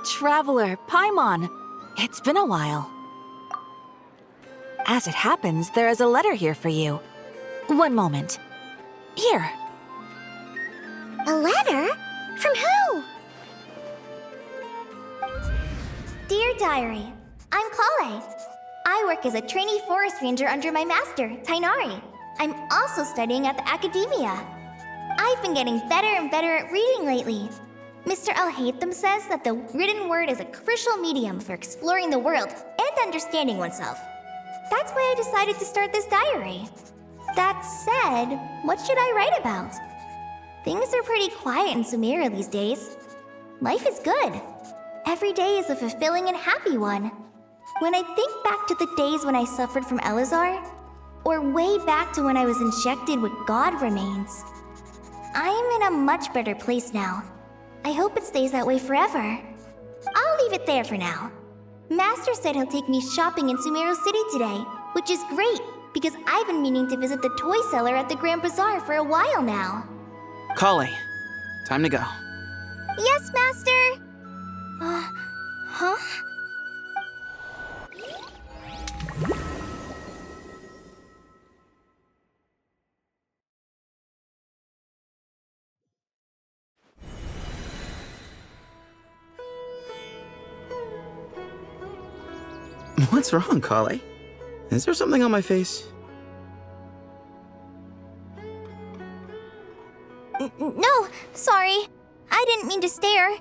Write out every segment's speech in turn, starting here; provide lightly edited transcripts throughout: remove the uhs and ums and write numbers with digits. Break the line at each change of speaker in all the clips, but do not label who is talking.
Traveler, Paimon. It's been a while. As it happens, there is a letter here for you. One moment. Here.
A letter? From who? Dear Diary, I'm Kale. I work as a trainee forest ranger under my master, Tighnari. I'm also studying at the academia. I've been getting better and better at reading lately. Mr. Al-Haytham says that the written word is a crucial medium for exploring the world and understanding oneself. That's why I decided to start this diary. That said, what should I write about? Things are pretty quiet in Sumeria these days. Life is good. Every day is a fulfilling and happy one. When I think back to the days when I suffered from Elazar, or way back to when I was injected with God remains, I am in a much better place now. I hope it stays that way forever. I'll leave it there for now. Master said he'll take me shopping in Sumeru City today, which is great, because I've been meaning to visit the toy seller at the Grand Bazaar for a while now.
Kale, time to go.
Yes, Master! Huh?
What's wrong, Kale? Is there something on my face?
No, sorry. I didn't mean to stare.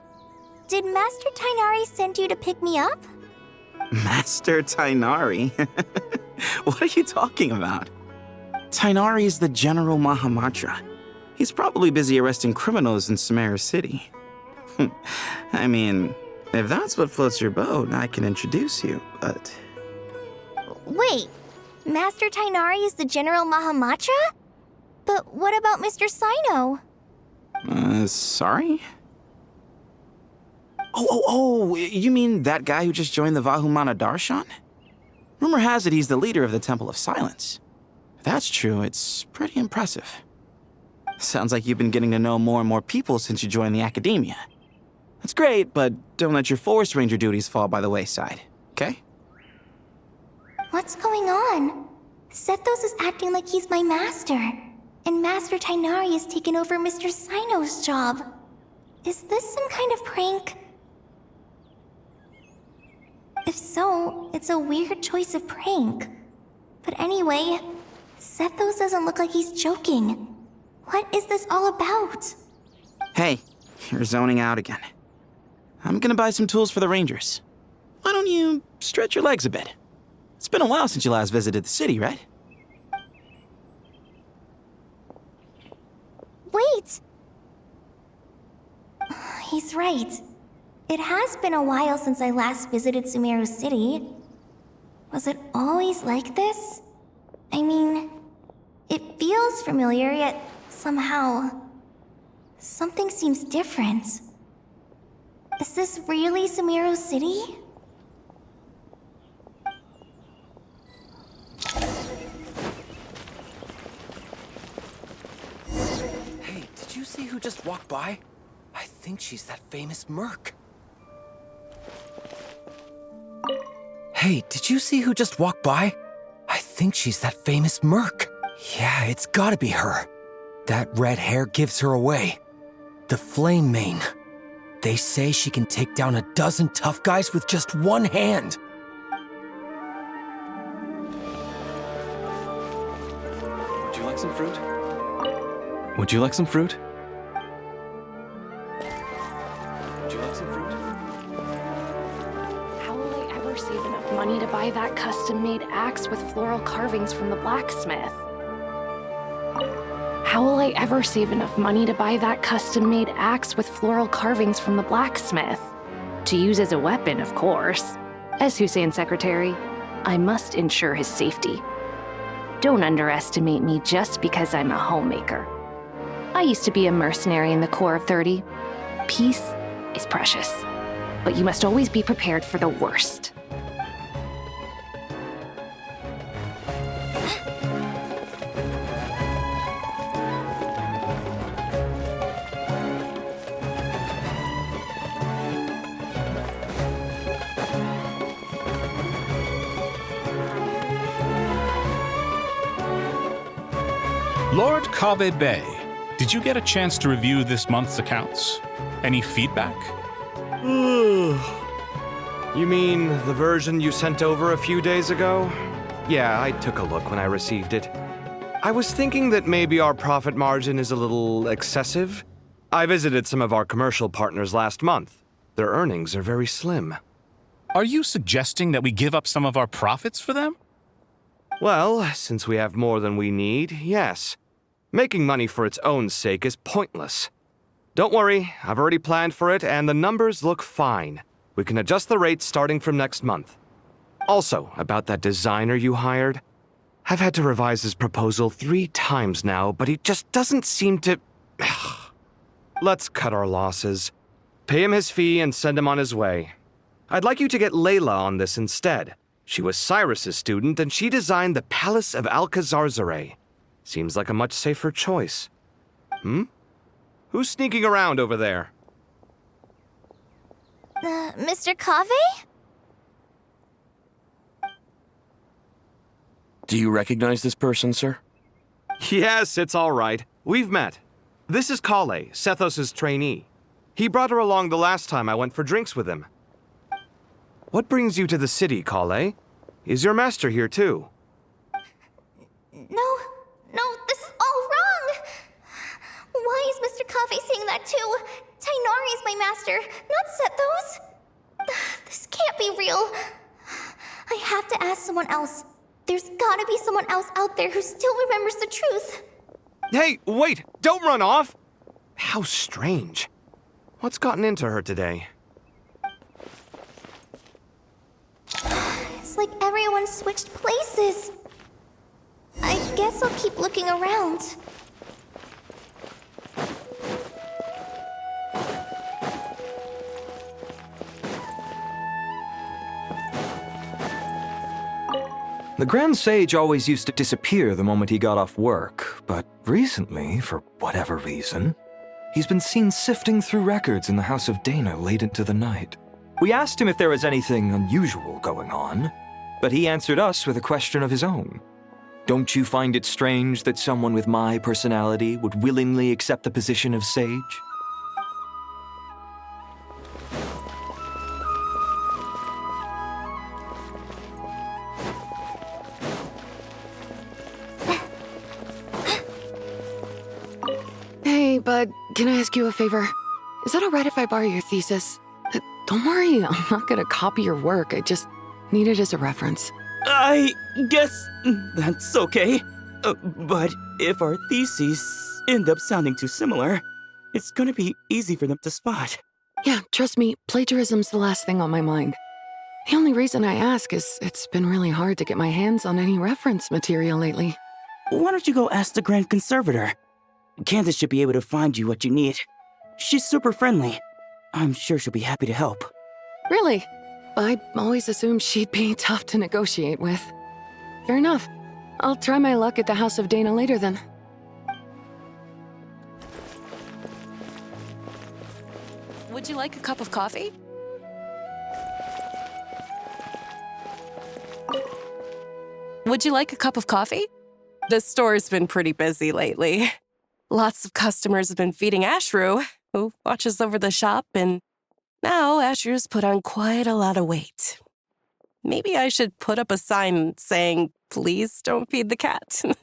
Did Master Tighnari send you to pick me up?
Master Tighnari? What are you talking about? Tighnari is the General Mahamatra. He's probably busy arresting criminals in Sumeru City. I mean, if that's what floats your boat, I can introduce you, but...
Wait, Master Tighnari is the General Mahamatra? But what about Mr. Cyno?
Sorry? Oh, you mean that guy who just joined the Vahumana Darshan? Rumor has it he's the leader of the Temple of Silence. If that's true, it's pretty impressive. Sounds like you've been getting to know more and more people since you joined the academia. That's great, but don't let your Forest Ranger duties fall by the wayside, okay?
What's going on? Sethos is acting like he's my master, and Master Tighnari has taken over Mr. Cyno's job. Is this some kind of prank? If so, it's a weird choice of prank. But anyway, Sethos doesn't look like he's joking. What is this all about?
Hey, you're zoning out again. I'm gonna buy some tools for the Rangers. Why don't you stretch your legs a bit? It's been a while since you last visited the city, right?
Wait! He's right. It has been a while since I last visited Sumeru City. Was it always like this? I mean, it feels familiar, yet somehow... something seems different. Is this really Sumeru City?
Hey, did you see who just walked by? I think she's that famous merc. Hey, did you see who just walked by? I think she's that famous merc. Yeah, it's gotta be her. That red hair gives her away. The Flame Mane. They say she can take down a dozen tough guys with just one hand.
Would you like some fruit? Would you like some fruit? Would you like some fruit?
How will I ever save enough money to buy that custom-made axe with floral carvings from the blacksmith? How will I ever save enough money to buy that custom-made axe with floral carvings from the blacksmith? To use as a weapon, of course. As Hussein's secretary, I must ensure his safety. Don't underestimate me just because I'm a homemaker. I used to be a mercenary in the Corps of 30. Peace is precious, but you must always be prepared for the worst.
Lord Kave Bay, did you get a chance to review this month's accounts? Any feedback?
You mean the version you sent over a few days ago? Yeah, I took a look when I received it. I was thinking that maybe our profit margin is a little excessive. I visited some of our commercial partners last month. Their earnings are very slim.
Are you suggesting that we give up some of our profits for them?
Well, since we have more than we need, yes. Making money for its own sake is pointless. Don't worry, I've already planned for it, and the numbers look fine. We can adjust the rates starting from next month. Also, about that designer you hired, I've had to revise his proposal 3 times now, but he just doesn't seem to... Let's cut our losses. Pay him his fee and send him on his way. I'd like you to get Layla on this instead. She was Cyrus's student, and she designed the Palace of Alcazarzaray. Seems like a much safer choice. Who's sneaking around over there?
Mr. Kave?
Do you recognize this person, sir?
Yes, it's all right. We've met. This is Kale, Sethos' trainee. He brought her along the last time I went for drinks with him. What brings you to the city, Kale? Is your master here too?
No, this is all wrong! Why is Mr. Kave saying that too? Tainari is my master, not Sethos. This can't be real. I have to ask someone else. There's gotta be someone else out there who still remembers the truth.
Hey, wait! Don't run off! How strange. What's gotten into her today?
It's like everyone switched places. I guess I'll keep looking around.
The Grand Sage always used to disappear the moment he got off work, but recently, for whatever reason, he's been seen sifting through records in the House of Dana late into the night. We asked him if there was anything unusual going on, but he answered us with a question of his own. Don't you find it strange that someone with my personality would willingly accept the position of sage?
Hey, bud, can I ask you a favor? Is that alright if I borrow your thesis? Don't worry, I'm not gonna copy your work. I just need it as a reference.
I guess that's okay. But if our theses end up sounding too similar, it's gonna be easy for them to spot.
Yeah, trust me, plagiarism's the last thing on my mind. The only reason I ask is it's been really hard to get my hands on any reference material lately.
Why don't you go ask the Grand Conservator? Candace should be able to find you what you need. She's super friendly. I'm sure she'll be happy to help.
Really? I always assumed she'd be tough to negotiate with. Fair enough. I'll try my luck at the House of Dana later then.
Would you like a cup of coffee? Would you like a cup of coffee? The store's been pretty busy lately. Lots of customers have been feeding Ashru, who watches over the shop, and now Ashru's put on quite a lot of weight. Maybe I should put up a sign saying, please don't feed the cat.
Would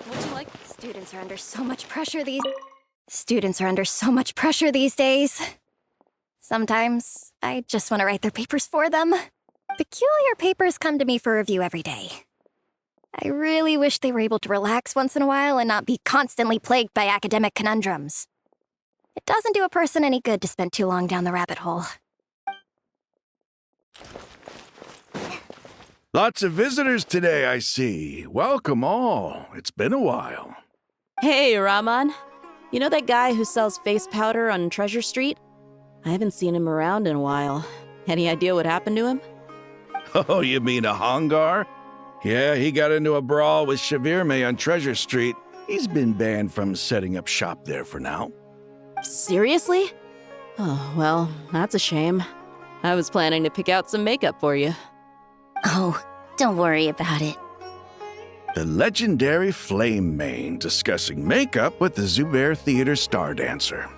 you like... Students are under so much pressure these days. Sometimes I just want to write their papers for them. Peculiar papers come to me for review every day. I really wish they were able to relax once in a while and not be constantly plagued by academic conundrums. It doesn't do a person any good to spend too long down the rabbit hole.
Lots of visitors today, I see. Welcome all. It's been a while.
Hey, Rahman. You know that guy who sells face powder on Treasure Street? I haven't seen him around in a while. Any idea what happened to him?
Oh, you mean a Hongar? Yeah, he got into a brawl with Shavirme on Treasure Street. He's been banned from setting up shop there for now.
Seriously? Oh, well, that's a shame. I was planning to pick out some makeup for you.
Oh,
Don't worry about it.
The legendary Flame Mane discussing makeup with the Zubair Theater star dancer.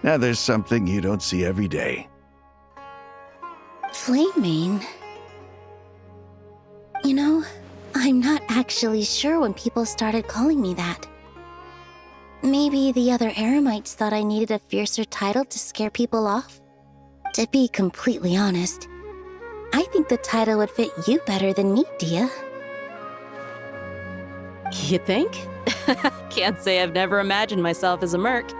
Now there's something you don't see every day.
Flame-mane? You know, I'm not actually sure when people started calling me that. Maybe the other Eremites thought I needed a fiercer title to scare people off? To be completely honest, I think the title would fit you better than me, Dia.
You think? Can't say I've never imagined myself as a merc.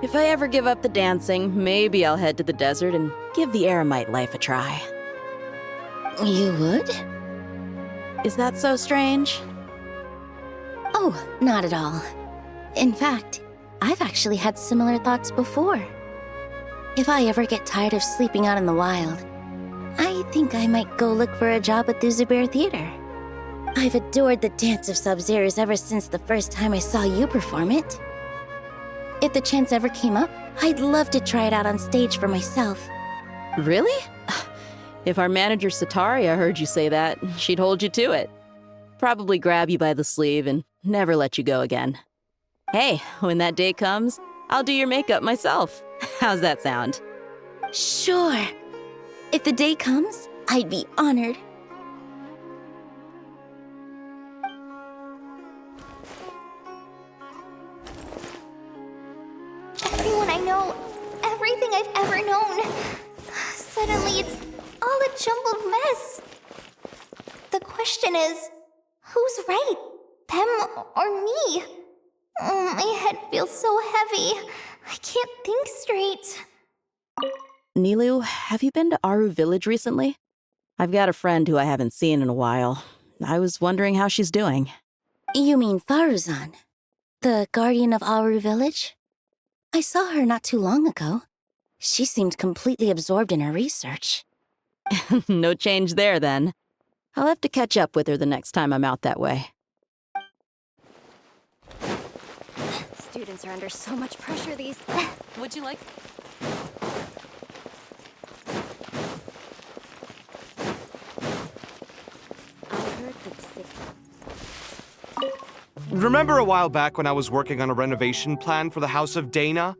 If I ever give up the dancing, maybe I'll head to the desert and give the Eremite life a try.
You would?
Is that so strange?
Oh, not at all. In fact, I've actually had similar thoughts before. If I ever get tired of sleeping out in the wild, I think I might go look for a job at the Zubair Theater. I've adored the dance of Sub-Zeros ever since the first time I saw you perform it. If the chance ever came up, I'd love to try it out on stage for myself.
Really? If our manager Sataria heard you say that, she'd hold you to it. Probably grab you by the sleeve and never let you go again. Hey, when that day comes, I'll do your makeup myself. How's that sound?
Sure. If the day comes, I'd be honored.
Everyone I know, everything I've ever known. Suddenly it's all a jumbled mess. The question is, who's right? Them or me? My head feels so heavy. I can't think straight.
Nilu, have you been to Aru Village recently? I've got a friend who I haven't seen in a while. I was wondering how she's doing.
You mean Faruzan, the guardian of Aru Village? I saw her not too long ago. She seemed completely absorbed in her research.
No change there, then. I'll have to catch up with her the next time I'm out that way.
Students are under so much pressure these...
Would you like...
Remember a while back when I was working on a renovation plan for the House of Dana?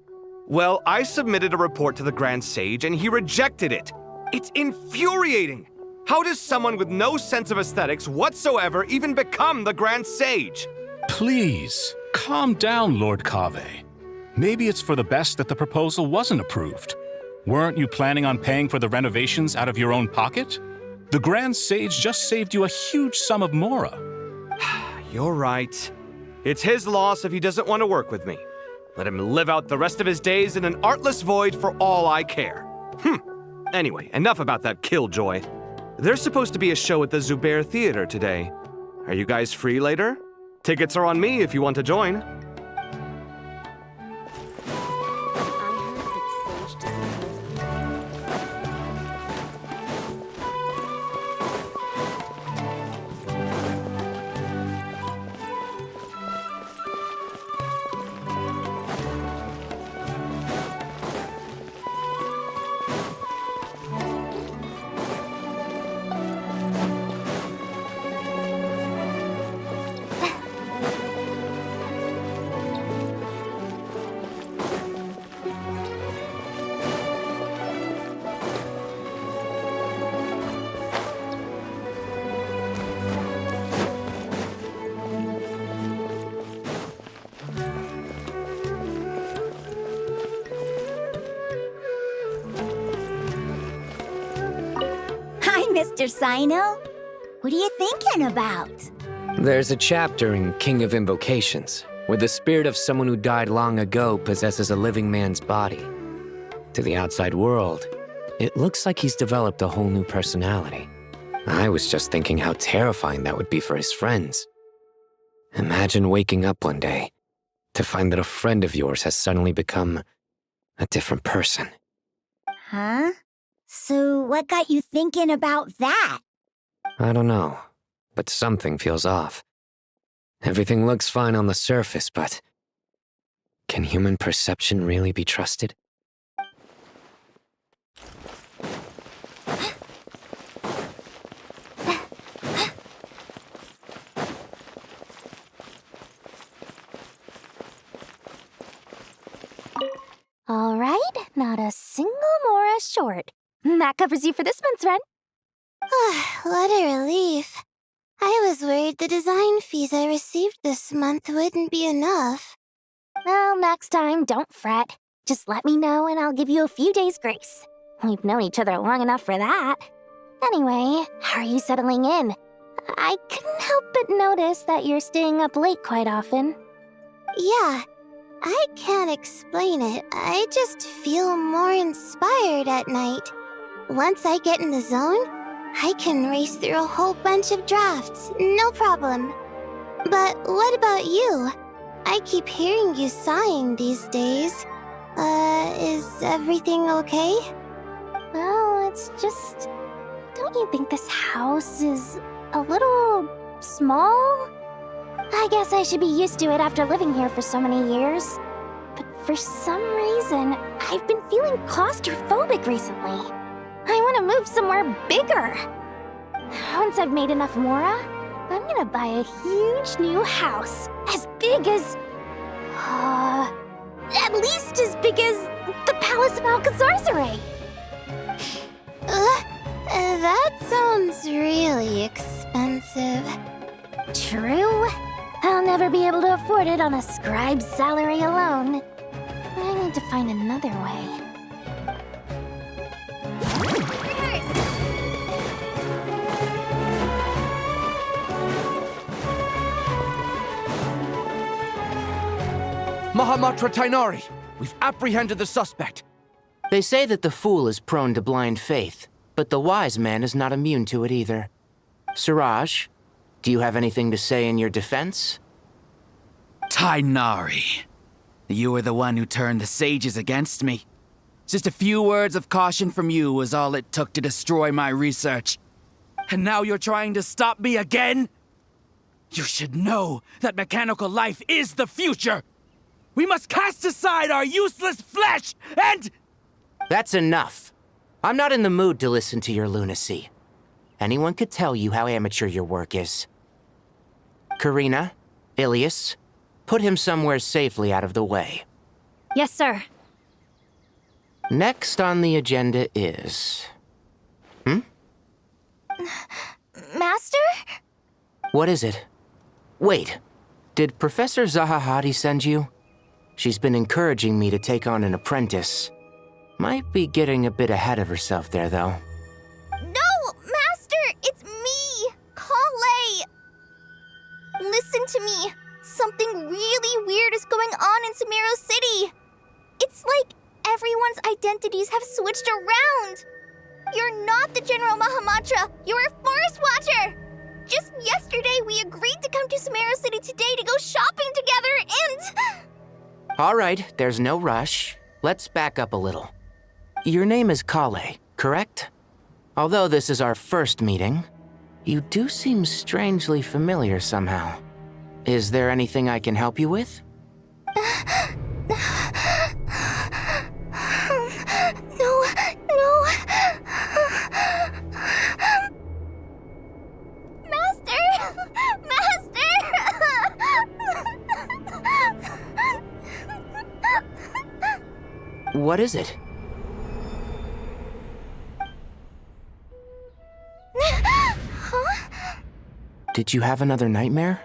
Well, I submitted a report to the Grand Sage and he rejected it. It's infuriating! How does someone with no sense of aesthetics whatsoever even become the Grand Sage?
Please, calm down, Lord Kaveh. Maybe it's for the best that the proposal wasn't approved. Weren't you planning on paying for the renovations out of your own pocket? The Grand Sage just saved you a huge sum of mora.
You're right. It's his loss if he doesn't want to work with me. Let him live out the rest of his days in an artless void for all I care. Anyway, enough about that killjoy. There's supposed to be a show at the Zubair Theater today. Are you guys free later? Tickets are on me if you want to join.
Mr. Cyno? What are you thinking about?
There's a chapter in King of Invocations where the spirit of someone who died long ago possesses a living man's body. To the outside world, it looks like he's developed a whole new personality. I was just thinking how terrifying that would be for his friends. Imagine waking up one day to find that a friend of yours has suddenly become a different person.
Huh? So what got you thinking about that?
I don't know, but something feels off. Everything looks fine on the surface, but can human perception really be trusted?
paid, not a single mora short. That covers you for this month's rent.
What a relief. I was worried the design fees I received this month wouldn't be enough.
Well, next time, don't fret. Just let me know and I'll give you a few days' grace. We've known each other long enough for that. Anyway, how are you settling in? I couldn't help but notice that you're staying up late quite often.
Yeah, I can't explain it. I just feel more inspired at night. Once I get in the zone, I can race through a whole bunch of drafts, no problem. But what about you? I keep hearing you sighing these days. Is everything okay?
Well, it's just... Don't you think this house is a little small? I guess I should be used to it after living here for so many years. But for some reason, I've been feeling claustrophobic recently. I want to move somewhere bigger. Once I've made enough mora, I'm gonna buy a huge new house. As big as... at least as big as the Palace of Alcazarzaray.
That sounds really expensive.
True. I'll never be able to afford it on a scribe's salary alone. I need to find another way.
Mahamatra Tainari, we've apprehended the suspect.
They say that the fool is prone to blind faith, but the wise man is not immune to it either. Suraj, do you have anything to say in your defense?
Tainari, you were the one who turned the sages against me. Just a few words of caution from you was all it took to destroy my research. And now you're trying to stop me again? You should know that mechanical life is the future! We must cast aside our useless flesh and...
That's enough. I'm not in the mood to listen to your lunacy. Anyone could tell you how amateur your work is. Karina, Ilias, put him somewhere safely out of the way.
Yes, sir.
Next on the agenda is...
Master?
What is it? Wait, did Professor Zahahati send you? She's been encouraging me to take on an apprentice. Might be getting a bit ahead of herself there, though.
No, Master! It's me! Kale! Listen to me. Something really weird is going on in Sumeru City. It's like everyone's identities have switched around. You're not the General Mahamatra. You're a Forest Watcher. Just yesterday, we agreed to come to Sumeru City today to go shopping together and...
All right, there's no rush. Let's back up a little. Your name is Kale, correct? Although this is our first meeting, you do seem strangely familiar somehow. Is there anything I can help you with?
No. Master!
What is it? Did you have another nightmare?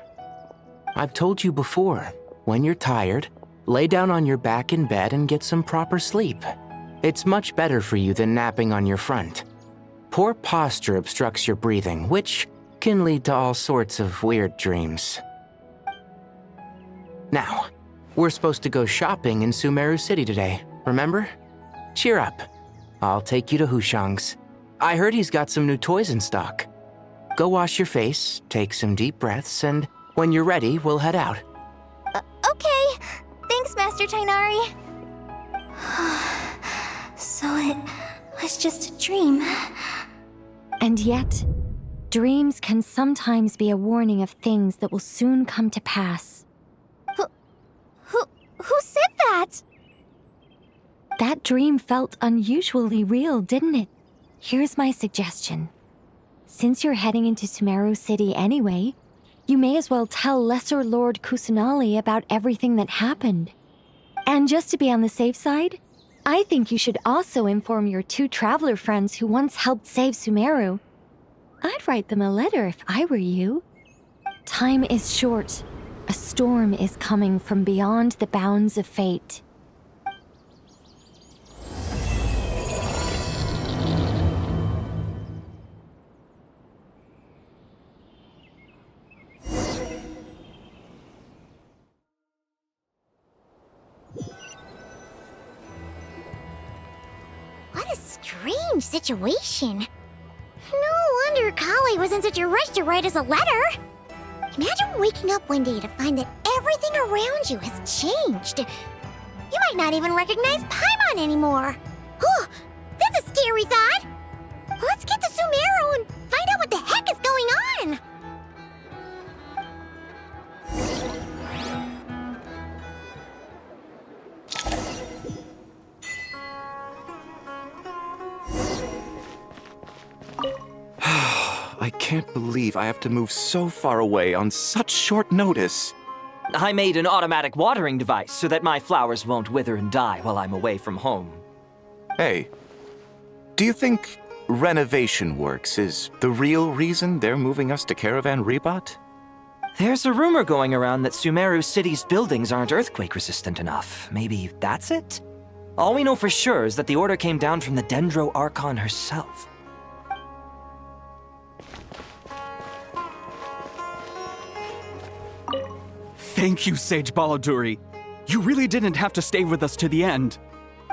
I've told you before, when you're tired, lay down on your back in bed and get some proper sleep. It's much better for you than napping on your front. Poor posture obstructs your breathing, which can lead to all sorts of weird dreams. Now, we're supposed to go shopping in Sumeru City today, remember? Cheer up. I'll take you to Hushang's. I heard he's got some new toys in stock. Go wash your face, take some deep breaths, and when you're ready, we'll head out.
Okay. Thanks, Master Tainari. So it was just a dream.
And yet, dreams can sometimes be a warning of things that will soon come to pass.
Who said that?
That dream felt unusually real, didn't it? Here's my suggestion. Since you're heading into Sumeru City anyway, you may as well tell Lesser Lord Kusanali about everything that happened. And just to be on the safe side, I think you should also inform your 2 traveler friends who once helped save Sumeru. I'd write them a letter if I were you. Time is short. A storm is coming from beyond the bounds of fate.
What a strange situation. No wonder Kale was in such a rush to write us a letter. Imagine waking up one day to find that everything around you has changed. You might not even recognize Paimon anymore. Oh, that's a scary thought. Let's get to Sumeru and find out what the heck is going on.
I can't believe I have to move so far away on such short notice.
I made an automatic watering device so that my flowers won't wither and die while I'm away from home.
Hey, do you think renovation works is the real reason they're moving us to Caravan Rebot?
There's a rumor going around that Sumeru City's buildings aren't earthquake-resistant enough. Maybe that's it? All we know for sure is that the order came down from the Dendro Archon herself.
Thank you, Sage Balladuri. You really didn't have to stay with us to the end.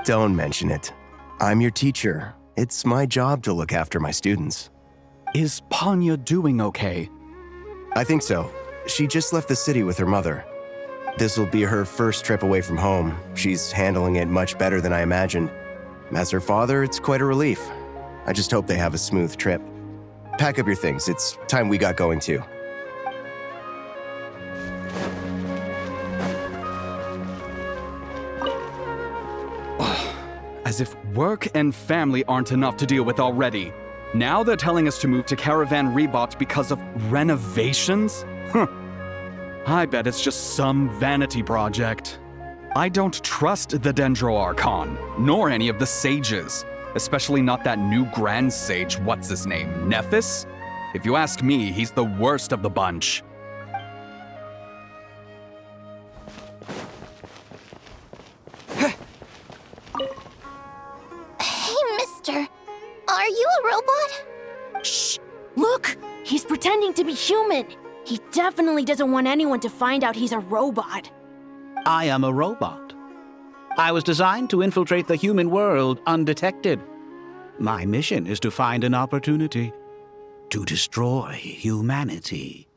Don't mention it. I'm your teacher. It's my job to look after my students.
Is Panya doing okay?
I think so. She just left the city with her mother. This will be her first trip away from home. She's handling it much better than I imagined. As her father, it's quite a relief. I just hope they have a smooth trip. Pack up your things. It's time we got going too.
As if work and family aren't enough to deal with already. Now they're telling us to move to Caravan Rebot because of renovations? Huh. I bet it's just some vanity project. I don't trust the Dendro Archon, nor any of the sages. Especially not that new Grand Sage, what's his name, Nephis? If you ask me, he's the worst of the bunch.
Are you a robot?
Shh! Look! He's pretending to be human! He definitely doesn't want anyone to find out he's a robot.
I am a robot. I was designed to infiltrate the human world undetected. My mission is to find an opportunity to destroy humanity.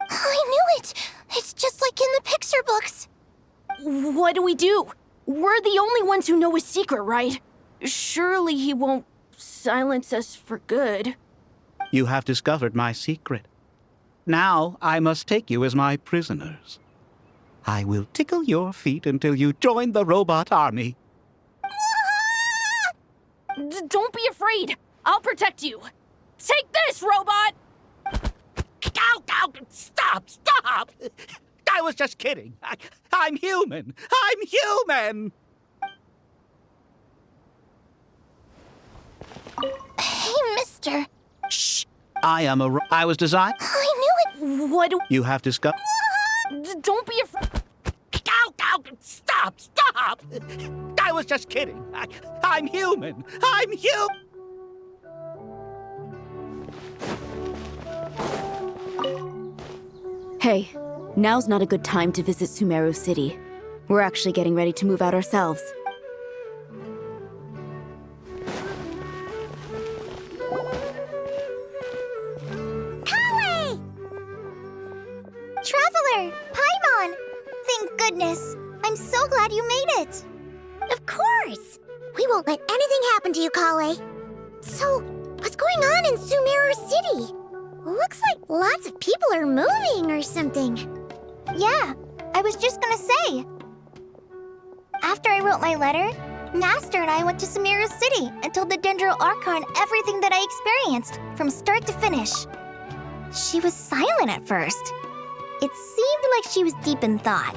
I knew it! It's just like in the picture books.
What do we do? We're the only ones who know his secret, right? Surely he won't silence us for good.
You have discovered my secret. Now I must take you as my prisoners. I will tickle your feet until you join the robot army.
Don't be afraid. I'll protect you. Take this, robot!
Ow, ow, stop, stop! I was just kidding. I'm human. I'm human!
Hey, mister.
Shh! I am I was designed.
I knew it!
What do
you have discovered?
Don't be afraid.
Ow, ow, stop, stop! I was just kidding. I'm human. I'm human!
Hey, now's not a good time to visit Sumeru City. We're actually getting ready to move out ourselves.
Traveler! Paimon! Thank goodness. I'm so glad you made it.
Of course! We won't let anything happen to you, Kale. So, what's going on in Sumeru City? Looks like lots of people are moving or something.
Yeah, I was just gonna say. After I wrote my letter, Master and I went to Sumeru City and told the Dendro Archon everything that I experienced, from start to finish. She was silent at first. It seemed like she was deep in thought.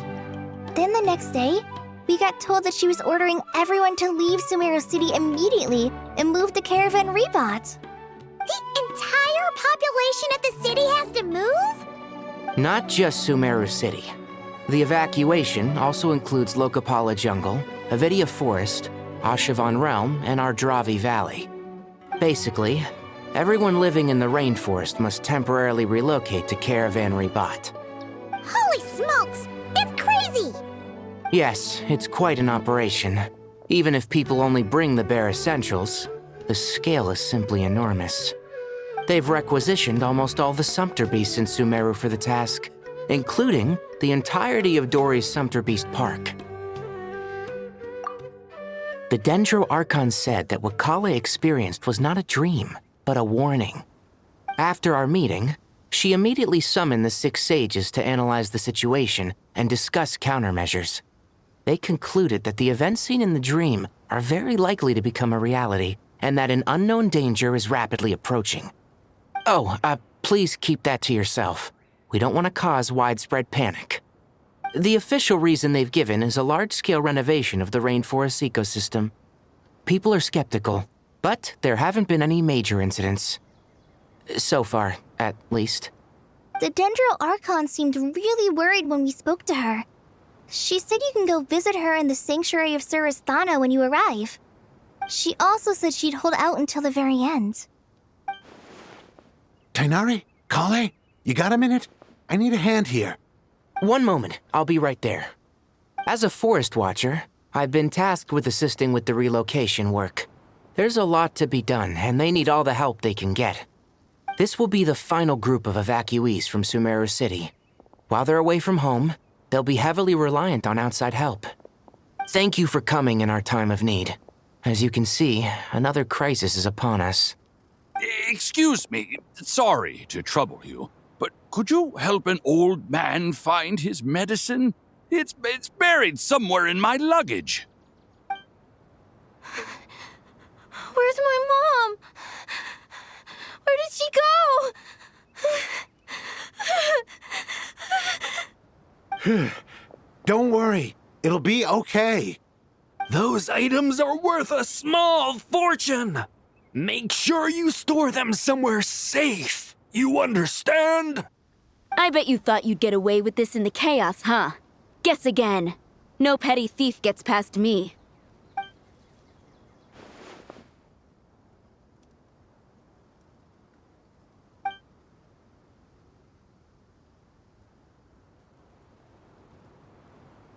Then the next day, We got told that she was ordering everyone to leave Sumeru City immediately and move to Caravan Rebot.
The entire population of the city has to move?
Not just Sumeru City. The evacuation also includes Lokapala Jungle, Avidia Forest, Ashavan Realm, and Ardravi Valley. Basically, everyone living in the rainforest must temporarily relocate to Caravan Rebot.
Holy smokes! It's crazy!
Yes, it's quite an operation. Even if people only bring the bare essentials, the scale is simply enormous. They've requisitioned almost all the Sumpter Beasts in Sumeru for the task, including the entirety of Dori's Sumpter Beast Park. The Dendro Archon said that what Kale experienced was not a dream, but a warning. After our meeting, she immediately summoned the 6 sages to analyze the situation and discuss countermeasures. They concluded that the events seen in the dream are very likely to become a reality, and that an unknown danger is rapidly approaching. Oh, please keep that to yourself. We don't want to cause widespread panic. The official reason they've given is a large-scale renovation of the rainforest ecosystem. People are skeptical, but there haven't been any major incidents. So far, at least.
The Dendro Archon seemed really worried when we spoke to her. She said you can go visit her in the Sanctuary of Surasthana when you arrive. She also said she'd hold out until the very end.
Tighnari? Kale? You got a minute? I need a hand here.
One moment, I'll be right there. As a forest watcher, I've been tasked with assisting with the relocation work. There's a lot to be done, and they need all the help they can get. This will be the final group of evacuees from Sumeru City. While they're away from home, they'll be heavily reliant on outside help. Thank you for coming in our time of need. As you can see, another crisis is upon us.
Excuse me, sorry to trouble you, but could you help an old man find his medicine? It's buried somewhere in my luggage.
Where's my mom? Where did she go?
Don't worry, it'll be okay.
Those items are worth a small fortune. Make sure you store them somewhere safe. You understand?
I bet you thought you'd get away with this in the chaos, huh? Guess again. No petty thief gets past me.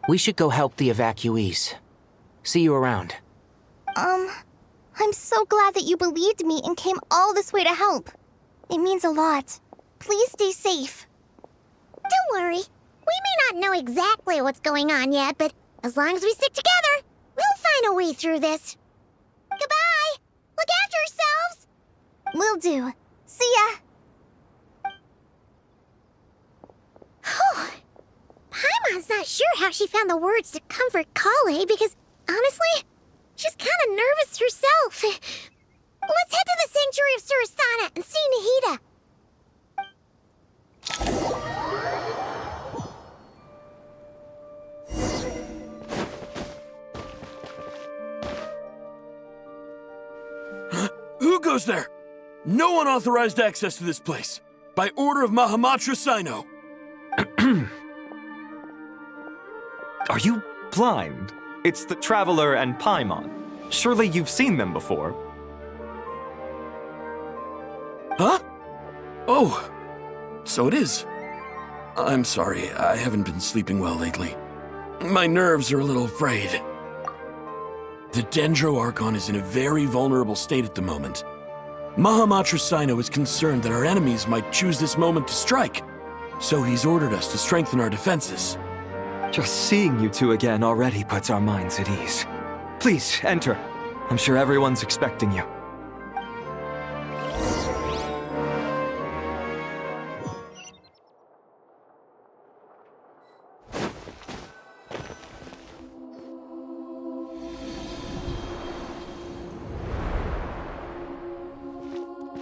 We should go help the evacuees. See you around.
I'm so glad that you believed me and came all this way to help. It means a lot. Please stay safe.
Don't worry. We may not know exactly what's going on yet, but as long as we stick together, we'll find a way through this. Goodbye! Look after yourselves!
Will do. See ya!
Paimon's not sure how she found the words to comfort Kale because, honestly, she's kind of nervous herself. Let's head to the Sanctuary of Surasthana and see Nahida.
Who goes there? No unauthorized access to this place. By order of Mahamatra Sino.
Are you blind? It's the Traveler and Paimon. Surely you've seen them before.
Huh? Oh, so it is. I'm sorry, I haven't been sleeping well lately. My nerves are a little frayed. The Dendro Archon is in a very vulnerable state at the moment. Mahamatra Sino is concerned that our enemies might choose this moment to strike, so he's ordered us to strengthen our defenses.
Just seeing you two again already puts our minds at ease. Please, enter. I'm sure everyone's expecting you.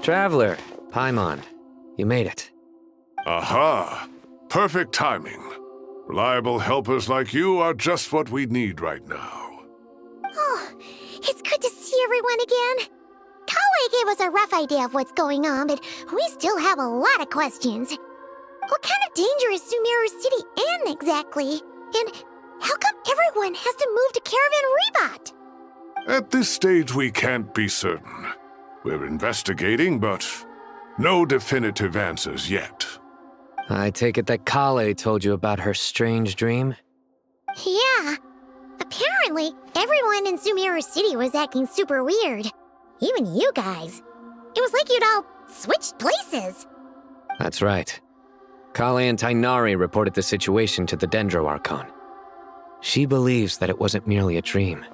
Traveler, Paimon, you made it.
Aha! Perfect timing.
Reliable helpers like you are just what we need right now.
Oh, it's good to see everyone again. Kale gave us a rough idea of what's going on, but we still have a lot of questions. What kind of danger is Sumeru City in exactly? And how come everyone has to move to Caravan Rebot?
At this stage, we can't be certain. We're investigating, but no definitive answers yet.
I take it that Kale told you about her strange dream?
Yeah. Apparently, everyone in Sumeru City was acting super weird. Even you guys. It was like you'd all switched places.
That's right. Kale and Tainari reported the situation to the Dendro Archon. She believes that it wasn't merely a dream,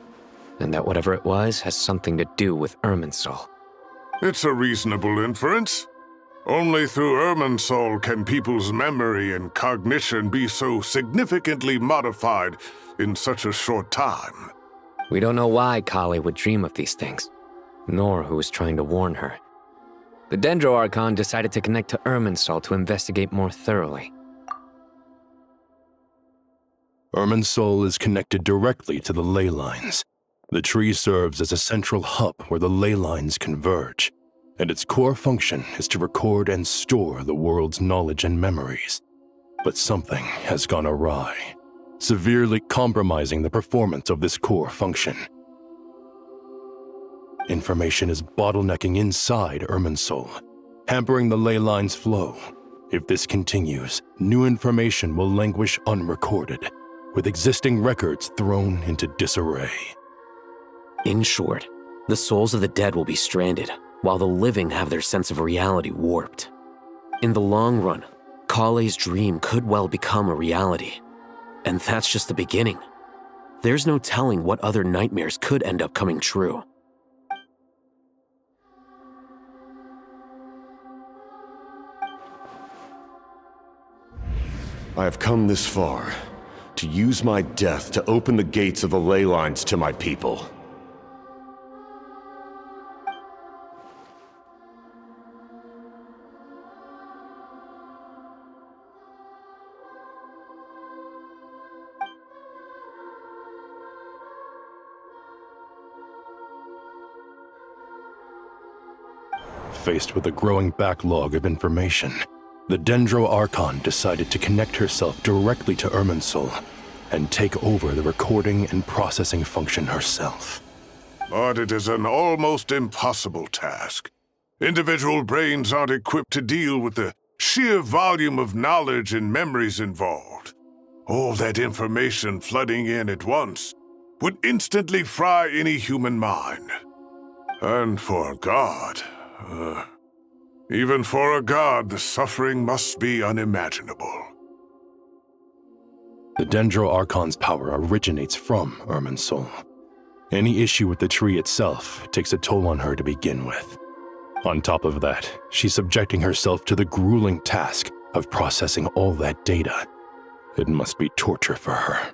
and that whatever it was has something to do with Irminsul.
It's a reasonable inference. Only through Irminsul can people's memory and cognition be so significantly modified in such a short time.
We don't know why Kale would dream of these things, nor who was trying to warn her. The Dendro Archon decided to connect to Irminsul to investigate more thoroughly.
Irminsul is connected directly to the ley lines. The tree serves as a central hub where the ley lines converge, and its core function is to record and store the world's knowledge and memories. But something has gone awry, severely compromising the performance of this core function. Information is bottlenecking inside Irminsul, hampering the ley line's flow. If this continues, new information will languish unrecorded, with existing records thrown into disarray.
In short, the souls of the dead will be stranded, while the living have their sense of reality warped. In the long run, Kale's dream could well become a reality. And that's just the beginning. There's no telling what other nightmares could end up coming true.
I have come this far, to use my death to open the gates of the ley lines to my people.
Faced with a growing backlog of information, the Dendro Archon decided to connect herself directly to Irminsul and take over the recording and processing function herself.
But it is an almost impossible task. Individual brains aren't equipped to deal with the sheer volume of knowledge and memories involved. All that information flooding in at once would instantly fry any human mind. And for a god, even for a god, the suffering must be unimaginable.
The Dendro Archon's power originates from Irminsul. Any issue with the tree itself takes a toll on her to begin with. On top of that, she's subjecting herself to the grueling task of processing all that data. It must be torture for her.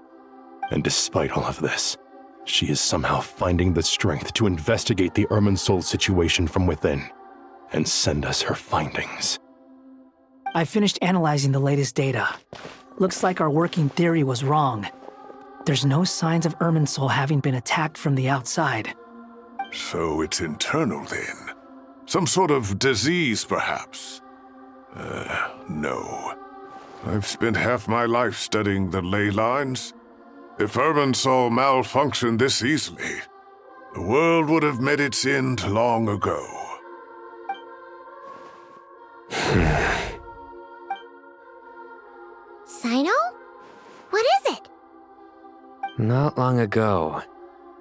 And despite all of this, she is somehow finding the strength to investigate the Irminsul situation from within and send us her findings.
I finished analyzing the latest data. Looks like our working theory was wrong. There's no signs of Irminsul having been attacked from the outside.
So it's internal then? Some sort of disease, perhaps? No. I've spent half my life studying the ley lines. If Irminsul malfunctioned this easily, the world would have met its end long ago.
Cyno? What is it?
Not long ago,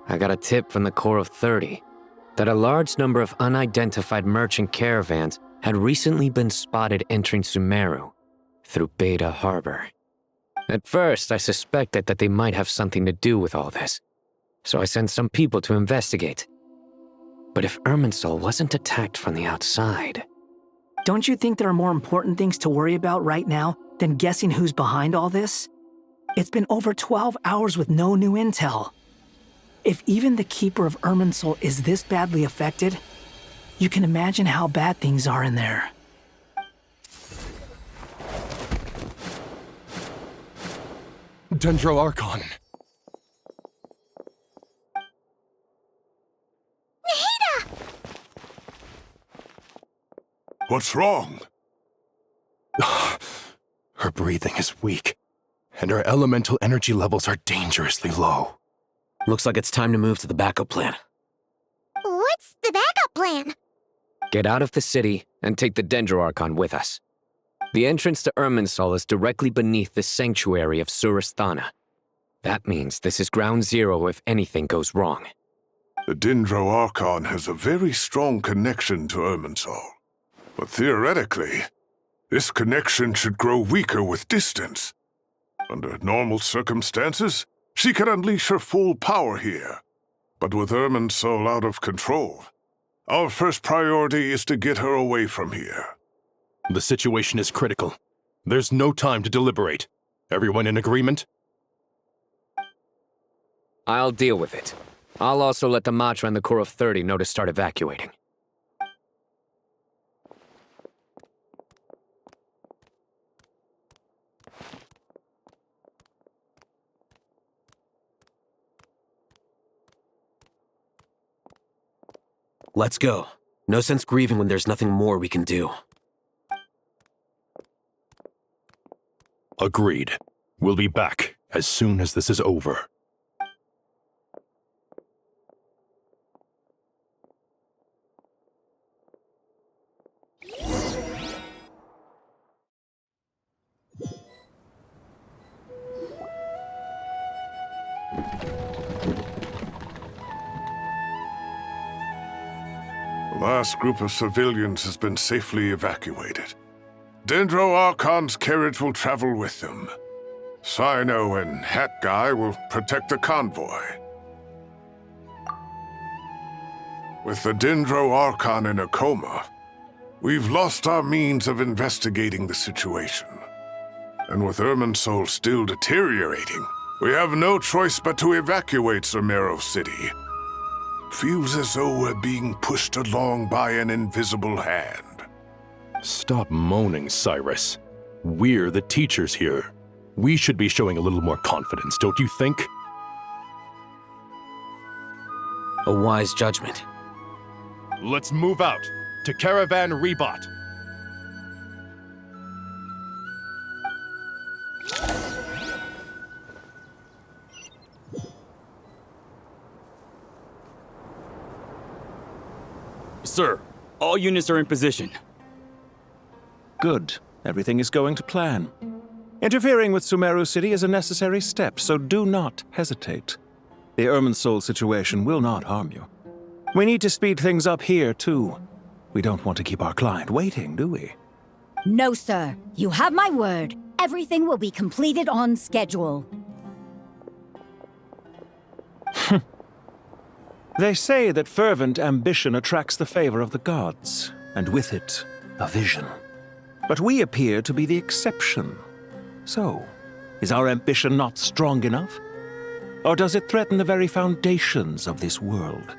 I got a tip from the Core of 30 that a large number of unidentified merchant caravans had recently been spotted entering Sumeru through Beta Harbor. At first, I suspected that they might have something to do with all this, so I sent some people to investigate. But if Irminsul wasn't attacked from the outside...
Don't you think there are more important things to worry about right now than guessing who's behind all this? It's been over 12 hours with no new intel. If even the Keeper of Irminsul is this badly affected, you can imagine how bad things are in there.
Dendro Archon.
What's wrong?
Her breathing is weak, and her elemental energy levels are dangerously low.
Looks like it's time to move to the backup plan.
What's the backup plan?
Get out of the city and take the Dendro Archon with us. The entrance to Irminsul is directly beneath the sanctuary of Surasthana. That means this is ground zero if anything goes wrong.
The Dendro Archon has a very strong connection to Irminsul. But theoretically, this connection should grow weaker with distance. Under normal circumstances, she could unleash her full power here. But with Irminsul out of control, our first priority is to get her away from here.
The situation is critical. There's no time to deliberate. Everyone in agreement?
I'll deal with it. I'll also let the Matra and the Core of 30 know to start evacuating.
Let's go. No sense grieving when there's nothing more we can do.
Agreed. We'll be back as soon as this is over.
The last group of civilians has been safely evacuated. Dendro Archon's carriage will travel with them. Cyno and Hat Guy will protect the convoy. With the Dendro Archon in a coma, we've lost our means of investigating the situation. And with Irminsul still deteriorating, we have no choice but to evacuate Sumeru City. Feels as though we're being pushed along by an invisible hand.
Stop moaning, Cyrus. We're the teachers here. We should be showing a little more confidence, don't you think?
A wise judgment.
Let's move out to Caravan Rebot.
Sir, all units are in position.
Good. Everything is going to plan. Interfering with Sumeru City is a necessary step, so do not hesitate. The Irminsul situation will not harm you. We need to speed things up here, too. We don't want to keep our client waiting, do we?
No, sir. You have my word. Everything will be completed on schedule.
They say that fervent ambition attracts the favor of the gods, and with it, a vision. But we appear to be the exception. So, is our ambition not strong enough? Or does it threaten the very foundations of this world?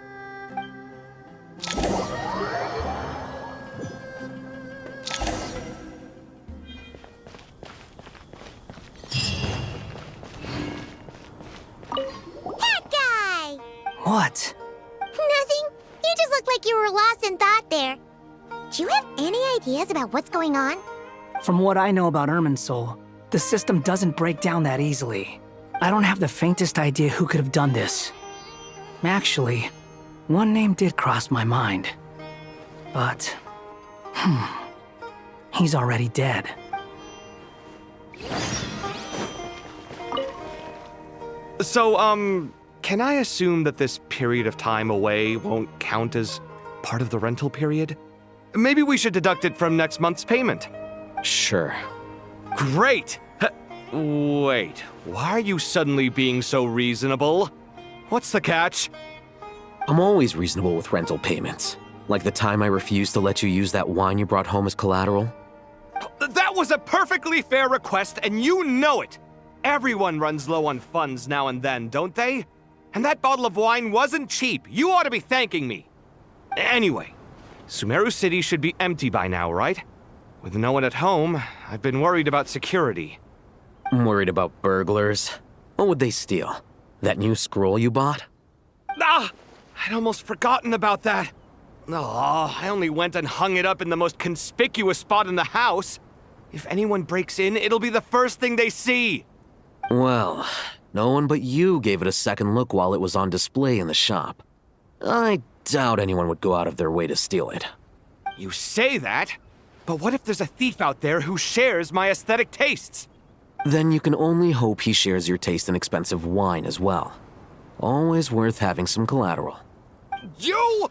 That guy!
What?
Nothing. You just looked like you were lost in thought there. Do you have any ideas about what's going on?
From what I know about Irminsul, the system doesn't break down that easily. I don't have the faintest idea who could have done this. Actually, one name did cross my mind. But, he's already dead.
So, can I assume that this period of time away won't count as part of the rental period? Maybe we should deduct it from next month's payment.
Sure.
Great! Wait, why are you suddenly being so reasonable? What's the catch?
I'm always reasonable with rental payments. Like the time I refused to let you use that wine you brought home as collateral.
That was a perfectly fair request, and you know it! Everyone runs low on funds now and then, don't they? And that bottle of wine wasn't cheap. You ought to be thanking me. Anyway, Sumeru City should be empty by now, right? With no one at home, I've been worried about security.
I'm worried about burglars. What would they steal? That new scroll you bought?
Ah! I'd almost forgotten about that. Oh, I only went and hung it up in the most conspicuous spot in the house. If anyone breaks in, it'll be the first thing they see.
Well, no one but you gave it a second look while it was on display in the shop. I doubt anyone would go out of their way to steal it.
You say that, but what if there's a thief out there who shares my aesthetic tastes?
Then you can only hope he shares your taste in expensive wine as well. Always worth having some collateral.
You!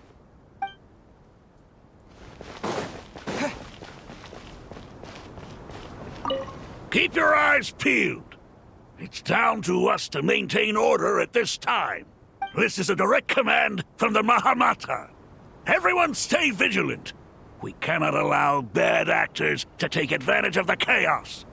Keep your eyes peeled. It's down to us to maintain order at this time. This is a direct command from the Mahamata. Everyone stay vigilant. We cannot allow bad actors to take advantage of the chaos.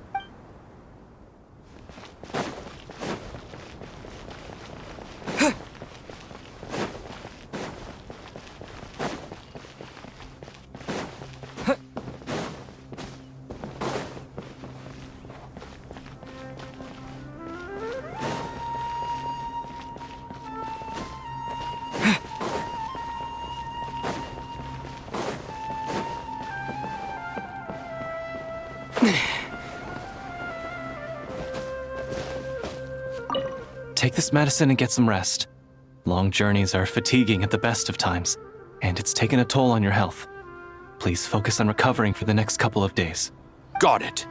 Take this medicine and get some rest. Long journeys are fatiguing at the best of times, and it's taken a toll on your health. Please focus on recovering for the next couple of days.
Got it.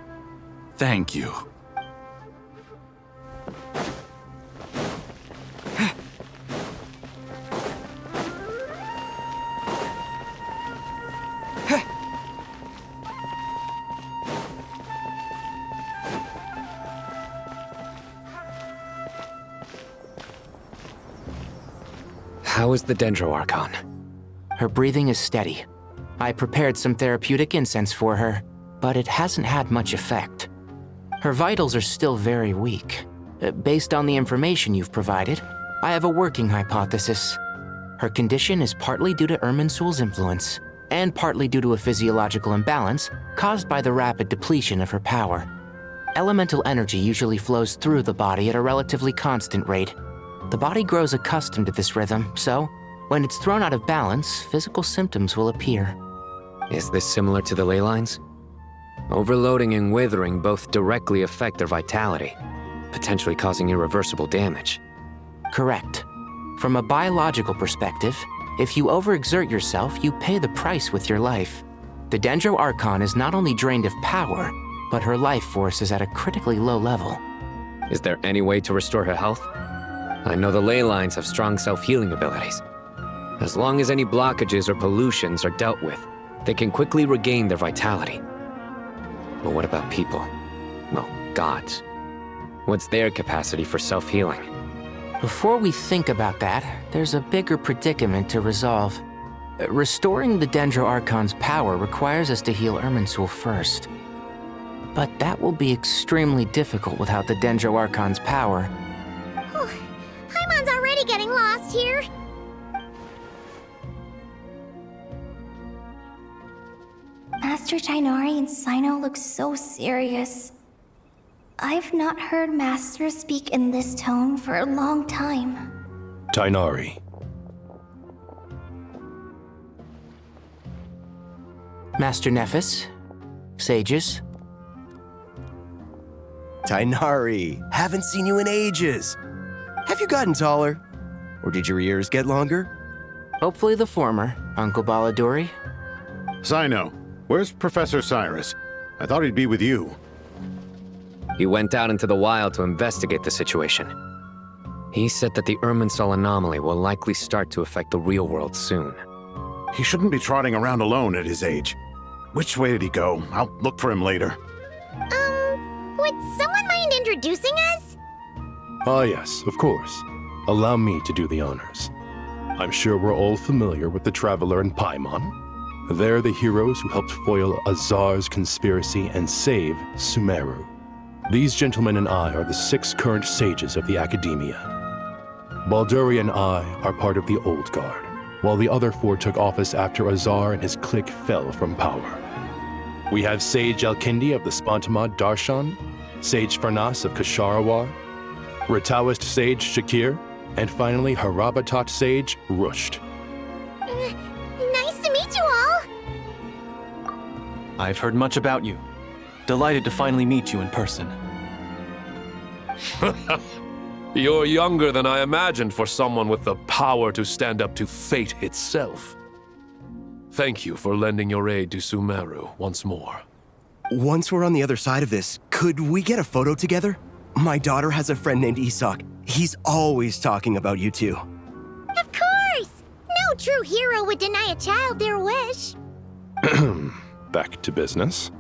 Thank you.
How is the Dendro Archon?
Her breathing is steady. I prepared some therapeutic incense for her, but it hasn't had much effect. Her vitals are still very weak. Based on the information you've provided, I have a working hypothesis. Her condition is partly due to Irminsul's influence, and partly due to a physiological imbalance caused by the rapid depletion of her power. Elemental energy usually flows through the body at a relatively constant rate. The body grows accustomed to this rhythm, so when it's thrown out of balance, physical symptoms will appear.
Is this similar to the ley lines? Overloading and withering both directly affect their vitality, potentially causing irreversible damage.
Correct. From a biological perspective, if you overexert yourself, you pay the price with your life. The Dendro Archon is not only drained of power, but her life force is at a critically low level.
Is there any way to restore her health? I know the ley lines have strong self-healing abilities. As long as any blockages or pollutions are dealt with, they can quickly regain their vitality. But what about people? Well, gods. What's their capacity for self-healing?
Before we think about that, there's a bigger predicament to resolve. Restoring the Dendro Archon's power requires us to heal Irminsul first. But that will be extremely difficult without the Dendro Archon's power.
Paimon's already getting lost here.
Master Tighnari and Cyno look so serious. I've not heard Master speak in this tone for a long time.
Tighnari.
Master Nephis, sages.
Tighnari, haven't seen you in ages. Have you gotten taller? Or did your ears get longer?
Hopefully the former, Uncle Baladuri.
Cyno, where's Professor Cyrus? I thought he'd be with you.
He went out into the wild to investigate the situation. He said that the Irminsul anomaly will likely start to affect the real world soon.
He shouldn't be trotting around alone at his age. Which way did he go? I'll look for him later.
Would someone mind introducing us?
Ah yes, of course. Allow me to do the honors. I'm sure we're all familiar with the Traveler and Paimon. They're the heroes who helped foil Azar's conspiracy and save Sumeru. These gentlemen and I are the 6 current sages of the Academia. Balduri and I are part of the Old Guard, while the other 4 took office after Azar and his clique fell from power. We have Sage Elkindi of the Spontamad Darshan, Sage Farnas of Kasharawar, Rataoist sage Shakir, and finally Harabatot sage Rusht.
Nice to meet you all!
I've heard much about you. Delighted to finally meet you in person.
You're younger than I imagined for someone with the power to stand up to fate itself. Thank you for lending your aid to Sumeru once more.
Once we're on the other side of this, could we get a photo together? My daughter has a friend named Isak. He's always talking about you two.
Of course! No true hero would deny a child their wish.
Back to business.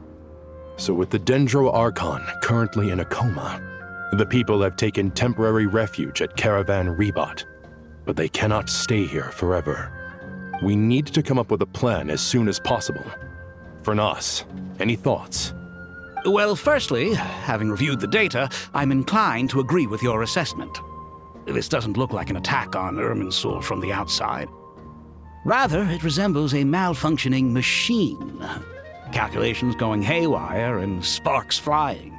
So with the Dendro Archon currently in a coma, the people have taken temporary refuge at Caravan Rebot, but they cannot stay here forever. We need to come up with a plan as soon as possible. Fernas, any thoughts?
Well, firstly, having reviewed the data, I'm inclined to agree with your assessment. This doesn't look like an attack on Irminsul from the outside. Rather, it resembles a malfunctioning machine. Calculations going haywire and sparks flying.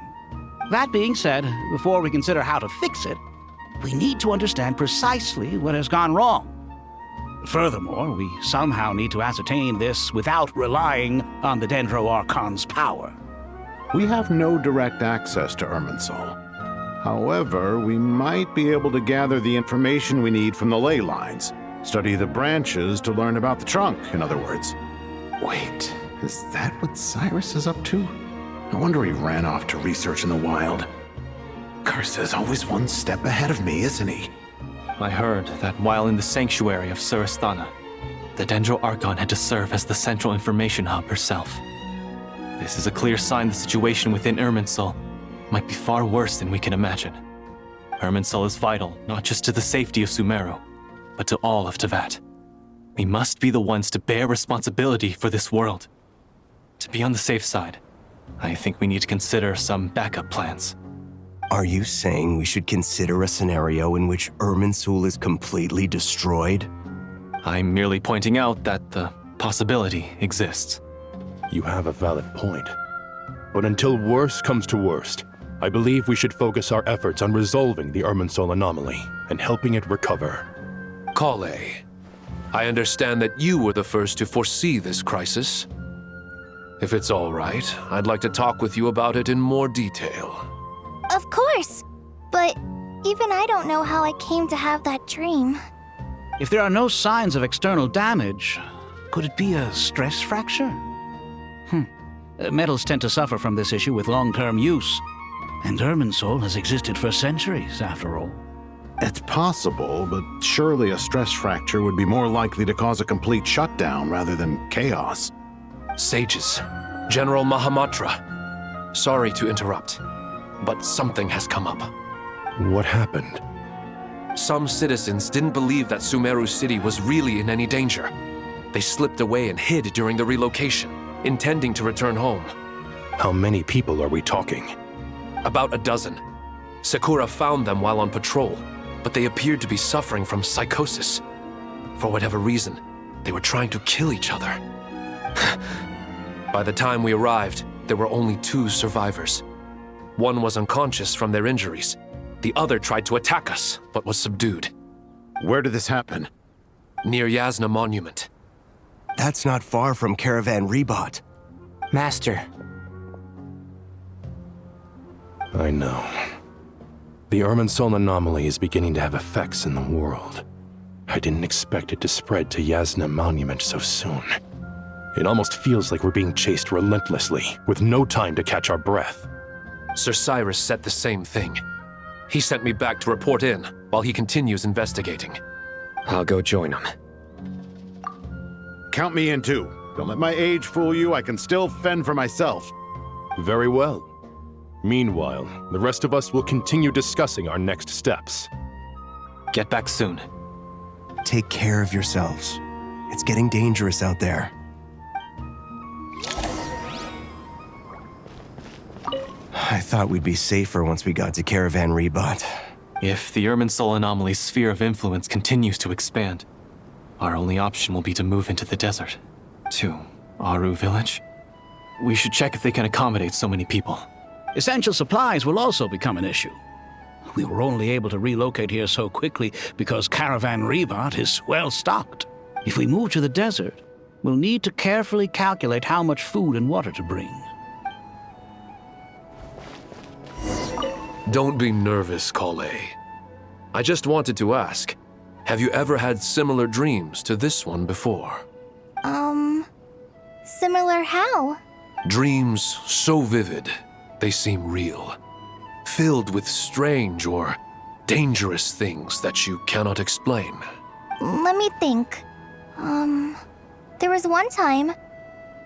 That being said, before we consider how to fix it, we need to understand precisely what has gone wrong. Furthermore, we somehow need to ascertain this without relying on the Dendro Archon's power.
We have no direct access to Irminsul. However, we might be able to gather the information we need from the ley lines. Study the branches to learn about the trunk, in other words. Wait, is that what Cyrus is up to? No wonder he ran off to research in the wild. Curse always one step ahead of me, isn't he?
I heard that while in the sanctuary of Surasthana, the Dendro Archon had to serve as the central information hub herself. This is a clear sign the situation within Irminsul might be far worse than we can imagine. Irminsul is vital, not just to the safety of Sumeru, but to all of Teyvat. We must be the ones to bear responsibility for this world. To be on the safe side, I think we need to consider some backup plans.
Are you saying we should consider a scenario in which Irminsul is completely destroyed?
I'm merely pointing out that the possibility exists.
You have a valid point. But until worst comes to worst, I believe we should focus our efforts on resolving the Irminsul anomaly and helping it recover.
Kale, I understand that you were the first to foresee this crisis. If it's all right, I'd like to talk with you about it in more detail.
Of course! But even I don't know how I came to have that dream.
If there are no signs of external damage, could it be a stress fracture? Metals tend to suffer from this issue with long-term use, and Irminsul has existed for centuries, after all.
It's possible, but surely a stress fracture would be more likely to cause a complete shutdown rather than chaos.
Sages, General Mahamatra, sorry to interrupt, but something has come up.
What happened?
Some citizens didn't believe that Sumeru City was really in any danger. They slipped away and hid during the relocation, intending to return home.
How many people are we talking?
About a dozen. Sakura found them while on patrol, but they appeared to be suffering from psychosis. For whatever reason, they were trying to kill each other. By the time we arrived, there were only 2 survivors. One was unconscious from their injuries. The other tried to attack us, but was subdued.
Where did this happen?
Near Yasna Monument.
That's not far from Caravan Rebot.
Master.
I know. The Irminsul anomaly is beginning to have effects in the world. I didn't expect it to spread to Yasna Monument so soon. It almost feels like we're being chased relentlessly, with no time to catch our breath.
Sir Cyrus said the same thing. He sent me back to report in, while he continues investigating.
I'll go join him.
Count me in too. Don't let my age fool you, I can still fend for myself.
Very well. Meanwhile, the rest of us will continue discussing our next steps.
Get back soon.
Take care of yourselves. It's getting dangerous out there. I thought we'd be safer once we got to Caravan Rebot.
If the Irminsul anomaly's sphere of influence continues to expand, our only option will be to move into the desert. To Aru Village? We should check if they can accommodate so many people.
Essential supplies will also become an issue. We were only able to relocate here so quickly because Caravan Rebot is well stocked. If we move to the desert, we'll need to carefully calculate how much food and water to bring.
Don't be nervous, Kale. I just wanted to ask, have you ever had similar dreams to this one before?
Similar how?
Dreams so vivid, they seem real. Filled with strange or dangerous things that you cannot explain.
Let me think. There was one time,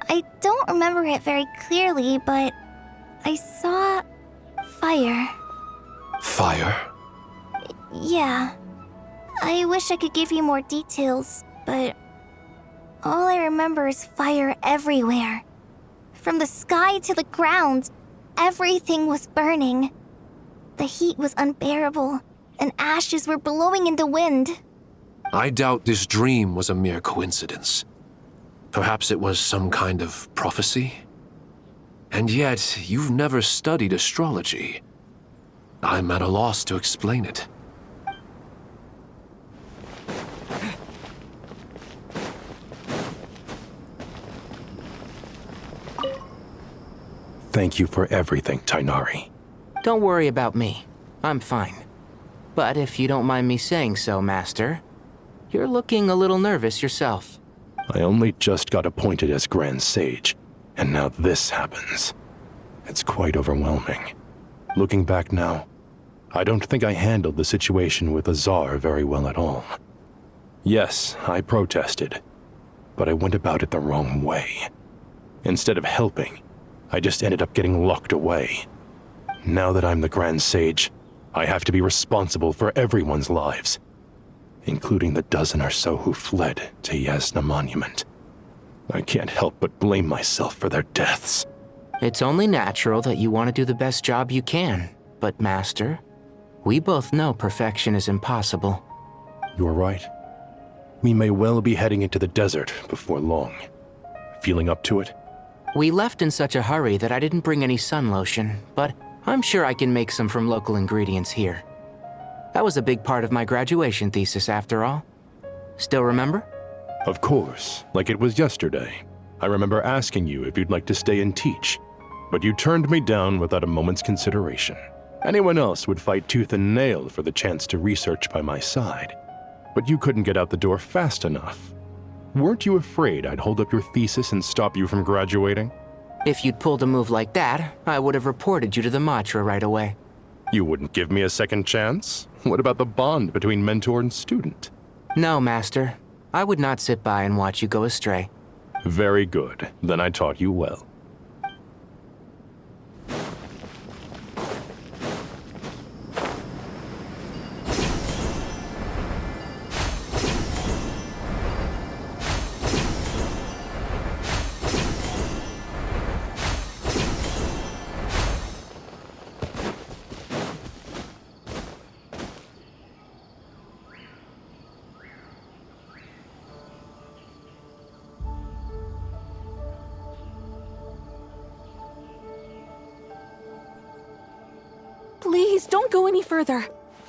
I don't remember it very clearly, but I saw fire.
Fire?
Yeah. I wish I could give you more details, but all I remember is fire everywhere. From the sky to the ground, everything was burning. The heat was unbearable, and ashes were blowing in the wind.
I doubt this dream was a mere coincidence. Perhaps it was some kind of prophecy? And yet, you've never studied astrology. I'm at a loss to explain it.
Thank you for everything, Tighnari.
Don't worry about me. I'm fine. But if you don't mind me saying so, Master, you're looking a little nervous yourself.
I only just got appointed as Grand Sage, and now this happens. It's quite overwhelming. Looking back now, I don't think I handled the situation with Azar very well at all. Yes, I protested, but I went about it the wrong way. Instead of helping, I just ended up getting locked away. Now that I'm the Grand Sage, I have to be responsible for everyone's lives, including the dozen or so who fled to Yasna Monument. I can't help but blame myself for their deaths.
It's only natural that you want to do the best job you can, but Master, we both know perfection is impossible.
You're right. We may well be heading into the desert before long. Feeling up to it?
We left in such a hurry that I didn't bring any sun lotion, but I'm sure I can make some from local ingredients here. That was a big part of my graduation thesis, after all. Still remember?
Of course, like it was yesterday. I remember asking you if you'd like to stay and teach, but you turned me down without a moment's consideration. Anyone else would fight tooth and nail for the chance to research by my side, but you couldn't get out the door fast enough. Weren't you afraid I'd hold up your thesis and stop you from graduating?
If you'd pulled a move like that, I would have reported you to the Matra right away.
You wouldn't give me a second chance? What about the bond between mentor and student?
No, Master. I would not sit by and watch you go astray.
Very good. Then I taught you well.
Please, don't go any further.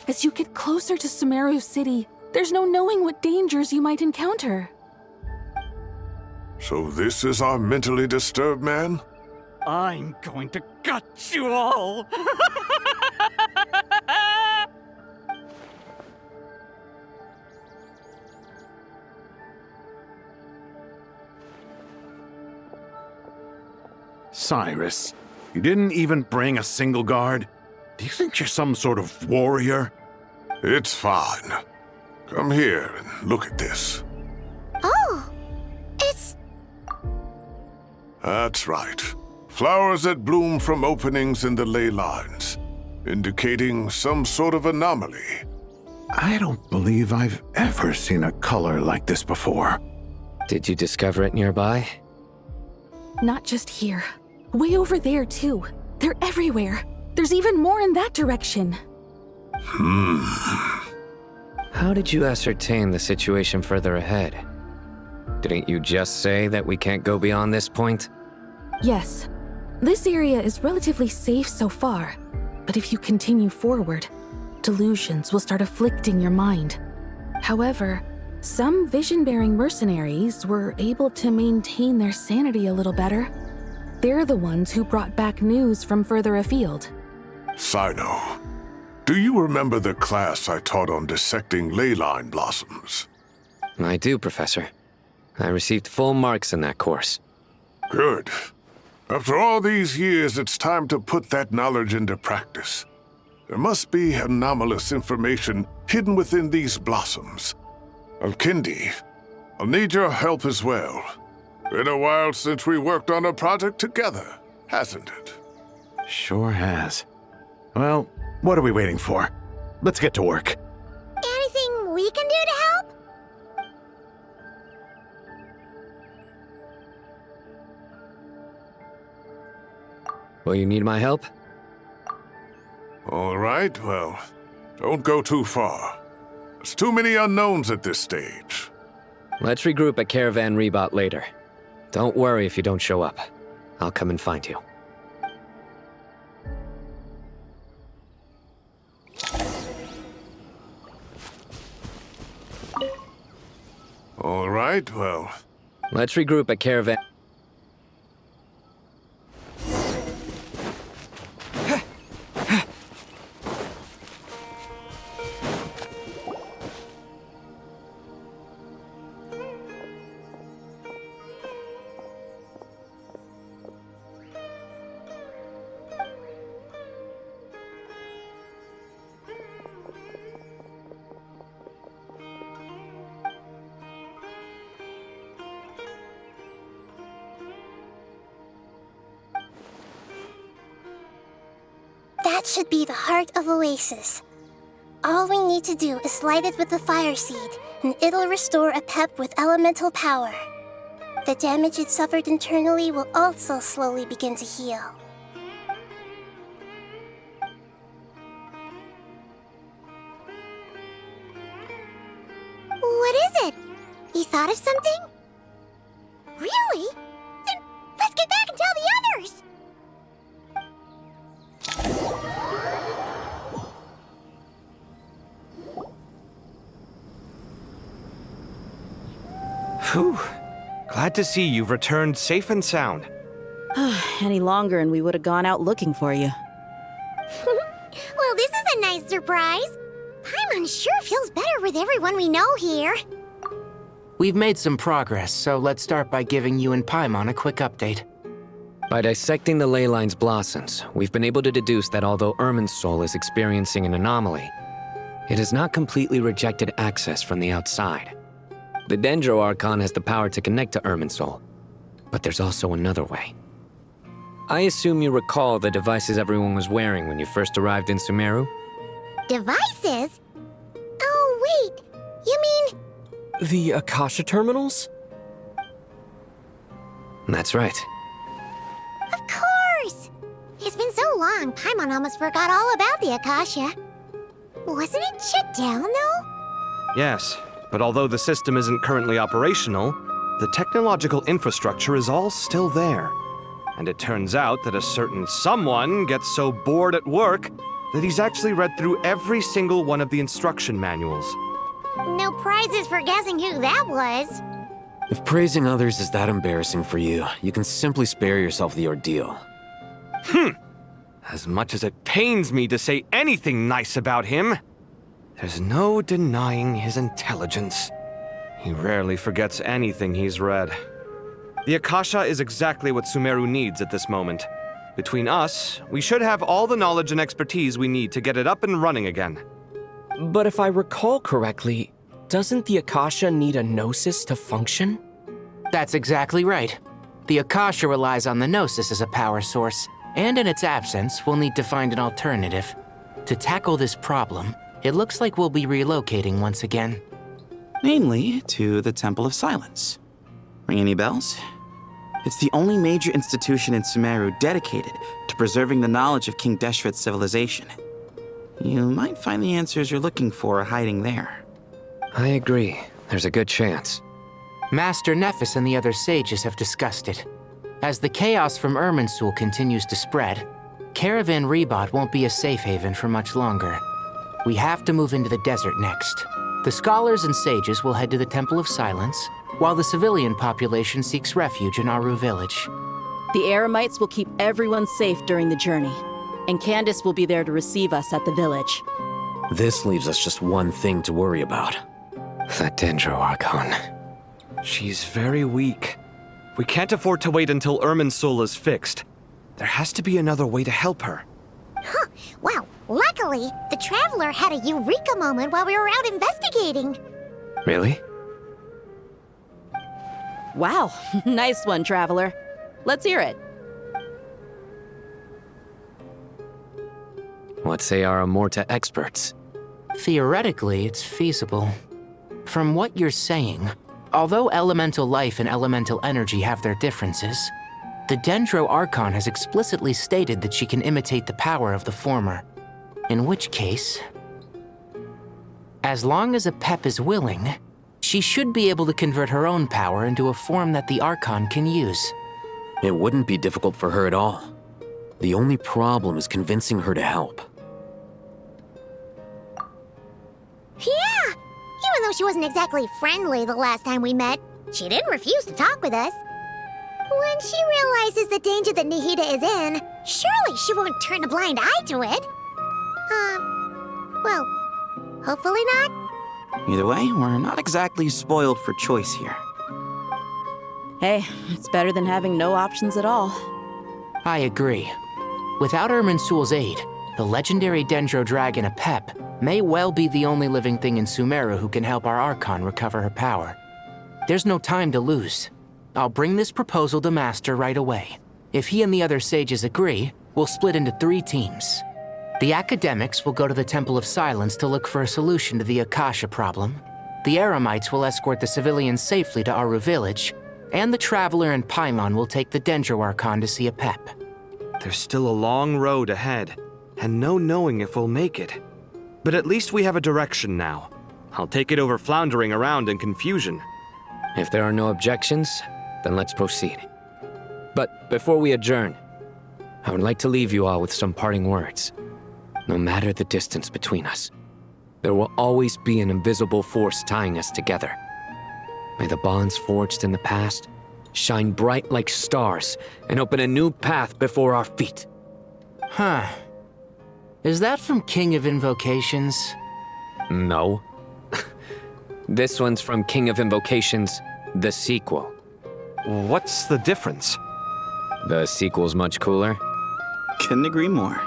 As you get closer to Sumeru City, there's no knowing what dangers you might encounter.
So this is our mentally disturbed man?
I'm going to gut you all!
Cyrus, you didn't even bring a single guard? Do you think you're some sort of warrior?
It's fine. Come here and look at this.
Oh, it's...
That's right. Flowers that bloom from openings in the ley lines, indicating some sort of anomaly.
I don't believe I've ever seen a color like this before.
Did you discover it nearby?
Not just here. Way over there, too. They're everywhere. There's even more in that direction.
How did you ascertain the situation further ahead? Didn't you just say that we can't go beyond this point?
Yes. This area is relatively safe so far, but if you continue forward, delusions will start afflicting your mind. However, some vision-bearing mercenaries were able to maintain their sanity a little better. They're the ones who brought back news from further afield.
Cyno, do you remember the class I taught on dissecting ley line blossoms?
I do, Professor. I received full marks in that course.
Good. After all these years, it's time to put that knowledge into practice. There must be anomalous information hidden within these blossoms. Alkindi, I'll need your help as well. Been a while since we worked on a project together, hasn't it?
Sure has. Well, what are we waiting for? Let's get to work.
Anything we can do to help?
Will you need my help?
All right, well, don't go too far. There's too many unknowns at this stage.
Let's regroup at Caravan Rebot later. Don't worry if you don't show up. I'll come and find you.
All right, well...
Let's regroup at Caravan...
That should be the heart of Oasis. All we need to do is light it with the fire seed, and it'll restore a pep with elemental power. The damage it suffered internally will also slowly begin to heal. What is it? You thought of something? Really? Then let's get back and tell the others!
Whew. Glad to see you've returned safe and sound.
Any longer and we would have gone out looking for you.
Well, this is a nice surprise. Paimon sure feels better with everyone we know here.
We've made some progress, so let's start by giving you and Paimon a quick update.
By dissecting the ley line's blossoms, we've been able to deduce that although Irminsul is experiencing an anomaly, it has not completely rejected access from the outside. The Dendro Archon has the power to connect to Irminsul, but there's also another way. I assume you recall the devices everyone was wearing when you first arrived in Sumeru?
Devices? Oh, wait. You mean...
The Akasha terminals?
That's right.
Of course! It's been so long, Paimon almost forgot all about the Akasha. Wasn't it shut down, though?
Yes, but although the system isn't currently operational, the technological infrastructure is all still there. And it turns out that a certain someone gets so bored at work that he's actually read through every single one of the instruction manuals.
No prizes for guessing who that was.
If praising others is that embarrassing for you, you can simply spare yourself the ordeal.
As much as it pains me to say anything nice about him, there's no denying his intelligence. He rarely forgets anything he's read. The Akasha is exactly what Sumeru needs at this moment. Between us, we should have all the knowledge and expertise we need to get it up and running again.
But if I recall correctly, doesn't the Akasha need a Gnosis to function?
That's exactly right. The Akasha relies on the Gnosis as a power source, and in its absence, we'll need to find an alternative. To tackle this problem, it looks like we'll be relocating once again.
Namely, to the Temple of Silence. Ring any bells? It's the only major institution in Sumeru dedicated to preserving the knowledge of King Deshret's civilization. You might find the answers you're looking for hiding there.
I agree. There's a good chance.
Master Nephis and the other sages have discussed it. As the chaos from Irminsul continues to spread, Caravan Rebot won't be a safe haven for much longer. We have to move into the desert next. The scholars and sages will head to the Temple of Silence, while the civilian population seeks refuge in Aru village.
The Eremites will keep everyone safe during the journey, and Candace will be there to receive us at the village.
This leaves us just one thing to worry about.
That Dendro Archon.
She's very weak. We can't afford to wait until Irminsul is fixed. There has to be another way to help her.
Huh. Wow. Luckily, the Traveler had a eureka moment while we were out investigating.
Really?
Wow. Nice one, Traveler. Let's hear it.
What say our Amorta experts?
Theoretically, it's feasible. From what you're saying, although elemental life and elemental energy have their differences, the Dendro Archon has explicitly stated that she can imitate the power of the former. In which case, as long as a PEP is willing, she should be able to convert her own power into a form that the Archon can use.
It wouldn't be difficult for her at all. The only problem is convincing her to help.
Yeah! Even though she wasn't exactly friendly the last time we met, she didn't refuse to talk with us. When she realizes the danger that Nahida is in, surely she won't turn a blind eye to it. Well, hopefully not.
Either way, we're not exactly spoiled for choice here.
Hey, it's better than having no options at all.
I agree. Without Irminsul's aid, the legendary Dendro Dragon Apep may well be the only living thing in Sumeru who can help our Archon recover her power. There's no time to lose. I'll bring this proposal to Master right away. If he and the other sages agree, we'll split into 3 teams. The academics will go to the Temple of Silence to look for a solution to the Akasha problem. The Eremites will escort the civilians safely to Aru village, and the Traveler and Paimon will take the Dendro Archon to see Apep.
There's still a long road ahead, and no knowing if we'll make it. But at least we have a direction now. I'll take it over floundering around in confusion.
If there are no objections, then let's proceed. But before we adjourn, I would like to leave you all with some parting words. No matter the distance between us, there will always be an invisible force tying us together. May the bonds forged in the past shine bright like stars and open a new path before our feet.
Huh. Is that from King of Invocations?
No. This one's from King of Invocations, the sequel.
What's the difference?
The sequel's much cooler.
Couldn't agree more.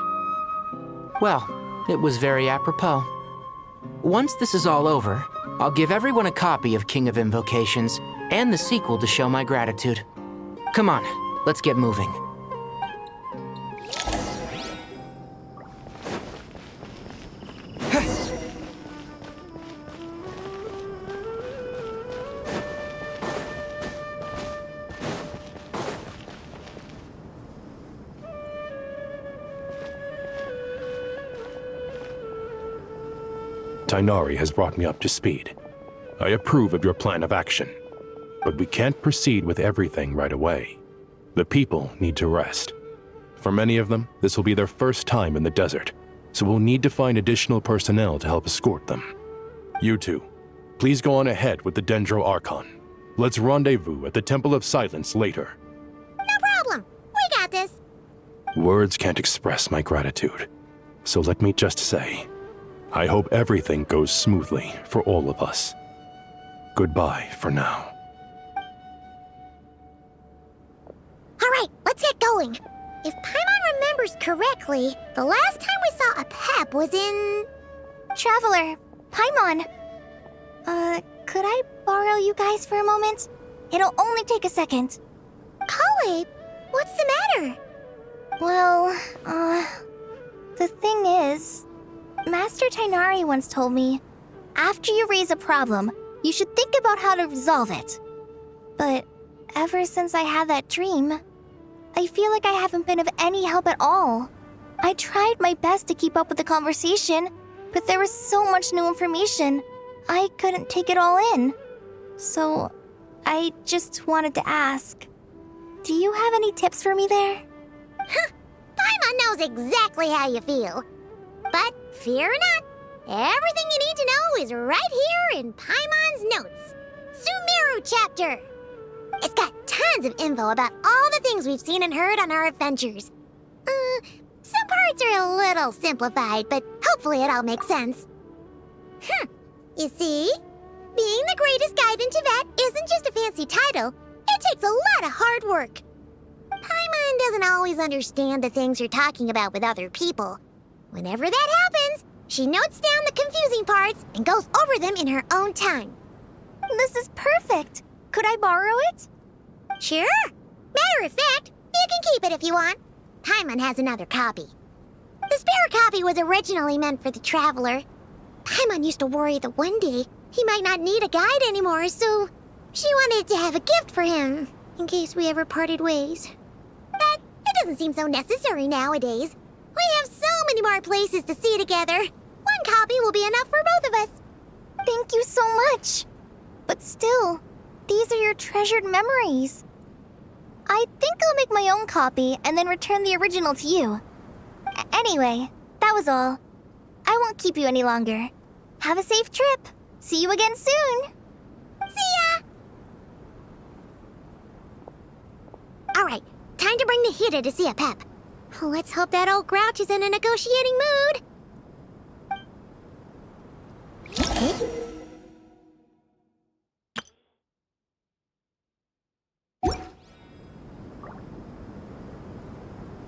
Well, it was very apropos. Once this is all over, I'll give everyone a copy of King of Invocations and the sequel to show my gratitude. Come on, let's get moving.
Tighnari has brought me up to speed. I approve of your plan of action, but we can't proceed with everything right away. The people need to rest. For many of them, this will be their first time in the desert, so we'll need to find additional personnel to help escort them. You two, please go on ahead with the Dendro Archon. Let's rendezvous at the Temple of Silence later.
No problem. We got this.
Words can't express my gratitude, so let me just say, I hope everything goes smoothly for all of us. Goodbye for now.
All right, let's get going. If Paimon remembers correctly, the last time we saw a PEP was in...
Traveler, Paimon. Could I borrow you guys for a moment? It'll only take a second.
Kale, what's the matter?
Well, the thing is, Master Tighnari once told me, after you raise a problem, you should think about how to resolve it. But ever since I had that dream, I feel like I haven't been of any help at all. I tried my best to keep up with the conversation, but there was so much new information, I couldn't take it all in. So, I just wanted to ask, do you have any tips for me there?
Paimon knows exactly how you feel. But fear not, Everything you need to know is right here in Paimon's notes. Sumeru chapter. It's got tons of info about all the things we've seen and heard on our adventures. Some parts are a little simplified, but hopefully it all makes sense. You see? Being the greatest guide in Tibet isn't just a fancy title. It takes a lot of hard work. Paimon doesn't always understand the things you're talking about with other people. Whenever that happens, she notes down the confusing parts and goes over them in her own time.
This is perfect. Could I borrow it?
Sure. Matter of fact, you can keep it if you want. Paimon has another copy. The spare copy was originally meant for the traveler. Paimon used to worry that one day he might not need a guide anymore, so she wanted to have a gift for him, in case we ever parted ways. But it doesn't seem so necessary nowadays. We have so many more places to see together. One copy will be enough for both of us.
Thank you so much. But still, these are your treasured memories. I think I'll make my own copy and then return the original to you. Anyway, that was all. I won't keep you any longer. Have a safe trip. See you again soon.
See ya! Alright, time to bring the Hida to see a Pep. Let's hope that old grouch is in a negotiating mood.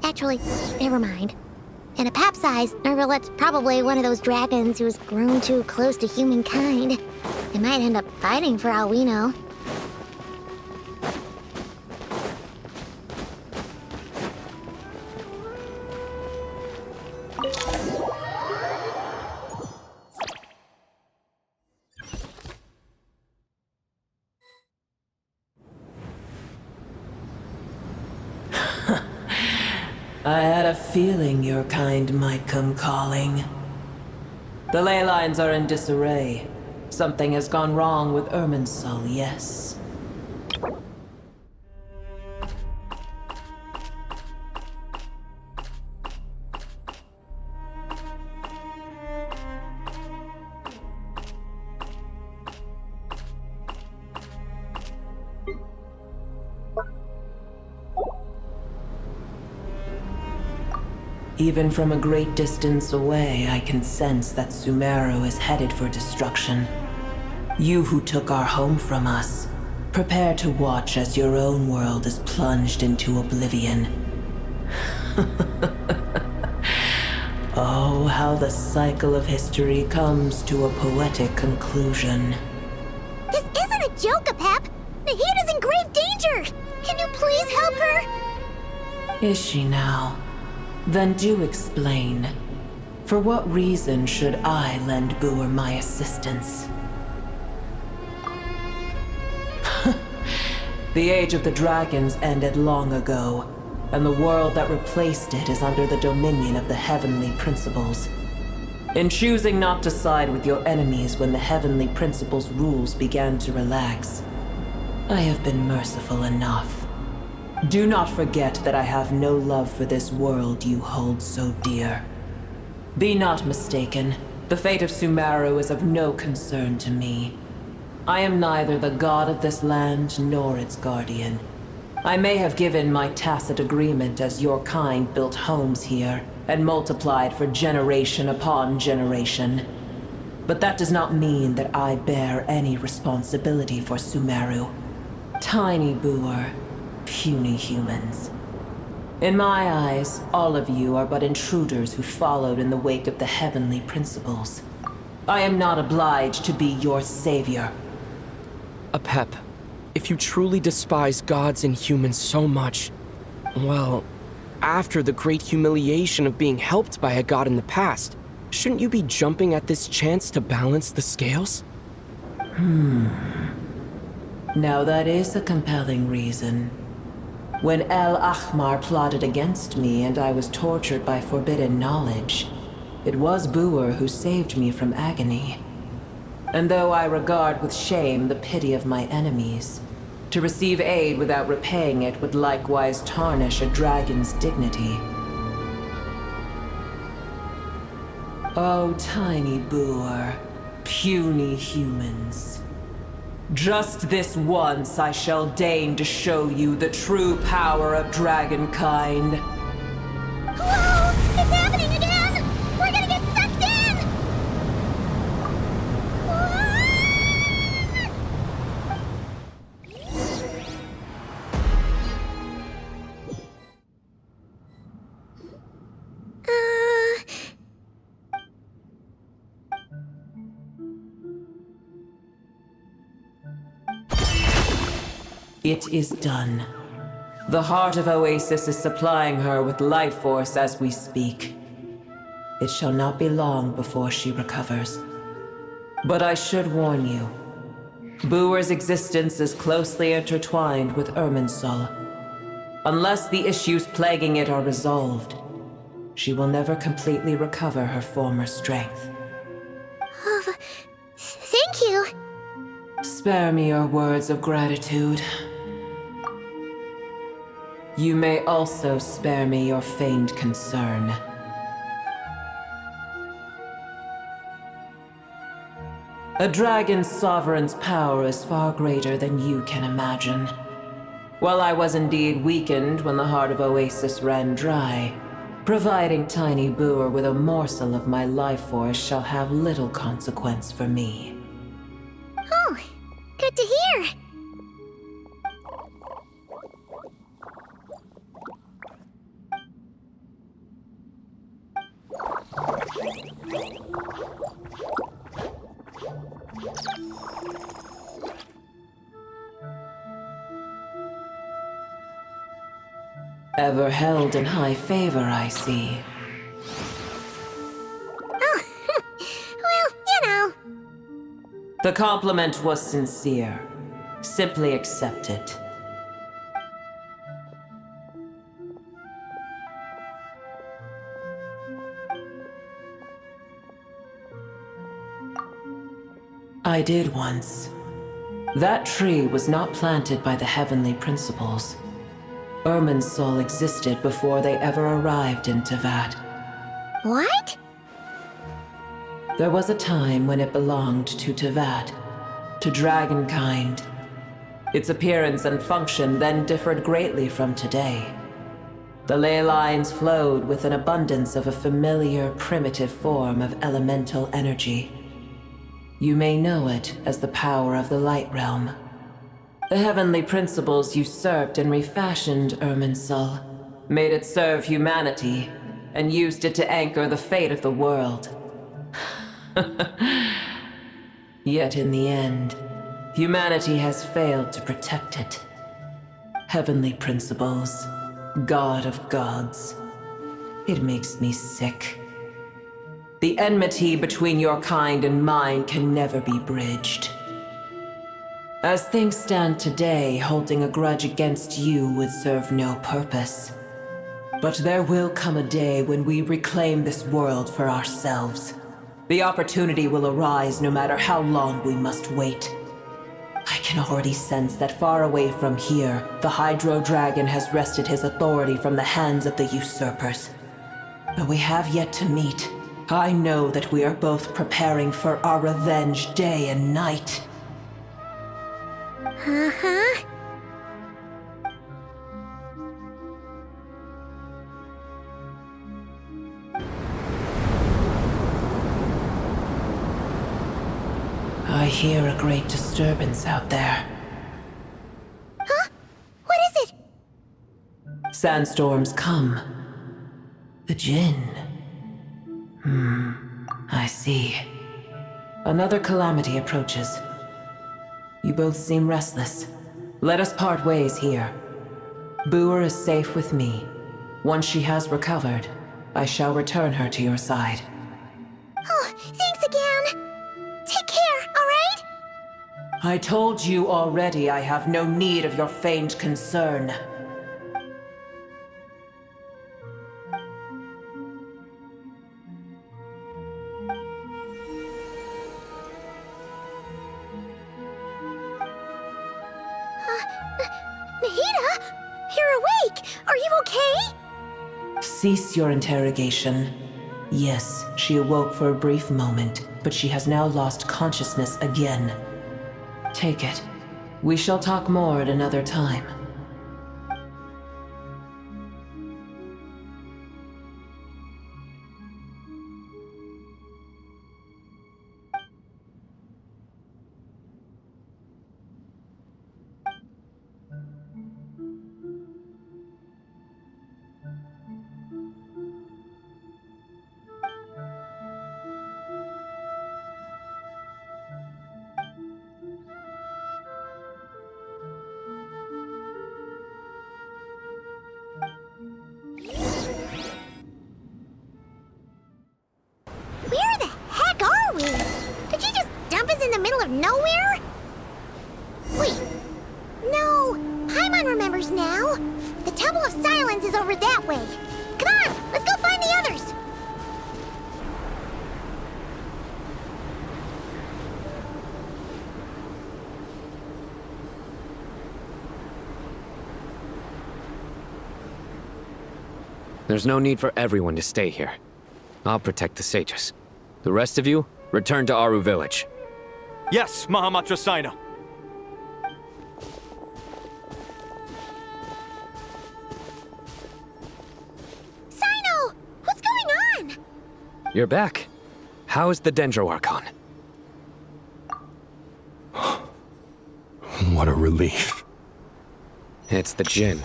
Actually, never mind. In a Pep size, Nervalet's probably one of those dragons who's grown too close to humankind. They might end up fighting for all we know.
I had a feeling your kind might come calling. The ley lines are in disarray. Something has gone wrong with Irminsul, yes. Even from a great distance away, I can sense that Sumeru is headed for destruction. You who took our home from us, prepare to watch as your own world is plunged into oblivion. Oh, how the cycle of history comes to a poetic conclusion.
This isn't a joke, Pep! Nahida's in grave danger! Can you please help her?
Is she now? Then do explain. For what reason should I lend Boer my assistance? The Age of the Dragons ended long ago, and the world that replaced it is under the dominion of the Heavenly Principles. In choosing not to side with your enemies when the Heavenly Principles' rules began to relax, I have been merciful enough. Do not forget that I have no love for this world you hold so dear. Be not mistaken, the fate of Sumeru is of no concern to me. I am neither the god of this land nor its guardian. I may have given my tacit agreement as your kind built homes here and multiplied for generation upon generation. But that does not mean that I bear any responsibility for Sumeru. Tiny Boer. Puny humans. In my eyes, all of you are but intruders who followed in the wake of the Heavenly Principles. I am not obliged to be your savior.
Apep, if you truly despise gods and humans so much, well, after the great humiliation of being helped by a god in the past, shouldn't you be jumping at this chance to balance the scales?
Now that is a compelling reason. When El Ahmar plotted against me and I was tortured by forbidden knowledge, it was Boer who saved me from agony. And though I regard with shame the pity of my enemies, to receive aid without repaying it would likewise tarnish a dragon's dignity. Oh, tiny boor, puny humans. Just this once I shall deign to show you the true power of dragonkind.
Whoa! It's happening again! We're gonna get sucked in!
It is done. The heart of Oasis is supplying her with life force as we speak. It shall not be long before she recovers. But I should warn you, Boor's existence is closely intertwined with Irminsul. Unless the issues plaguing it are resolved, she will never completely recover her former strength.
Thank you.
Spare me your words of gratitude. You may also spare me your feigned concern. A dragon's sovereign's power is far greater than you can imagine. While I was indeed weakened when the heart of Oasis ran dry, providing Tiny Boor with a morsel of my life force shall have little consequence for me.
Oh, good to hear.
Ever held in high favor, I see.
Oh, well, you know.
The compliment was sincere. Simply accept it. I did once. That tree was not planted by the heavenly principles. Irminsul existed before they ever arrived in Teyvat.
What?
There was a time when it belonged to Teyvat, to dragonkind. Its appearance and function then differed greatly from today. The ley lines flowed with an abundance of a familiar, primitive form of elemental energy. You may know it as the power of the Light Realm. The heavenly principles usurped and refashioned Irminsul, made it serve humanity, and used it to anchor the fate of the world. Yet in the end, humanity has failed to protect it. Heavenly principles, God of gods. It makes me sick. The enmity between your kind and mine can never be bridged. As things stand today, holding a grudge against you would serve no purpose. But there will come a day when we reclaim this world for ourselves. The opportunity will arise no matter how long we must wait. I can already sense that far away from here, the Hydro Dragon has wrested his authority from the hands of the usurpers. Though we have yet to meet, I know that we are both preparing for our revenge day and night.
Uh-huh.
I hear a great disturbance out there.
Huh? What is it?
Sandstorms come. The Jinn. I see. Another calamity approaches. You both seem restless. Let us part ways here. Boor is safe with me. Once she has recovered, I shall return her to your side.
Oh, thanks again. Take care, all right?
I told you already I have no need of your feigned concern.
Nahida? You're awake! Are you okay?
Cease your interrogation. Yes, she awoke for a brief moment, but she has now lost consciousness again. Take it. We shall talk more at another time.
Where the heck are we? Did you just dump us in the middle of nowhere? Wait. No. Paimon remembers now. The Temple of Silence is over that way. Come on, let's go find the others.
There's no need for everyone to stay here. I'll protect the sages. The rest of you, return to Aru Village.
Yes, Mahamatra Cyno.
Cyno! What's going on?
You're back. How is the Dendro Archon?
What a relief.
It's the Jinn.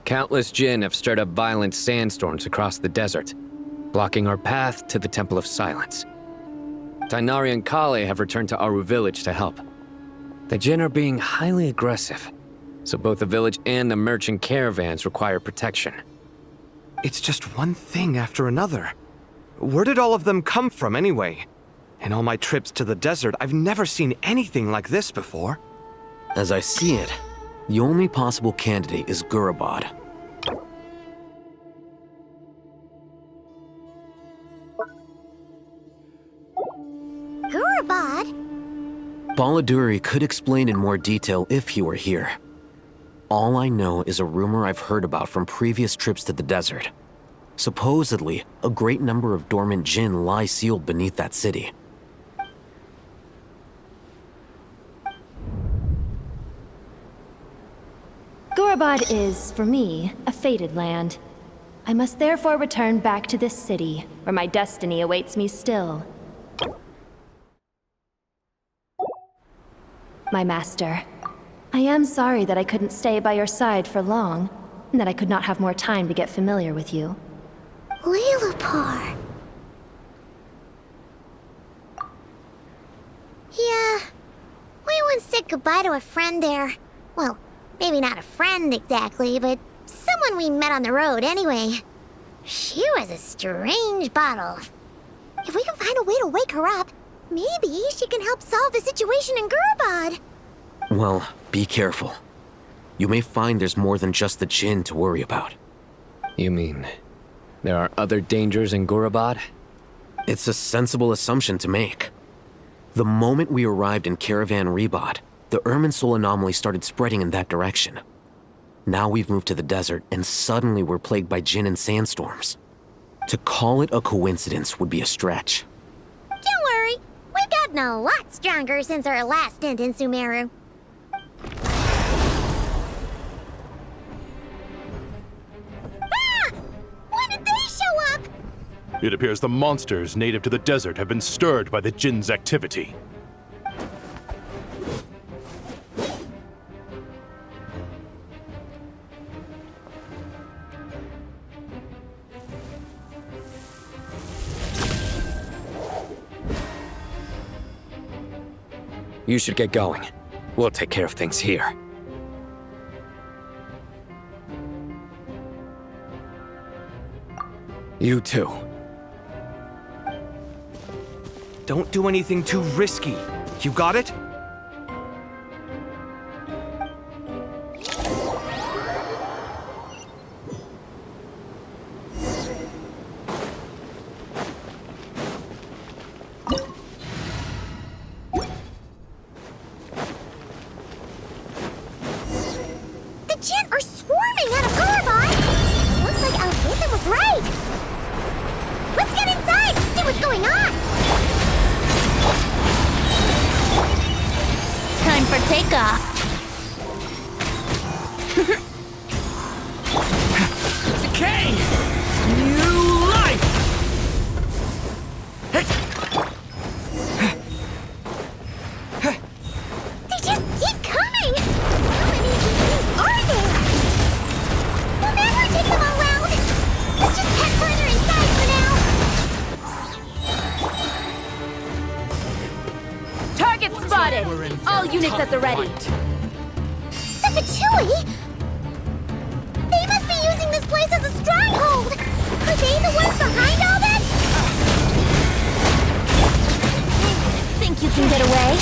Countless Jinn have stirred up violent sandstorms across the desert, blocking our path to the Temple of Silence. Tighnari and Kale have returned to Aru Village to help. The Jinn are being highly aggressive, so both the village and the merchant caravans require protection.
It's just one thing after another. Where did all of them come from anyway? In all my trips to the desert, I've never seen anything like this before.
As I see it, the only possible candidate is Gurabad.
Gurabad?
Baladuri could explain in more detail if he were here. All I know is a rumor I've heard about from previous trips to the desert. Supposedly, a great number of dormant Jinn lie sealed beneath that city.
Gurabad is, for me, a fated land. I must therefore return back to this city, where my destiny awaits me still. My master, I am sorry that I couldn't stay by your side for long, and that I could not have more time to get familiar with you.
Lilipar. Yeah, we once said goodbye to a friend there. Well, maybe not a friend exactly, but someone we met on the road anyway. She was a strange bottle. If we can find a way to wake her up, maybe she can help solve the situation in Gurabad.
Well, be careful. You may find there's more than just the Jinn to worry about.
You mean, there are other dangers in Gurabad?
It's a sensible assumption to make. The moment we arrived in Caravan Rebot, the Irminsul anomaly started spreading in that direction. Now we've moved to the desert, and suddenly we're plagued by Jinn and sandstorms. To call it a coincidence would be a stretch.
Don't worry, we've gotten a lot stronger since our last stint in Sumeru. Ah! When did they show up?
It appears the monsters native to the desert have been stirred by the Jinn's activity.
You should get going. We'll take care of things here. You too.
Don't do anything too risky. You got it?
The Jinn are swarming out of Gurabad! Looks like Alvitha was right! Let's get inside and see what's going on!
Time for takeoff.
Decay! New life!
They just keep coming! How many of these things are there? We'll never take them all out! Let's just head further inside for now!
Target spotted! All units at the ready.
The Fatui? They must be using this place as a stronghold! Are they the ones behind all this?
Think you can get away?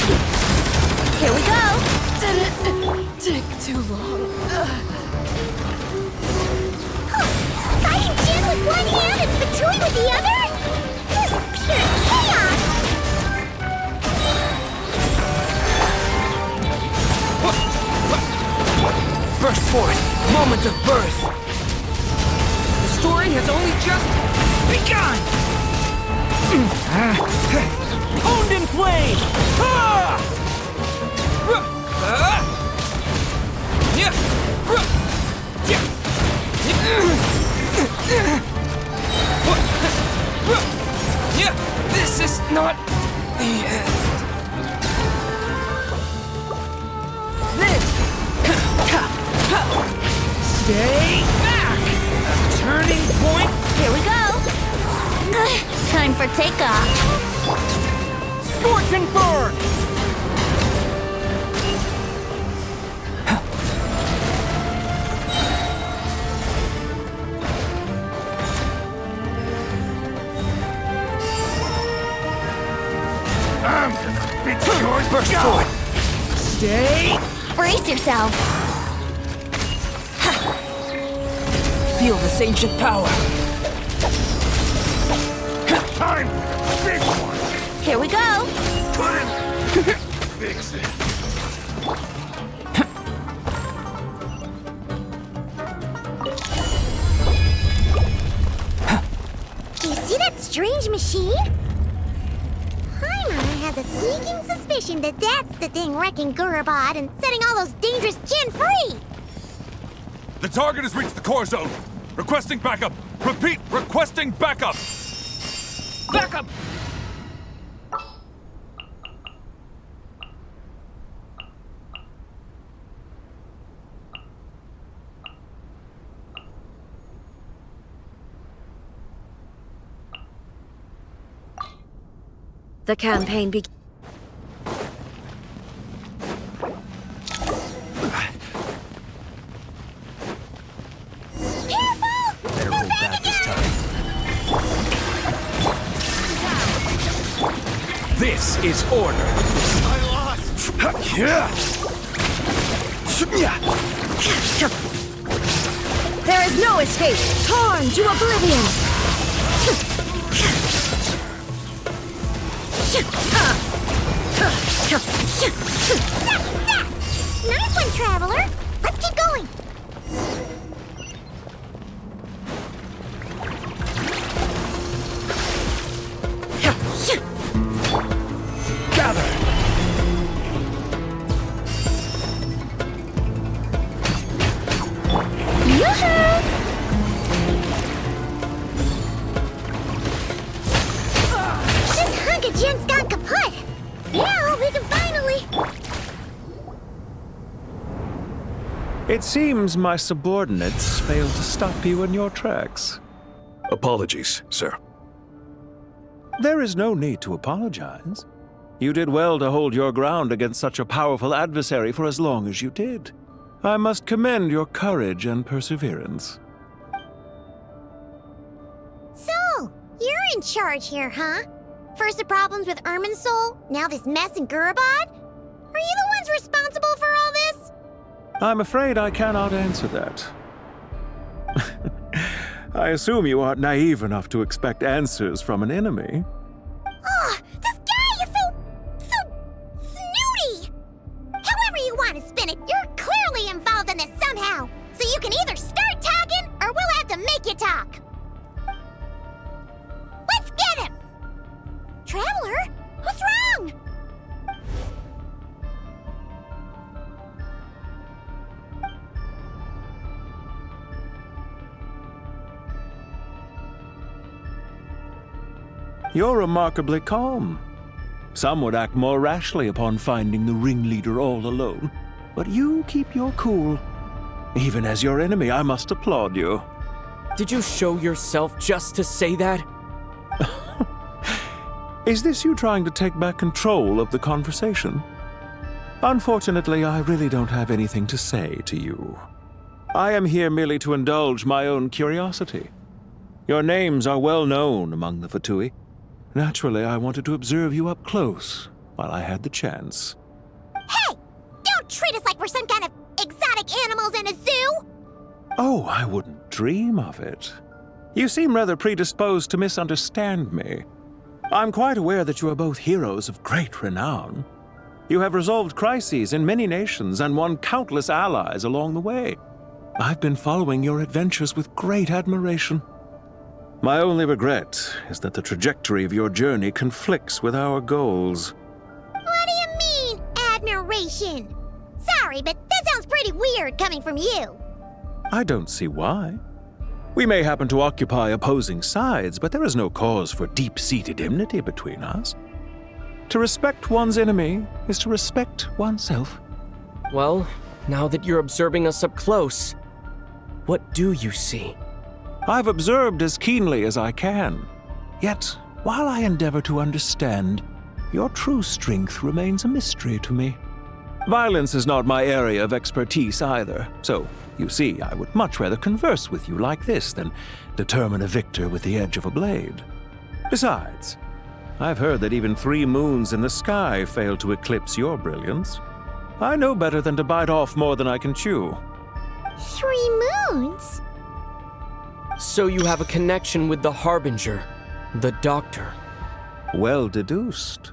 Here we go.
Didn't take too long.
Fighting Jin with one hand and Fatui with the other? This is pure chaos!
Burst forth! Moment of birth! The story has only just begun! Honed in flame! This is not the end. This! Stay back! A turning point?
Here we go. Time for takeoff.
Scorch and burn! Burst forward! Stay!
Brace yourself.
Feel this ancient power. Time! Big one!
Here we go.
Fix it.
Do you see that strange machine? Paimon has a sneaking suspicion that that's the thing wrecking Gurabad and setting all those dangerous Jin free!
The target has reached the core zone. Requesting backup. Repeat, requesting backup.
Backup!
The campaign begins.
Better hold back this time. This is order.
I lost.
There is no escape! Torn to oblivion!
Nice one, Traveler! Let's keep going!
Gather!
Yoo-hoo! This hunk of Jin's gone kaput! Now we can finally...
It seems my subordinates failed to stop you in your tracks.
Apologies, sir.
There is no need to apologize. You did well to hold your ground against such a powerful adversary for as long as you did. I must commend your courage and perseverance.
So, you're in charge here, huh? First the problems with Irminsul, now this mess in Gurabad? Are you the ones responsible for all this?
I'm afraid I cannot answer that. I assume you aren't naive enough to expect answers from an enemy.
Oh, this guy is so snooty! However you want to spin it, you're clearly involved in this somehow. So you can either start talking, or we'll have to make you talk. Let's
You're remarkably calm. Some would act more rashly upon finding the ringleader all alone, but you keep your cool. Even as your enemy, I must applaud you.
Did you show yourself just to say that?
Is this you trying to take back control of the conversation? Unfortunately, I really don't have anything to say to you. I am here merely to indulge my own curiosity. Your names are well known among the Fatui. Naturally, I wanted to observe you up close while I had the chance.
Hey! Don't treat us like we're some kind of exotic animals in a zoo!
Oh, I wouldn't dream of it. You seem rather predisposed to misunderstand me. I'm quite aware that you are both heroes of great renown. You have resolved crises in many nations and won countless allies along the way. I've been following your adventures with great admiration. My only regret is that the trajectory of your journey conflicts with our goals.
What do you mean, admiration? Sorry, but that sounds pretty weird coming from you.
I don't see why. We may happen to occupy opposing sides, but there is no cause for deep-seated enmity between us. To respect one's enemy is to respect oneself.
Well, now that you're observing us up close, what do you see?
I've observed as keenly as I can. Yet, while I endeavor to understand, your true strength remains a mystery to me. Violence is not my area of expertise either, so, you see, I would much rather converse with you like this than determine a victor with the edge of a blade. Besides, I've heard that even 3 moons in the sky fail to eclipse your brilliance. I know better than to bite off more than I can chew.
3 moons?
So you have a connection with the Harbinger, the Doctor.
Well deduced.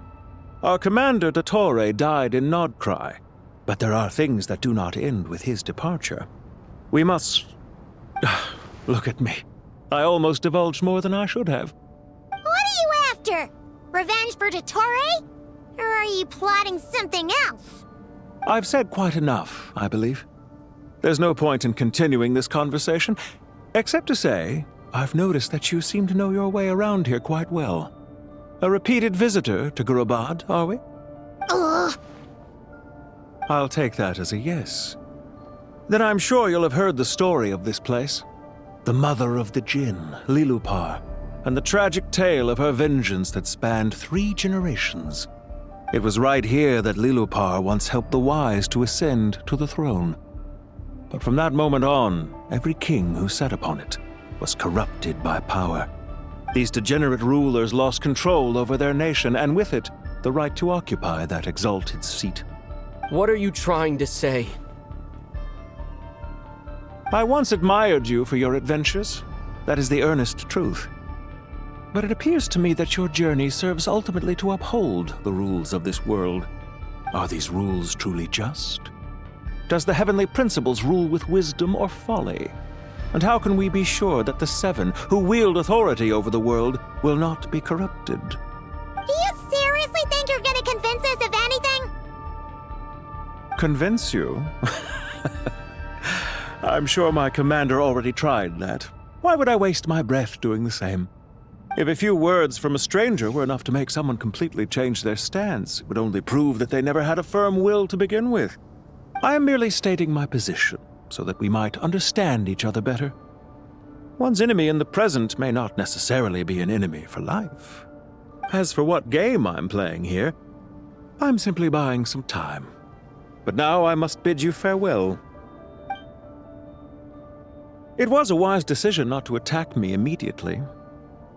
Our commander, Dottore, died in Nodcry, but there are things that do not end with his departure. We must... Look at me. I almost divulged more than I should have.
What are you after? Revenge for Dottore? Or are you plotting something else?
I've said quite enough, I believe. There's no point in continuing this conversation, except to say, I've noticed that you seem to know your way around here quite well. A repeated visitor to Gurabad, are we?
Ugh.
I'll take that as a yes. Then I'm sure you'll have heard the story of this place. The mother of the Jinn, Lilupar, and the tragic tale of her vengeance that spanned 3 generations. It was right here that Lilupar once helped the wise to ascend to the throne. But from that moment on, every king who sat upon it was corrupted by power. These degenerate rulers lost control over their nation, and with it, the right to occupy that exalted seat.
What are you trying to say?
I once admired you for your adventures. That is the earnest truth. But it appears to me that your journey serves ultimately to uphold the rules of this world. Are these rules truly just? Does the heavenly principles rule with wisdom or folly? And how can we be sure that the 7 who wield authority over the world will not be corrupted?
Do you seriously think you're gonna convince us of anything?
Convince you? I'm sure my commander already tried that. Why would I waste my breath doing the same? If a few words from a stranger were enough to make someone completely change their stance, it would only prove that they never had a firm will to begin with. I am merely stating my position, so that we might understand each other better. One's enemy in the present may not necessarily be an enemy for life. As for what game I'm playing here, I'm simply buying some time. But now I must bid you farewell. It was a wise decision not to attack me immediately.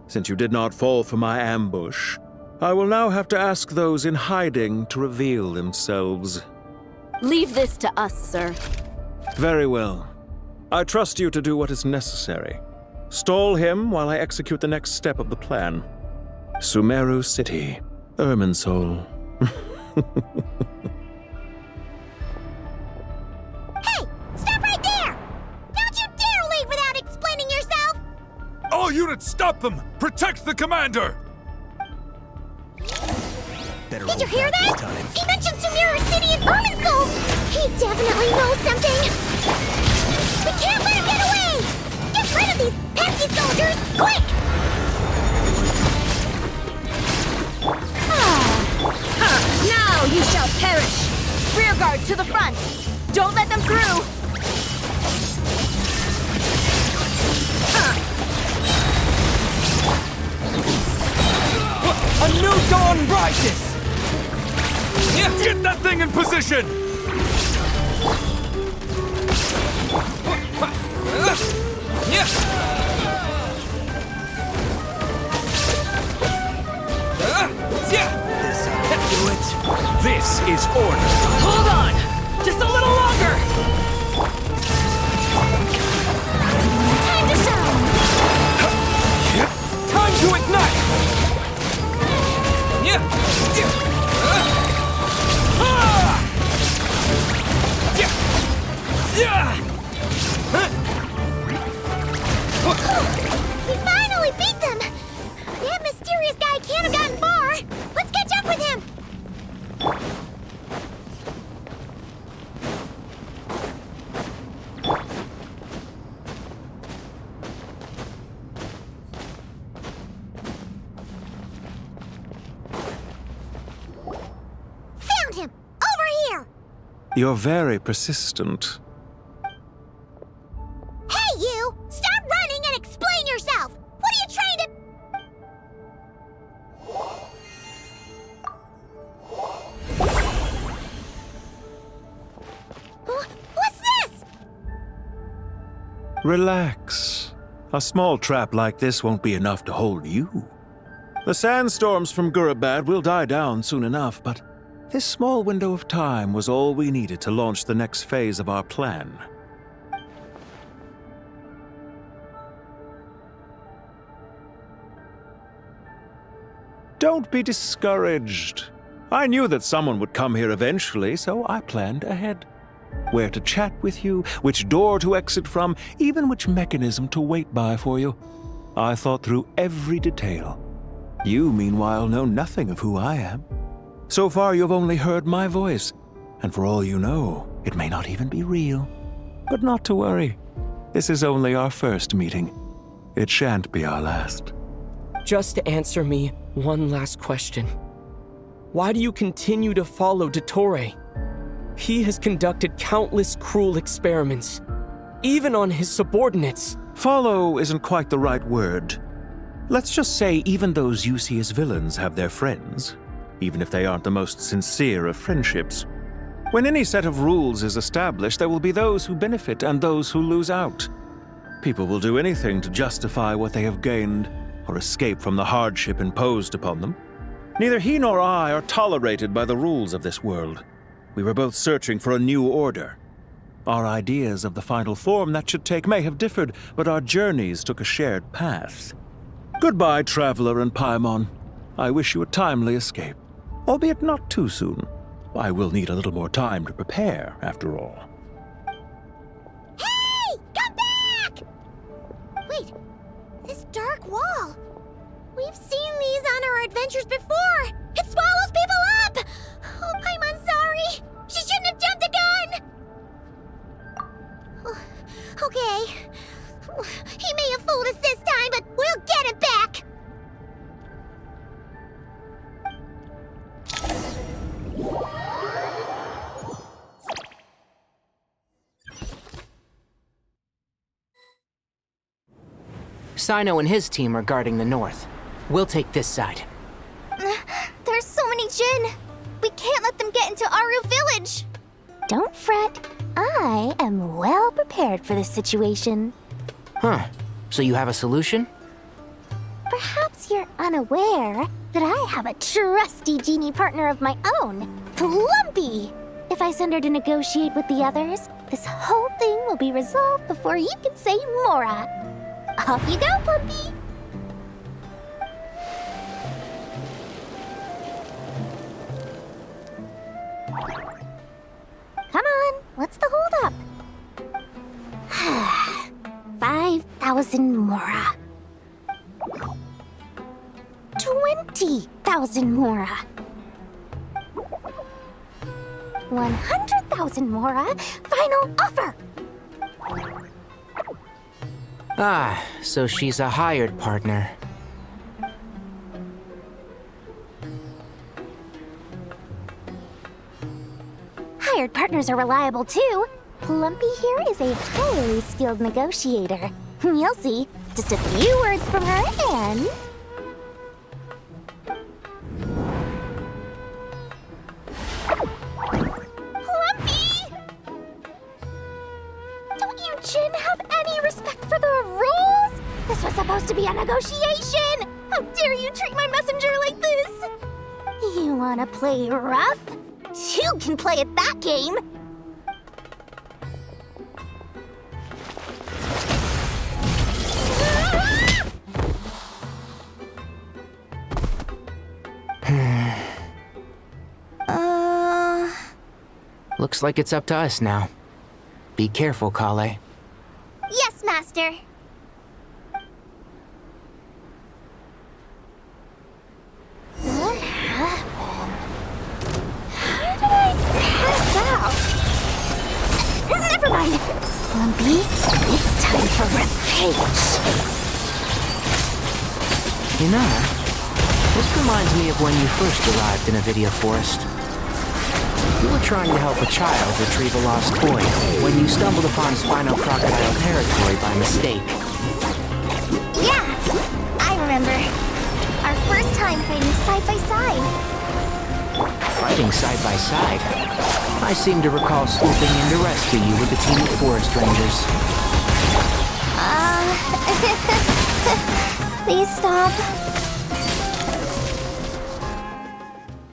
Since you did not fall for my ambush, I will now have to ask those in hiding to reveal themselves.
Leave this to us, sir.
Very well. I trust you to do what is necessary. Stall him while I execute the next step of the plan. Sumeru City, Irminsul.
Hey! Stop right there! Don't you dare leave without explaining yourself!
All units, stop them! Protect the commander!
Did you hear that? He mentioned Sumeru City and Irminsul! He definitely knows something! We can't let him get away! Get rid of these pesky soldiers, quick!
ride this!
Get that thing in position!
This'll do it. This is order. Hold on! Just a little longer!
Time to shine!
Time to ignite!
We finally beat them! That mysterious guy can't have gotten far! Let's catch up with him! Found him! Over here!
You're very persistent.
Hey, you! Stop running and explain yourself! What are you trying to... What's this?
Relax. A small trap like this won't be enough to hold you. The sandstorms from GIGABYTE will die down soon enough, but this small window of time was all we needed to launch the next phase of our plan. Don't be discouraged. I knew that someone would come here eventually, so I planned ahead. Where to chat with you, which door to exit from, even which mechanism to wait by for you. I thought through every detail. You, meanwhile, know nothing of who I am. So far, you've only heard my voice, and for all you know, it may not even be real. But not to worry. This is only our first meeting. It shan't be our last.
Just answer me one last question. Why do you continue to follow Dottore? He has conducted countless cruel experiments, even on his subordinates.
Follow isn't quite the right word. Let's just say even those you see as villains have their friends, even if they aren't the most sincere of friendships. When any set of rules is established, there will be those who benefit and those who lose out. People will do anything to justify what they have gained or escape from the hardship imposed upon them. Neither he nor I are tolerated by the rules of this world. We were both searching for a new order. Our ideas of the final form that should take may have differed, but our journeys took a shared path. Goodbye, Traveler and Paimon. I wish you a timely escape, albeit not too soon. I will need a little more time to prepare, after all.
Hey! Come back! Wait, this dark wall. We've seen these on our adventures before. It swallows people up! Oh, I'm sorry. She shouldn't have jumped the gun! Okay. He may have fooled us this time, but we'll get him back!
Cyno and his team are guarding the north. We'll take this side.
There's so many Jinn. We can't let them get into Aru Village.
Don't fret. I am well prepared for this situation.
Huh. So you have a solution?
Perhaps you're unaware that I have a trusty genie partner of my own, Plumpy. If I send her to negotiate with the others, this whole thing will be resolved before you can say Mora. Off you go, Plumpy. Come on, what's the holdup? 5,000 Mora. 20,000 Mora. 100,000 Mora. Final offer.
Ah, so she's a hired partner.
Hired partners are reliable too. Plumpy here is a highly skilled negotiator. You'll see. Just a few words from her and... This was supposed to be a negotiation! How dare you treat my messenger like this? You wanna play rough? You can play at that game!
Looks like it's up to us now. Be careful, Kale.
Yes, Master.
What happened? How did I pass out? Never mind. Lumpy, it's time for revenge.
You know, this reminds me of when you first arrived in Nvidia Forest. You were trying to help a child retrieve a lost toy when you stumbled upon Spino Crocodile territory by mistake.
Yeah, I remember. Our first time fighting side by side.
Fighting side by side? I seem to recall swooping in to rescue you with a team of forest rangers.
Please stop.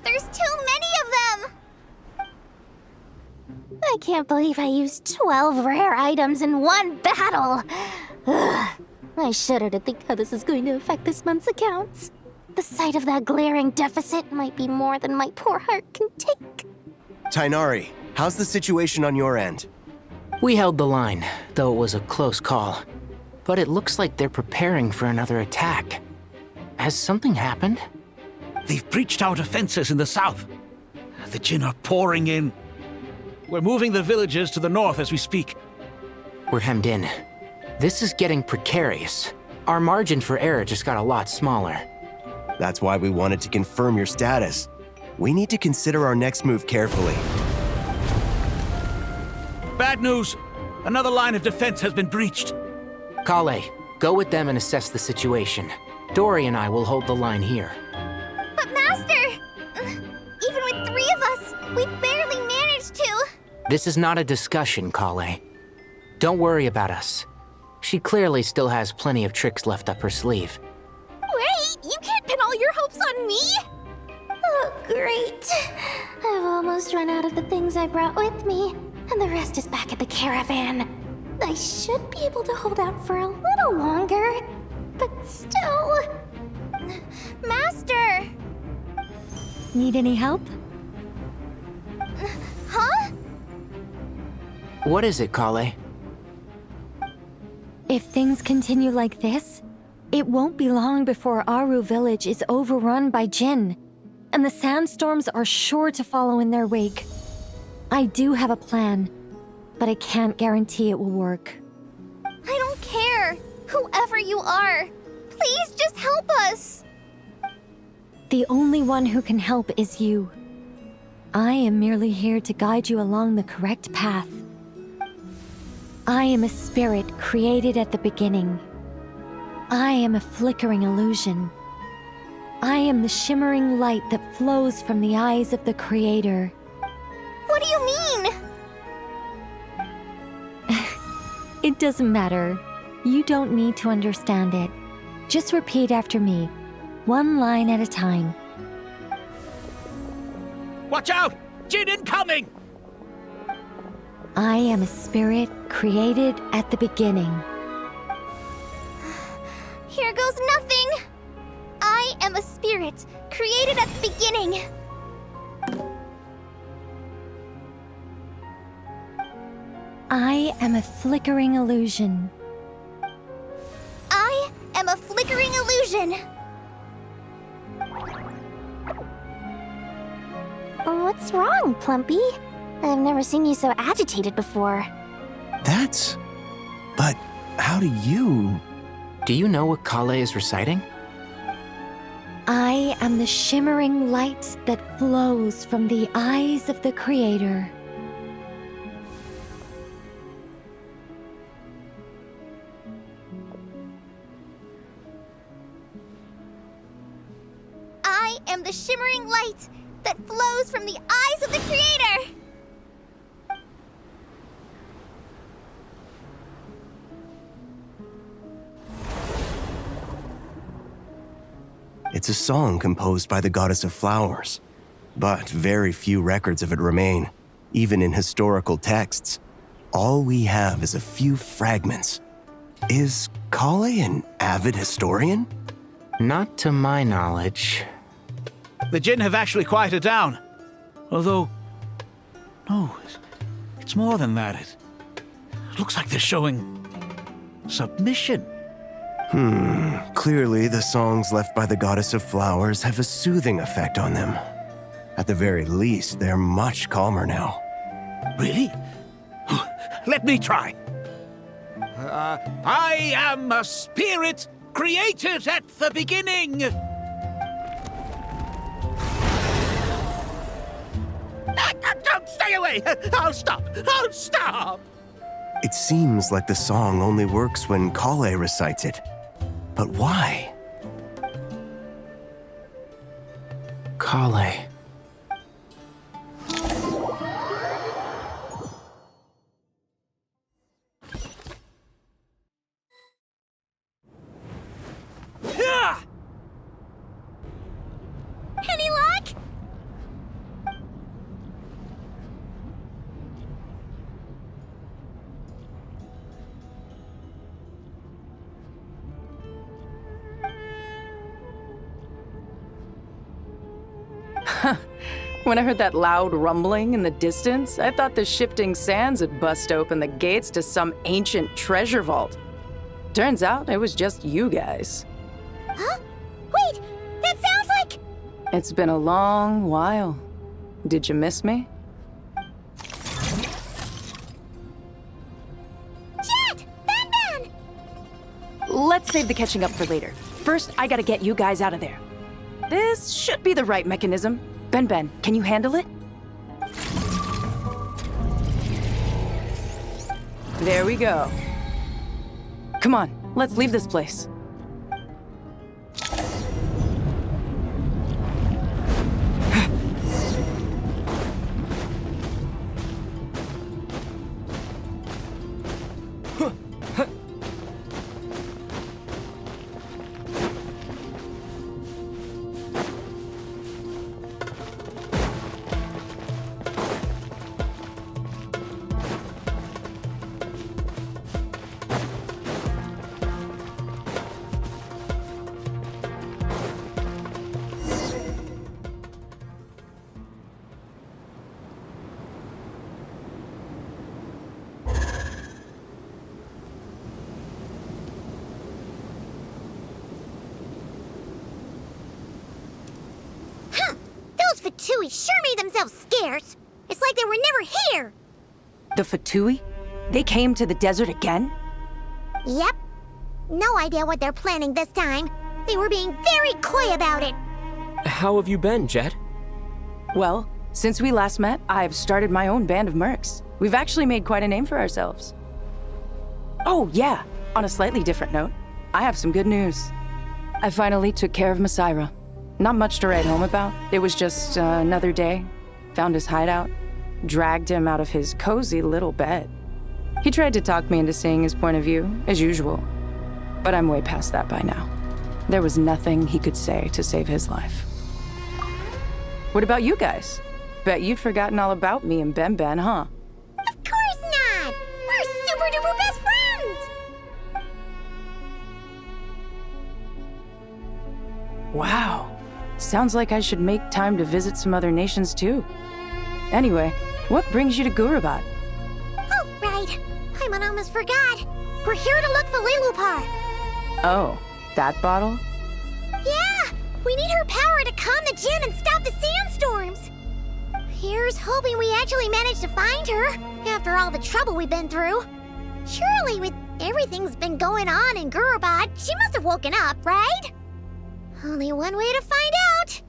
There's too many of them!
I can't believe I used 12 rare items in one battle. Ugh. I shudder to think how this is going to affect this month's accounts. The sight of that glaring deficit might be more than my poor heart can take.
Tighnari, how's the situation on your end?
We held the line, though it was a close call. But it looks like they're preparing for another attack. Has something happened?
They've breached our defenses in the south. The Jinn are pouring in. We're moving the villagers to the north as we speak.
We're hemmed in. This is getting precarious. Our margin for error just got a lot smaller.
That's why we wanted to confirm your status. We need to consider our next move carefully.
Bad news! Another line of defense has been breached.
Kale, go with them and assess the situation. Dory and I will hold the line here.
But Master! Even with 3 of us, we barely managed to.
This is not a discussion, Kale. Don't worry about us. She clearly still has plenty of tricks left up her sleeve.
Wait, you can't pin all your hopes on me! Oh, great. I've almost run out of the things I brought with me, and the rest is back at the caravan. I should be able to hold out for a little longer, but still...
Master!
Need any help?
Huh?
What is it, Kale?
If things continue like this, it won't be long before Aru village is overrun by Jinn, and the sandstorms are sure to follow in their wake. I do have a plan, but I can't guarantee it will work.
I don't care, whoever you are. Please just help us.
The only one who can help is you. I am merely here to guide you along the correct path. I am a spirit created at the beginning. I am a flickering illusion. I am the shimmering light that flows from the eyes of the Creator.
What do you mean?
It doesn't matter. You don't need to understand it. Just repeat after me, one line at a time.
Watch out! Jinn incoming!
I am a spirit created at the beginning.
Here goes nothing! I am a spirit created at the beginning.
I am a flickering illusion.
I am a flickering illusion.
What's wrong, Plumpy? I've never seen you so agitated before.
But how do you...
Do you know what Kale is reciting?
I am the shimmering light that flows from the eyes of the Creator.
I am the shimmering light that flows from the eyes of the Creator.
It's a song composed by the goddess of flowers, but very few records of it remain, even in historical texts. All we have is a few fragments. Is Kale an avid historian?
Not to my knowledge.
The Jinn have actually quieted down. Although, no, it's more than that. It looks like they're showing submission.
Clearly the songs left by the goddess of flowers have a soothing effect on them. At the very least, they're much calmer now.
Really? Let me try. I am a spirit created at the beginning. Don't stay away! I'll stop! I'll stop!
It seems like the song only works when Kale recites it. But why?
Kale.
Any luck?
When I heard that loud rumbling in the distance, I thought the shifting sands had bust open the gates to some ancient treasure vault. Turns out it was just you guys.
Huh? Wait, that sounds like...
It's been a long while. Did you miss me?
Jet! Ben!
Let's save the catching up for later. First, I gotta get you guys out of there. This should be the right mechanism. Ben, can you handle it? There we go. Come on, let's leave this place.
Fatui sure made themselves scarce. It's like they were never here.
The Fatui? They came to the desert again?
Yep. No idea what they're planning this time. They were being very coy about it.
How have you been, Jet?
Well, since we last met, I've started my own band of mercs. We've actually made quite a name for ourselves. Oh, yeah. On a slightly different note, I have some good news. I finally took care of Masaira. Not much to write home about. It was just another day. Found his hideout. Dragged him out of his cozy little bed. He tried to talk me into seeing his point of view, as usual. But I'm way past that by now. There was nothing he could say to save his life. What about you guys? Bet you'd forgotten all about me and Ben, huh?
Of course not! We're super duper best friends!
Wow. Sounds like I should make time to visit some other nations too. Anyway, what brings you to GIGABYTE?
Oh, right. I almost forgot. We're here to look for Lilupar.
Oh, that bottle?
Yeah! We need her power to calm the Jinn and stop the sandstorms. Here's hoping we actually manage to find her, after all the trouble we've been through. Surely, with everything's been going on in GIGABYTE, she must have woken up, right? Only one way to find out.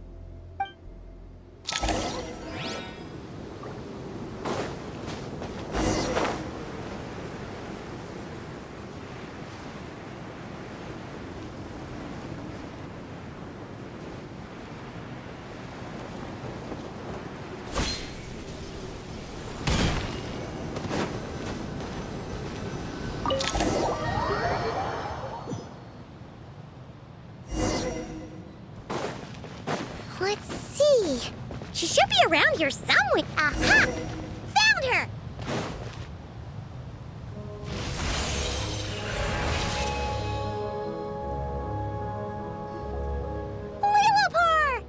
She should be around here somewhere. Aha! Found her! Lillipar!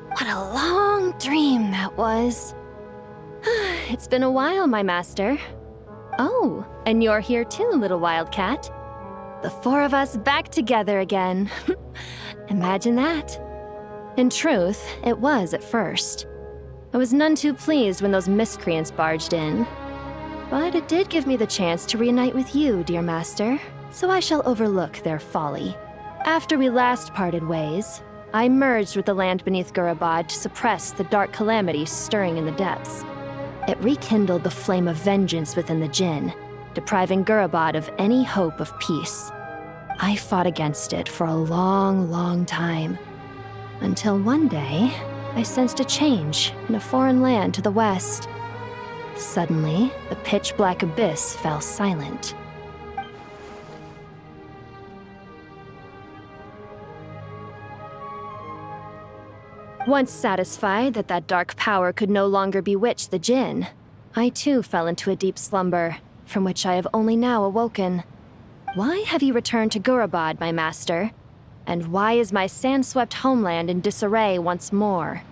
What a long dream that was. It's been a while, my master. Oh, and you're here too, little wildcat. The four of us back together again. Imagine that. In truth, it was at first. I was none too pleased when those miscreants barged in. But it did give me the chance to reunite with you, dear master, so I shall overlook their folly. After we last parted ways, I merged with the land beneath GIGABYTE to suppress the dark calamity stirring in the depths. It rekindled the flame of vengeance within the Jinn, depriving GIGABYTE of any hope of peace. I fought against it for a long, long time, until one day, I sensed a change in a foreign land to the west. Suddenly, the pitch-black abyss fell silent. Once satisfied that that dark power could no longer bewitch the Jinn, I too fell into a deep slumber, from which I have only now awoken. Why have you returned to GIGABYTE, my master? And why is my sand-swept homeland in disarray once more?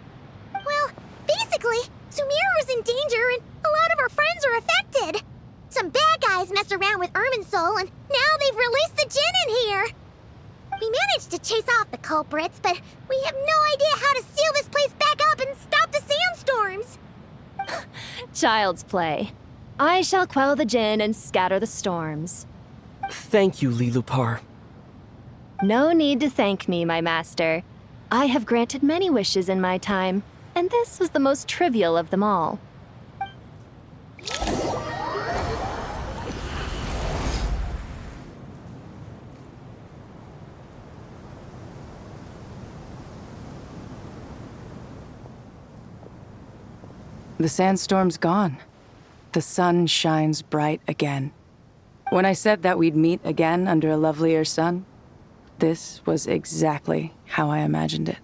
Well, basically, Sumeru's in danger and a lot of our friends are affected. Some bad guys messed around with Irminsul and now they've released the Jinn in here. We managed to chase off the culprits, but we have no idea how to seal this place back up and stop the sandstorms.
Child's play. I shall quell the Jinn and scatter the storms.
Thank you, Lillipar.
No need to thank me, my master. I have granted many wishes in my time, and this was the most trivial of them all.
The sandstorm's gone. The sun shines bright again. When I said that we'd meet again under a lovelier sun, this was exactly how I imagined it.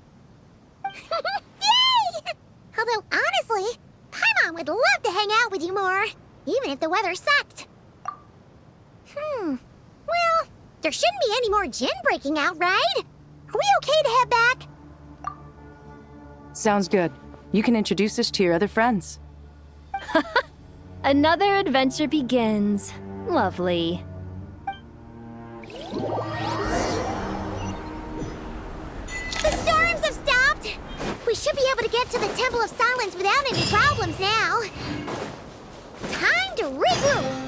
Yay! Although, honestly, Paimon would love to hang out with you more, even if the weather sucked. Well, there shouldn't be any more Jinn breaking out, right? Are we okay to head back?
Sounds good. You can introduce us to your other friends.
Another adventure begins. Lovely.
The storms have stopped! We should be able to get to the Temple of Silence without any problems now. Time to regroup!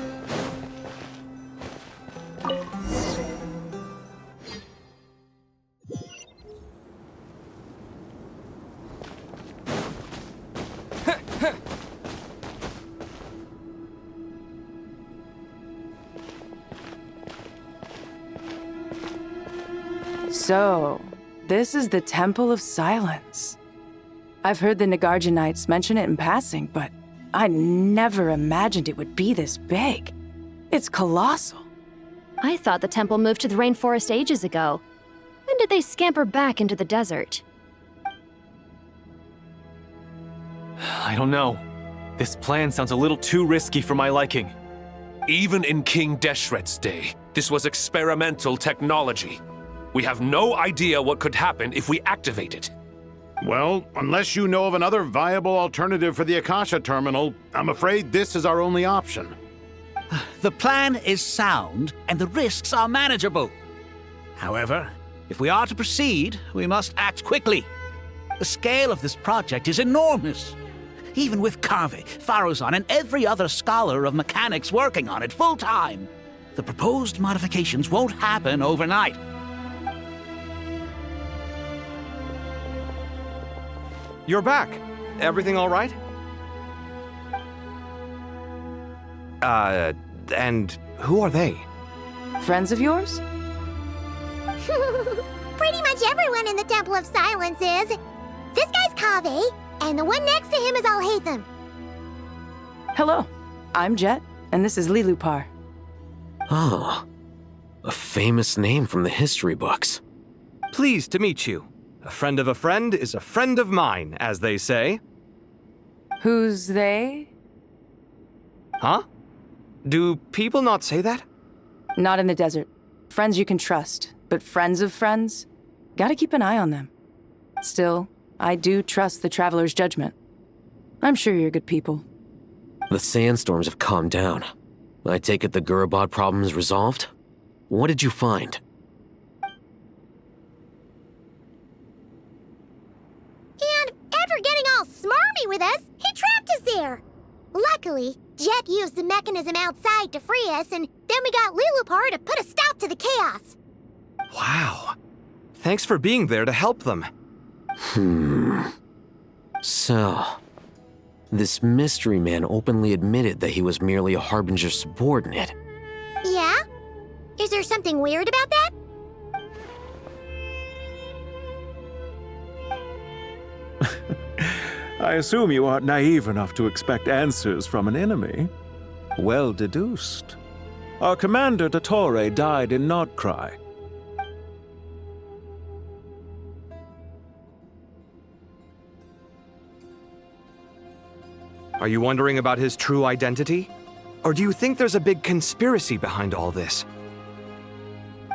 So, this is the Temple of Silence. I've heard the Nagarjanites mention it in passing, but I never imagined it would be this big. It's colossal.
I thought the temple moved to the rainforest ages ago. When did they scamper back into the desert?
I don't know. This plan sounds a little too risky for my liking.
Even in King Deshret's day, this was experimental technology. We have no idea what could happen if we activate it.
Well, unless you know of another viable alternative for the Akasha terminal, I'm afraid this is our only option.
The plan is sound, and the risks are manageable. However, if we are to proceed, we must act quickly. The scale of this project is enormous. Even with Kaveh, Faruzan, and every other scholar of mechanics working on it full-time, the proposed modifications won't happen overnight.
You're back. Everything all right? And who are they?
Friends of yours?
Pretty much everyone in the Temple of Silence is. This guy's Kaveh, and the one next to him is Alhaitham.
Hello, I'm Jet, and this is Lillipar.
Oh, a famous name from the history books.
Pleased to meet you. A friend of a friend is a friend of mine, as they say.
Who's they?
Huh? Do people not say that?
Not in the desert. Friends you can trust, but friends of friends? Gotta keep an eye on them. Still, I do trust the Traveler's judgment. I'm sure you're good people.
The sandstorms have calmed down. I take it the GIGABYTE problem is resolved? What did you find?
And after getting all smarmy with us, he trapped us there. Luckily, Jet used the mechanism outside to free us, and then we got Lilupar to put a stop to the chaos.
Wow. Thanks for being there to help them.
So, this mystery man openly admitted that he was merely a Harbinger subordinate.
Yeah? Is there something weird about that?
I assume you aren't naive enough to expect answers from an enemy. Well deduced. Our commander, Dottore, died in Nordcry.
Are you wondering about his true identity? Or do you think there's a big conspiracy behind all this?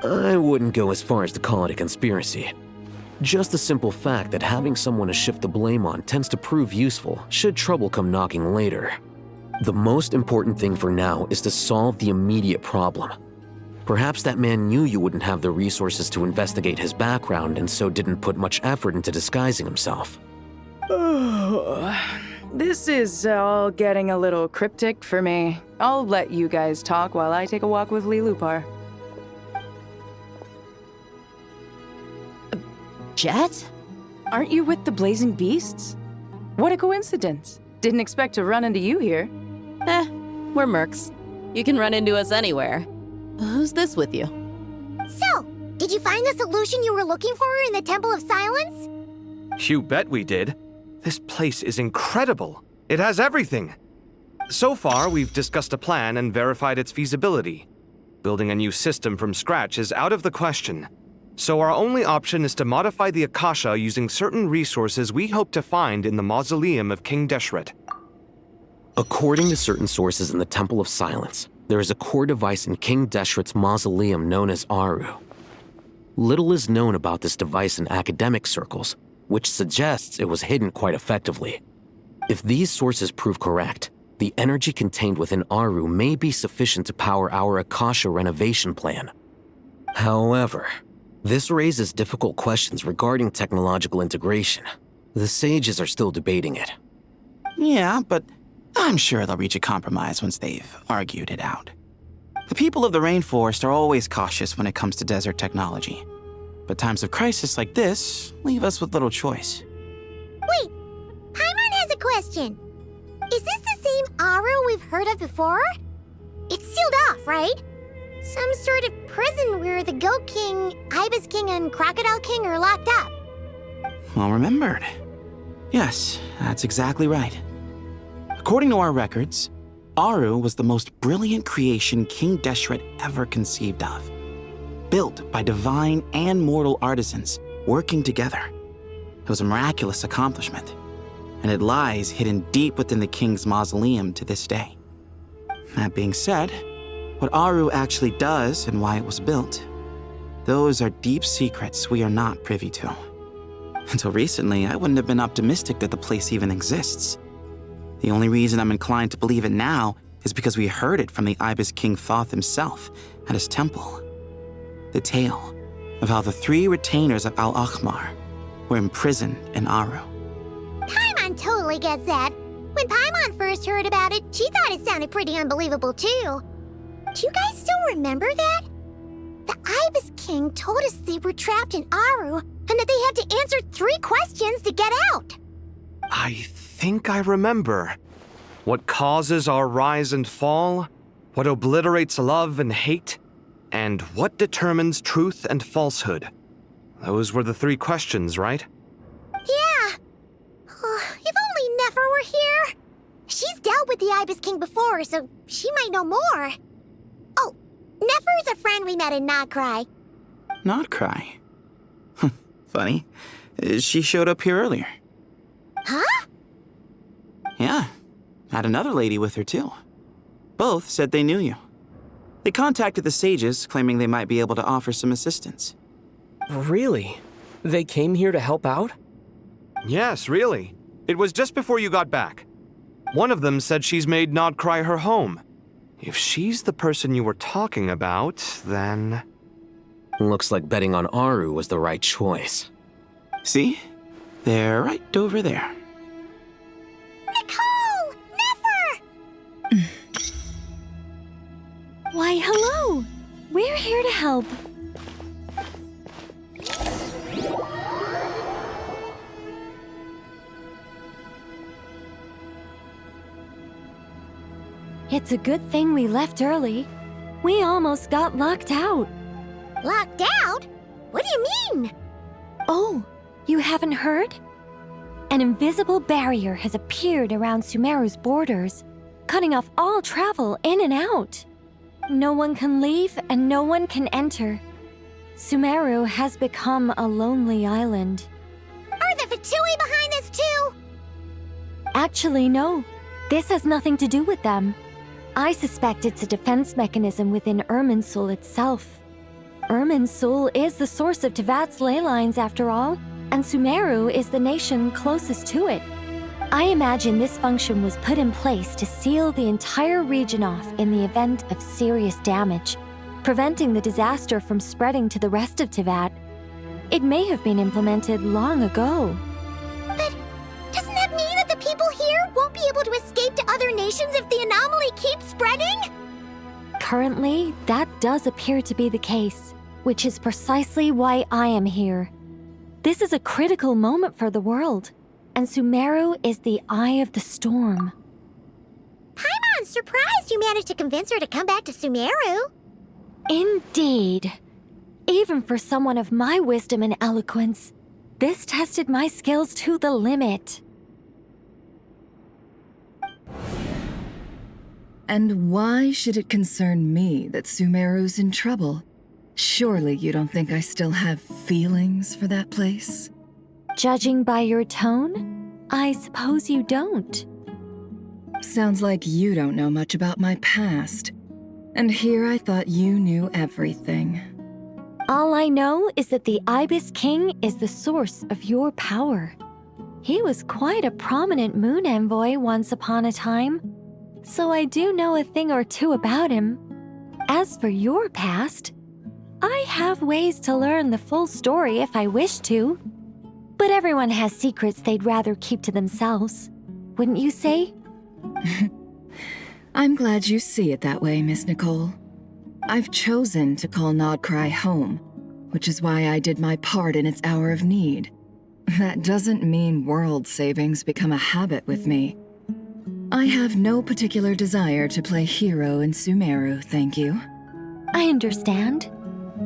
I wouldn't go as far as to call it a conspiracy. Just the simple fact that having someone to shift the blame on tends to prove useful should trouble come knocking later. The most important thing for now is to solve the immediate problem. Perhaps that man knew you wouldn't have the resources to investigate his background and so didn't put much effort into disguising himself.
This is all getting a little cryptic for me. I'll let you guys talk while I take a walk with Lilupar.
Jet?
Aren't you with the Blazing Beasts? What a coincidence. Didn't expect to run into you here.
We're mercs. You can run into us anywhere. Who's this with you?
So, did you find the solution you were looking for in the Temple of Silence?
You bet we did. This place is incredible. It has everything. So far, we've discussed a plan and verified its feasibility. Building a new system from scratch is out of the question. So our only option is to modify the Akasha using certain resources we hope to find in the mausoleum of King Deshret.
According to certain sources in the Temple of Silence, there is a core device in King Deshret's mausoleum known as Aru. Little is known about this device in academic circles, which suggests it was hidden quite effectively. If these sources prove correct, the energy contained within Aru may be sufficient to power our Akasha renovation plan. However, this raises difficult questions regarding technological integration. The sages are still debating it.
Yeah, but I'm sure they'll reach a compromise once they've argued it out. The people of the rainforest are always cautious when it comes to desert technology. But times of crisis like this leave us with little choice.
Wait, Paimon has a question. Is this the same Aru we've heard of before? It's sealed off, right? Some sort of prison where the Goat King, Ibis King, and Crocodile King are locked up.
Well remembered. Yes, that's exactly right. According to our records, Aru was the most brilliant creation King Deshret ever conceived of. Built by divine and mortal artisans working together. It was a miraculous accomplishment, and it lies hidden deep within the king's mausoleum to this day. That being said, what Aru actually does and why it was built, those are deep secrets we are not privy to. Until recently, I wouldn't have been optimistic that the place even exists. The only reason I'm inclined to believe it now is because we heard it from the Ibis King Thoth himself at his temple. The tale of how the 3 retainers of Al-Akhmar were imprisoned in Aru.
Paimon totally gets that. When Paimon first heard about it, she thought it sounded pretty unbelievable too. Do you guys still remember that? The Ibis King told us they were trapped in Aru and that they had to answer 3 questions to get out.
I think I remember. What causes our rise and fall? What obliterates love and hate? And what determines truth and falsehood? Those were the 3 questions, right?
Yeah. If only Nefer were here. She's dealt with the Ibis King before, so she might know more. Oh, Nefer's a friend we met in Nordcry.
Nordcry? Funny. She showed up here earlier.
Huh?
Yeah, had another lady with her too. Both said they knew you. They contacted the sages, claiming they might be able to offer some assistance.
Really? They came here to help out?
Yes, really. It was just before you got back. One of them said she's made Nod Cry her home. If she's the person you were talking about, then...
Looks like betting on Aru was the right choice.
See? They're right over there.
Nicole! Never!
Why, hello! We're here to help. It's a good thing we left early. We almost got locked out.
Locked out? What do you mean?
Oh, you haven't heard? An invisible barrier has appeared around Sumeru's borders, cutting off all travel in and out. No one can leave and no one can enter. Sumeru has become a lonely island.
Are the Fatui behind this too?
Actually, no. This has nothing to do with them. I suspect it's a defense mechanism within Irminsul itself. Irminsul is the source of Teyvat's ley lines after all, and Sumeru is the nation closest to it. I imagine this function was put in place to seal the entire region off in the event of serious damage, preventing the disaster from spreading to the rest of Teyvat. It may have been implemented long ago.
But doesn't that mean that the people here won't be able to escape to other nations if the anomaly keeps spreading?
Currently, that does appear to be the case, which is precisely why I am here. This is a critical moment for the world, and Sumeru is the eye of the storm.
Paimon's surprised you managed to convince her to come back to Sumeru.
Indeed. Even for someone of my wisdom and eloquence, this tested my skills to the limit.
And why should it concern me that Sumeru's in trouble? Surely you don't think I still have feelings for that place?
Judging by your tone, I suppose you don't.
Sounds like you don't know much about my past. And here I thought you knew everything.
All I know is that the Ibis King is the source of your power. He was quite a prominent moon envoy once upon a time, so I do know a thing or two about him. As for your past, I have ways to learn the full story if I wish to. But everyone has secrets they'd rather keep to themselves, wouldn't you say?
I'm glad you see it that way, Miss Nicole. I've chosen to call Nod Cry home, which is why I did my part in its hour of need. That doesn't mean world savings become a habit with me. I have no particular desire to play hero in Sumeru, thank you.
I understand.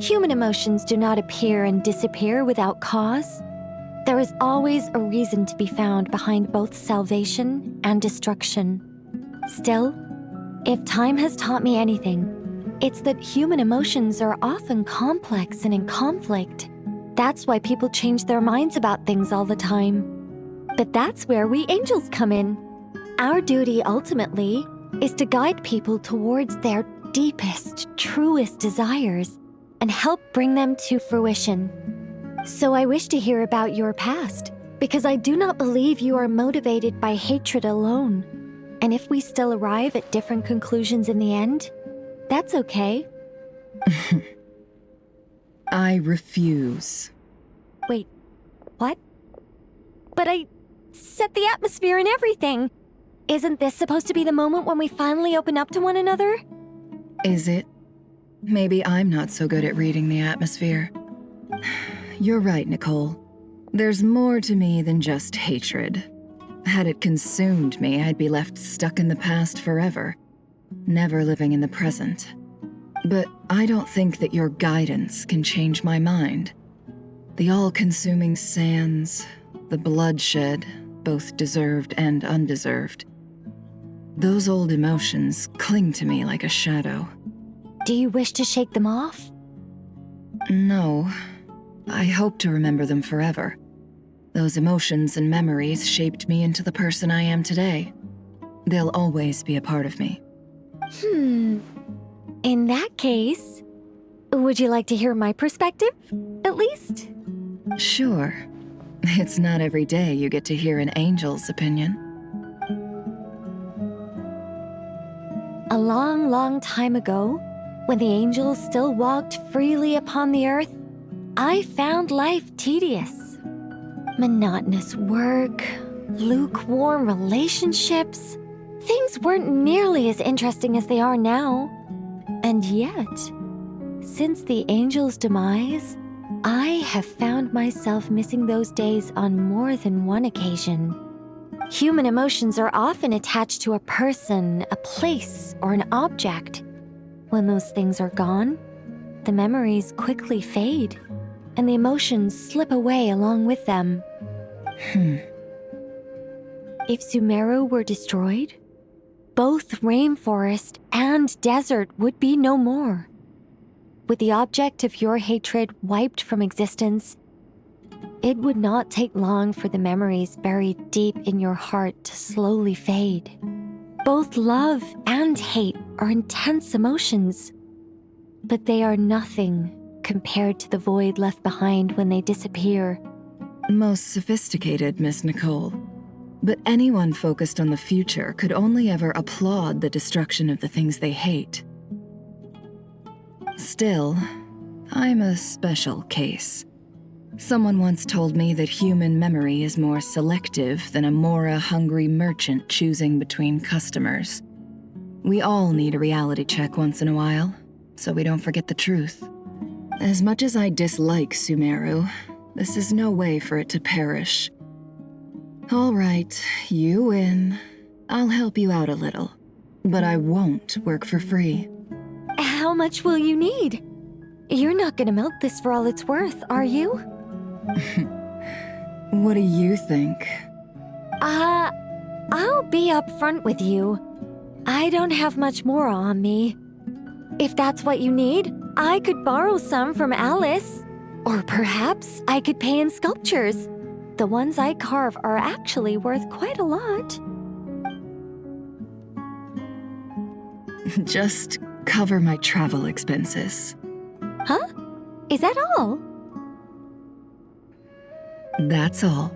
Human emotions do not appear and disappear without cause. There is always a reason to be found behind both salvation and destruction. Still, if time has taught me anything, it's that human emotions are often complex and in conflict. That's why people change their minds about things all the time. But that's where we angels come in. Our duty, ultimately, is to guide people towards their deepest, truest desires and help bring them to fruition. So I wish to hear about your past, because I do not believe you are motivated by hatred alone. And if we still arrive at different conclusions in the end, that's okay.
I refuse.
Wait, what? But I set the atmosphere and everything. Isn't this supposed to be the moment when we finally open up to one another?
Is it? Maybe I'm not so good at reading the atmosphere. You're right, Nicole. There's more to me than just hatred. Had it consumed me, I'd be left stuck in the past forever, never living in the present. But I don't think that your guidance can change my mind. The all-consuming sands, the bloodshed, both deserved and undeserved. Those old emotions cling to me like a shadow.
Do you wish to shake them off?
No. I hope to remember them forever. Those emotions and memories shaped me into the person I am today. They'll always be a part of me.
In that case, would you like to hear my perspective, at least?
Sure. It's not every day you get to hear an angel's opinion.
A long, long time ago, when the angels still walked freely upon the earth, I found life tedious. Monotonous work, lukewarm relationships. Things weren't nearly as interesting as they are now. And yet, since the angels' demise, I have found myself missing those days on more than one occasion. Human emotions are often attached to a person, a place, or an object. When those things are gone, the memories quickly fade, and the emotions slip away along with them. If Sumeru were destroyed, both rainforest and desert would be no more. With the object of your hatred wiped from existence, it would not take long for the memories buried deep in your heart to slowly fade. Both love and hate are intense emotions, but they are nothing compared to the void left behind when they disappear.
Most sophisticated, Miss Nicole. But anyone focused on the future could only ever applaud the destruction of the things they hate. Still, I'm a special case. Someone once told me that human memory is more selective than a Mora-hungry merchant choosing between customers. We all need a reality check once in a while, so we don't forget the truth. As much as I dislike Sumeru, this is no way for it to perish. All right, you win. I'll help you out a little, but I won't work for free.
How much will you need? You're not gonna milk this for all it's worth, are you?
What do you think?
I'll be upfront with you. I don't have much more on me. If that's what you need, I could borrow some from Alice. Or perhaps I could pay in sculptures. The ones I carve are actually worth quite a lot.
Just cover my travel expenses.
Huh? Is that all?
That's all.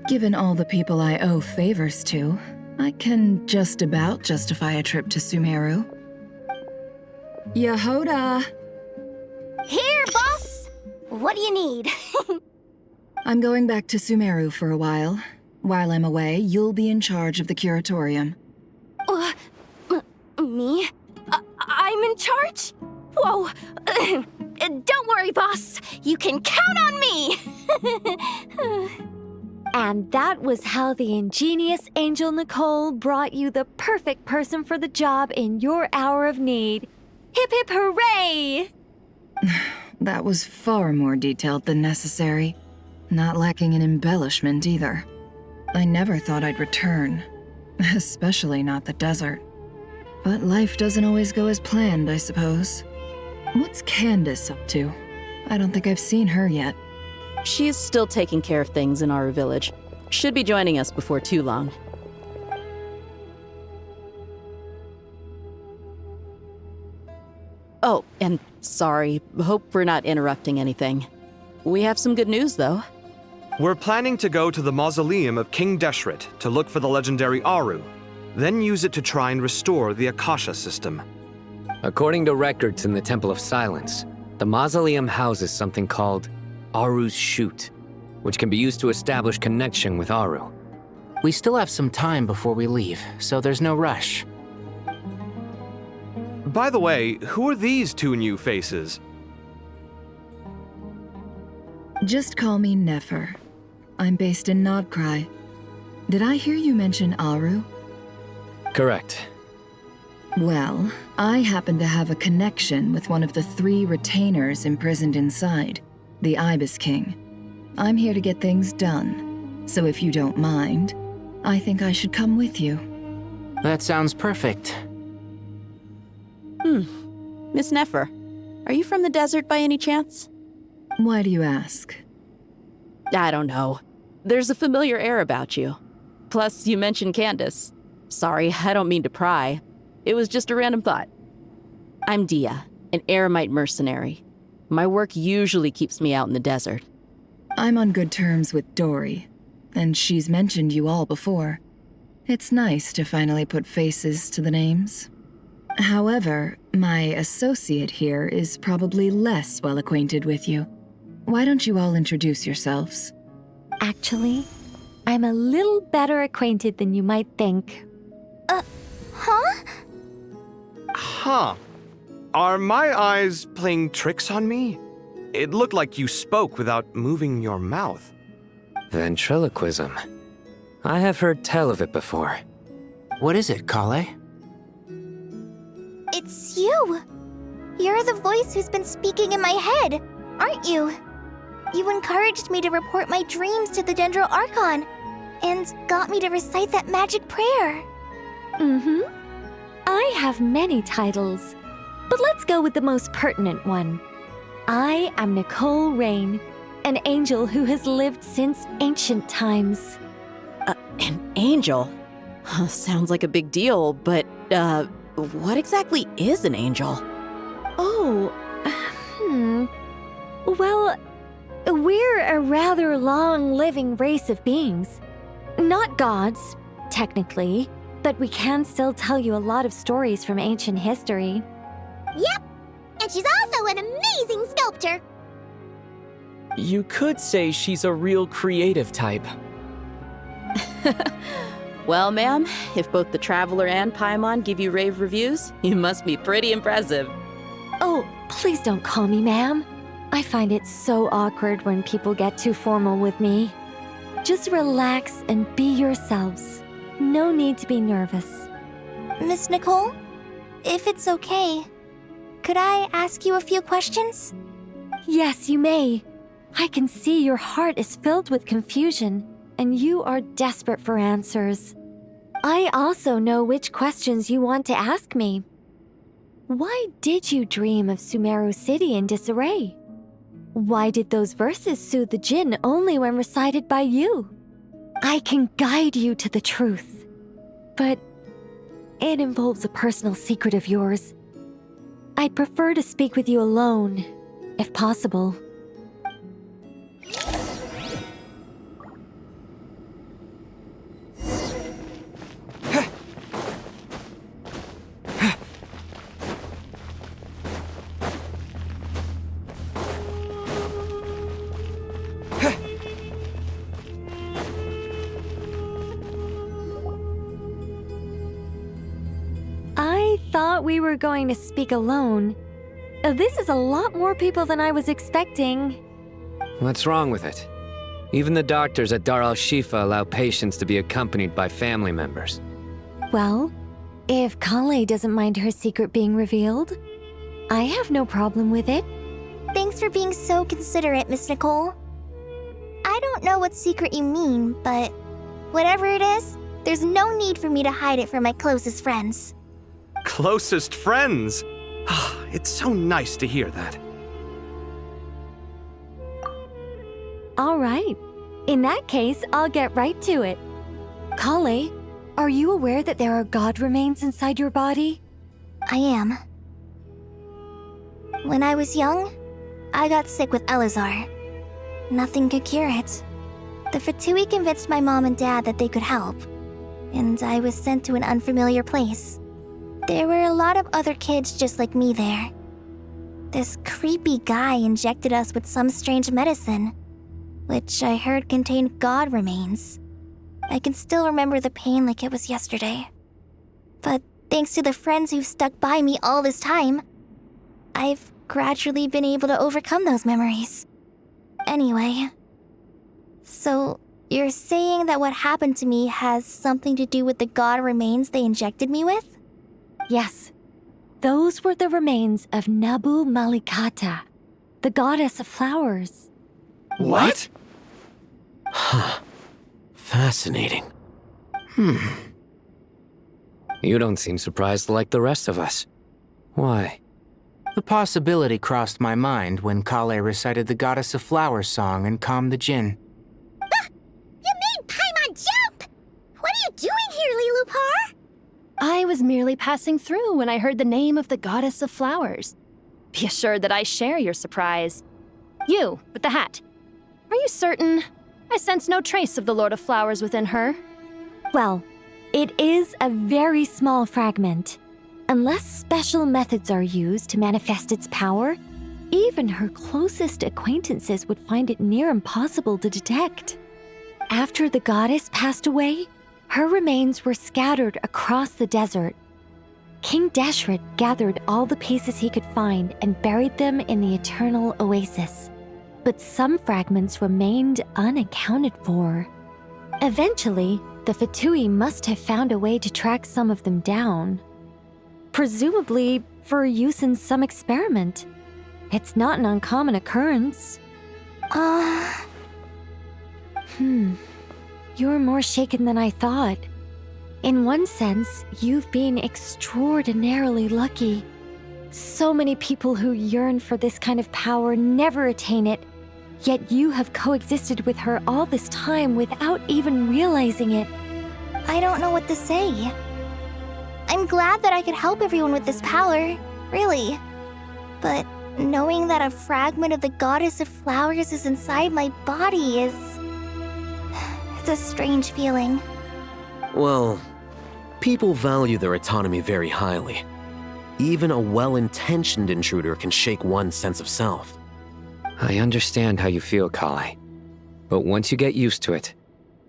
Given all the people I owe favors to, I can just about justify a trip to Sumeru. Yehoda!
Here, boss! What do you need?
I'm going back to Sumeru for a while. While I'm away, you'll be in charge of the curatorium.
Me? I'm in charge? Whoa! Don't worry, boss. You can count on me!
And that was how the ingenious Angel Nicole brought you the perfect person for the job in your hour of need. Hip hip hooray!
That was far more detailed than necessary. Not lacking in embellishment either. I never thought I'd return. Especially not the desert. But life doesn't always go as planned, I suppose. What's Candace up to? I don't think I've seen her yet.
She's still taking care of things in our village. Should be joining us before too long. Oh, and sorry. Hope we're not interrupting anything. We have some good news, though.
We're planning to go to the mausoleum of King Deshret to look for the legendary Aru, then use it to try and restore the Akasha system.
According to records in the Temple of Silence, the mausoleum houses something called Aru's Chute, which can be used to establish connection with Aru.
We still have some time before we leave, so there's no rush.
By the way, who are these two new faces?
Just call me Nefer. I'm based in Nodcry. Did I hear you mention Aru?
Correct.
Well, I happen to have a connection with one of the 3 retainers imprisoned inside, the Ibis King. I'm here to get things done, so if you don't mind, I think I should come with you.
That sounds perfect.
Miss Nefer, are you from the desert by any chance?
Why do you ask?
I don't know. There's a familiar air about you. Plus, you mentioned Candace. Sorry, I don't mean to pry. It was just a random thought. I'm Dia, an eremite mercenary. My work usually keeps me out in the desert.
I'm on good terms with Dory, and she's mentioned you all before. It's nice to finally put faces to the names. However, my associate here is probably less well acquainted with you. Why don't you all introduce yourselves?
Actually, I'm a little better acquainted than you might think.
Huh?
Huh. Are my eyes playing tricks on me? It looked like you spoke without moving your mouth.
Ventriloquism. I have heard tell of it before.
What is it, Kale?
It's you! You're the voice who's been speaking in my head, aren't you? You encouraged me to report my dreams to the Dendro Archon, and got me to recite that magic prayer.
Mm-hmm. I have many titles, but let's go with the most pertinent one. I am Nicole Rain, an angel who has lived since ancient times.
An angel? Sounds like a big deal, but, what exactly is an angel?
Oh, Well, we're a rather long-living race of beings. Not gods, technically, but we can still tell you a lot of stories from ancient history.
Yep, and she's also an amazing sculptor.
You could say she's a real creative type.
Well, ma'am, if both the Traveler and Paimon give you rave reviews, you must be pretty impressive.
Oh, please don't call me ma'am. I find it so awkward when people get too formal with me. Just relax and be yourselves. No need to be nervous.
Miss Nicole, if it's okay, could I ask you a few questions?
Yes, you may. I can see your heart is filled with confusion, and you are desperate for answers. I also know which questions you want to ask me. Why did you dream of Sumeru City in disarray? Why did those verses soothe the djinn only when recited by you? I can guide you to the truth, but it involves a personal secret of yours. I'd prefer to speak with you alone, if possible. I thought we were going to speak alone. This is a lot more people than I was expecting.
What's wrong with it? Even the doctors at Dar al-Shifa allow patients to be accompanied by family members.
Well, if Kale doesn't mind her secret being revealed, I have no problem with it.
Thanks for being so considerate, Miss Nicole. I don't know what secret you mean, but whatever it is, there's no need for me to hide it from my closest friends.
Closest friends? It's so nice to hear that.
All right. In that case, I'll get right to it. Kale, are you aware that there are god remains inside your body?
I am. When I was young, I got sick with Elazar. Nothing could cure it. The Fatui convinced my mom and dad that they could help, and I was sent to an unfamiliar place. There were a lot of other kids just like me there. This creepy guy injected us with some strange medicine, which I heard contained god remains. I can still remember the pain like it was yesterday. But thanks to the friends who've stuck by me all this time, I've gradually been able to overcome those memories. Anyway, so you're saying that what happened to me has something to do with the god remains they injected me with?
Yes. Those were the remains of Nabu Malikata, the goddess of flowers.
What?
Huh. Fascinating.
You don't seem surprised like the rest of us. Why?
The possibility crossed my mind when Kale recited the Goddess of Flowers song and calmed the djinn.
I was merely passing through when I heard the name of the goddess of flowers. Be assured that I share your surprise. You, with the hat. Are you certain? I sense no trace of the Lord of Flowers within her.
Well, it is a very small fragment. Unless special methods are used to manifest its power, even her closest acquaintances would find it near impossible to detect. After the goddess passed away, her remains were scattered across the desert. King Deshret gathered all the pieces he could find and buried them in the eternal oasis. But some fragments remained unaccounted for. Eventually, the Fatui must have found a way to track some of them down. Presumably for use in some experiment. It's not an uncommon occurrence. You're more shaken than I thought. In one sense, you've been extraordinarily lucky. So many people who yearn for this kind of power never attain it, yet you have coexisted with her all this time without even realizing it.
I don't know what to say. I'm glad that I could help everyone with this power, really. But knowing that a fragment of the Goddess of Flowers is inside my body is... it's a strange feeling.
Well, people value their autonomy very highly. Even a well-intentioned intruder can shake one's sense of self.
I understand how you feel, Kale. But once you get used to it,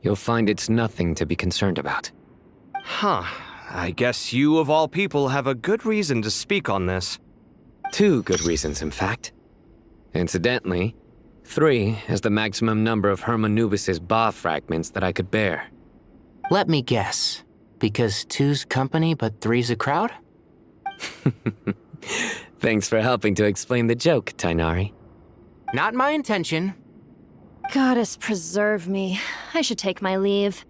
you'll find it's nothing to be concerned about.
Huh. I guess you, of all people, have a good reason to speak on this.
2 good reasons, in fact. Incidentally, 3 is the maximum number of Hermanubis's Ba fragments that I could bear.
Let me guess. Because 2's company, but 3's a crowd?
Thanks for helping to explain the joke, Tighnari.
Not my intention.
Goddess preserve me. I should take my leave.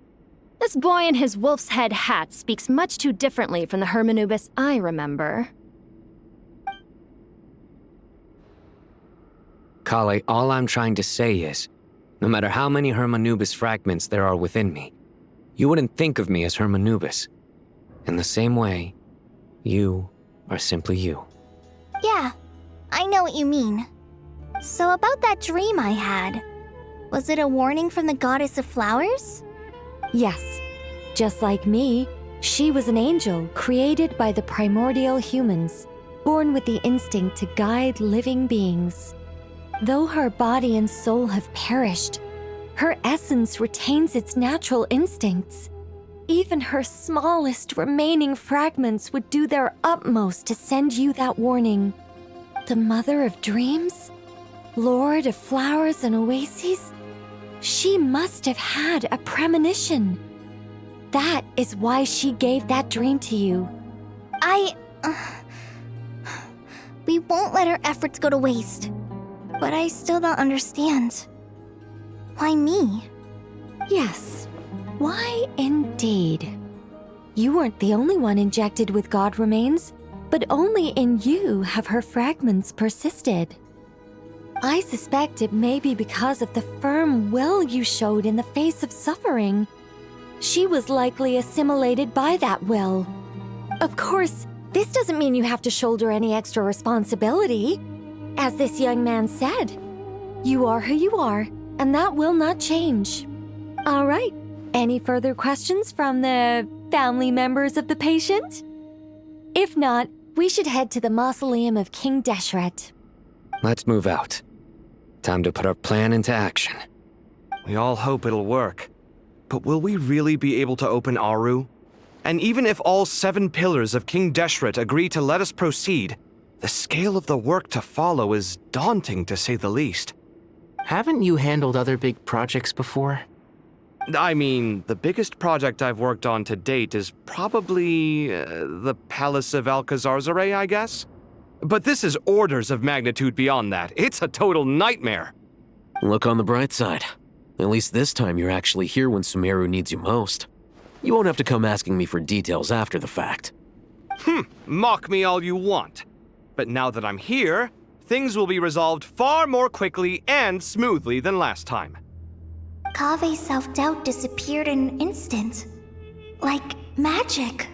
This boy in his wolf's head hat speaks much too differently from the Hermanubis I remember.
Kale, all I'm trying to say is, no matter how many Hermanubis fragments there are within me, you wouldn't think of me as Hermanubis. In the same way, you are simply you.
Yeah, I know what you mean. So about that dream I had, was it a warning from the Goddess of Flowers?
Yes. Just like me, she was an angel created by the primordial humans, born with the instinct to guide living beings. Though her body and soul have perished, her essence retains its natural instincts. Even her smallest remaining fragments would do their utmost to send you that warning. The Mother of Dreams? Lord of Flowers and Oases? She must have had a premonition. That is why she gave that dream to you.
We won't let our efforts go to waste. But I still don't understand. Why me?
Yes. Why indeed? You weren't the only one injected with God remains, but only in you have her fragments persisted. I suspect it may be because of the firm will you showed in the face of suffering. She was likely assimilated by that will. Of course, this doesn't mean you have to shoulder any extra responsibility. As this young man said, you are who you are, and that will not change. All right, any further questions from the family members of the patient? If not, we should head to the mausoleum of King Deshret.
Let's move out. Time to put our plan into action.
We all hope it'll work. But will we really be able to open Aru? And even if all 7 pillars of King Deshret agree to let us proceed, the scale of the work to follow is daunting, to say the least.
Haven't you handled other big projects before?
I mean, the biggest project I've worked on to date is probably the Palace of Alcazarzaray, I guess? But this is orders of magnitude beyond that. It's a total nightmare.
Look on the bright side. At least this time you're actually here when Sumeru needs you most. You won't have to come asking me for details after the fact.
Mock me all you want. But now that I'm here, things will be resolved far more quickly and smoothly than last time.
Kave's self-doubt disappeared in an instant. Like magic.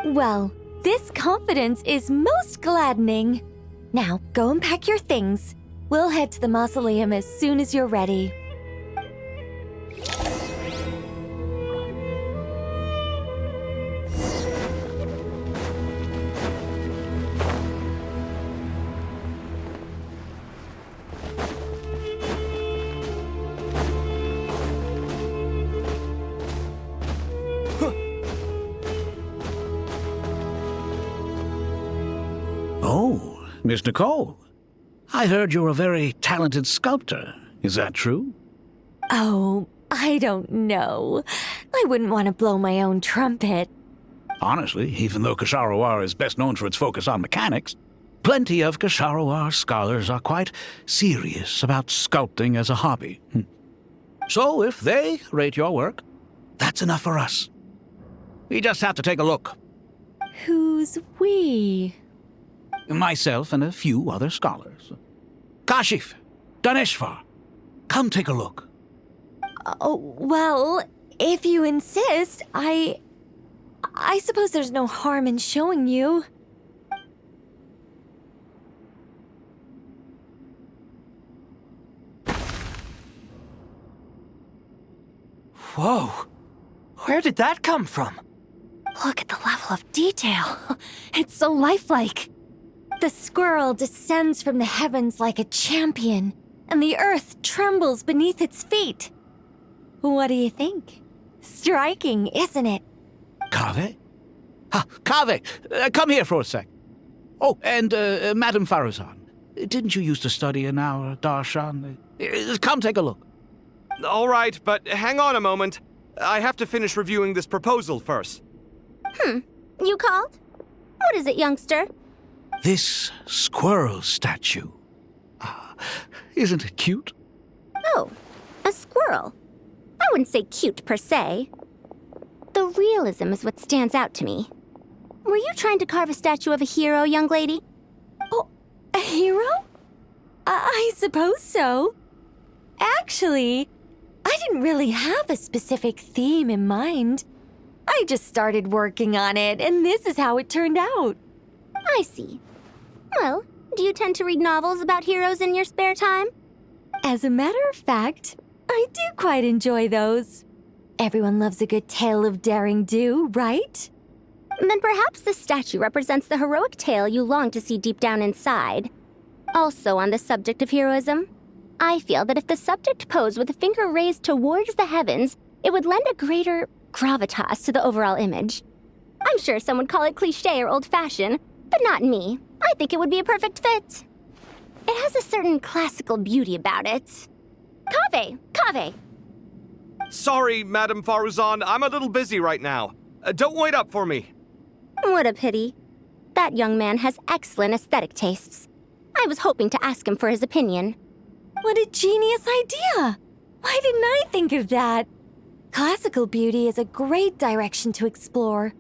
Well, this confidence is most gladdening. Now, go and pack your things. We'll head to the mausoleum as soon as you're ready.
Oh, Miss Nicole. I heard you're a very talented sculptor. Is that true?
Oh, I don't know. I wouldn't want to blow my own trumpet.
Honestly, even though Ksharoar is best known for its focus on mechanics, plenty of Ksharoar scholars are quite serious about sculpting as a hobby. So if they rate your work, that's enough for us. We just have to take a look.
Who's we?
Myself and a few other scholars. Kashif, Daneshvar, come take a look.
Oh, well, if you insist, I suppose there's no harm in showing you.
Whoa! Where did that come from?
Look at the level of detail. It's so lifelike. The squirrel descends from the heavens like a champion, and the earth trembles beneath its feet. What do you think? Striking, isn't it?
Kaveh? Kaveh, come here for a sec. Oh, and Madame Faruzan, didn't you used to study in our darshan? Come take a look.
All right, but hang on a moment. I have to finish reviewing this proposal first.
You called? What is it, youngster?
This squirrel statue. Isn't it cute?
Oh, a squirrel. I wouldn't say cute per se. The realism is what stands out to me. Were you trying to carve a statue of a hero, young lady?
Oh, a hero? I suppose so. Actually, I didn't really have a specific theme in mind. I just started working on it, and this is how it turned out.
I see. Well, do you tend to read novels about heroes in your spare time?
As a matter of fact, I do quite enjoy those. Everyone loves a good tale of daring do, right?
Then perhaps this statue represents the heroic tale you long to see deep down inside. Also on the subject of heroism, I feel that if the subject posed with a finger raised towards the heavens, it would lend a greater gravitas to the overall image. I'm sure some would call it cliché or old-fashioned, but not me. I think it would be a perfect fit. It has a certain classical beauty about it. Kaveh!
Sorry, Madame Faruzan, I'm a little busy right now. Don't wait up for me.
What a pity. That young man has excellent aesthetic tastes. I was hoping to ask him for his opinion.
What a genius idea! Why didn't I think of that? Classical beauty is a great direction to explore.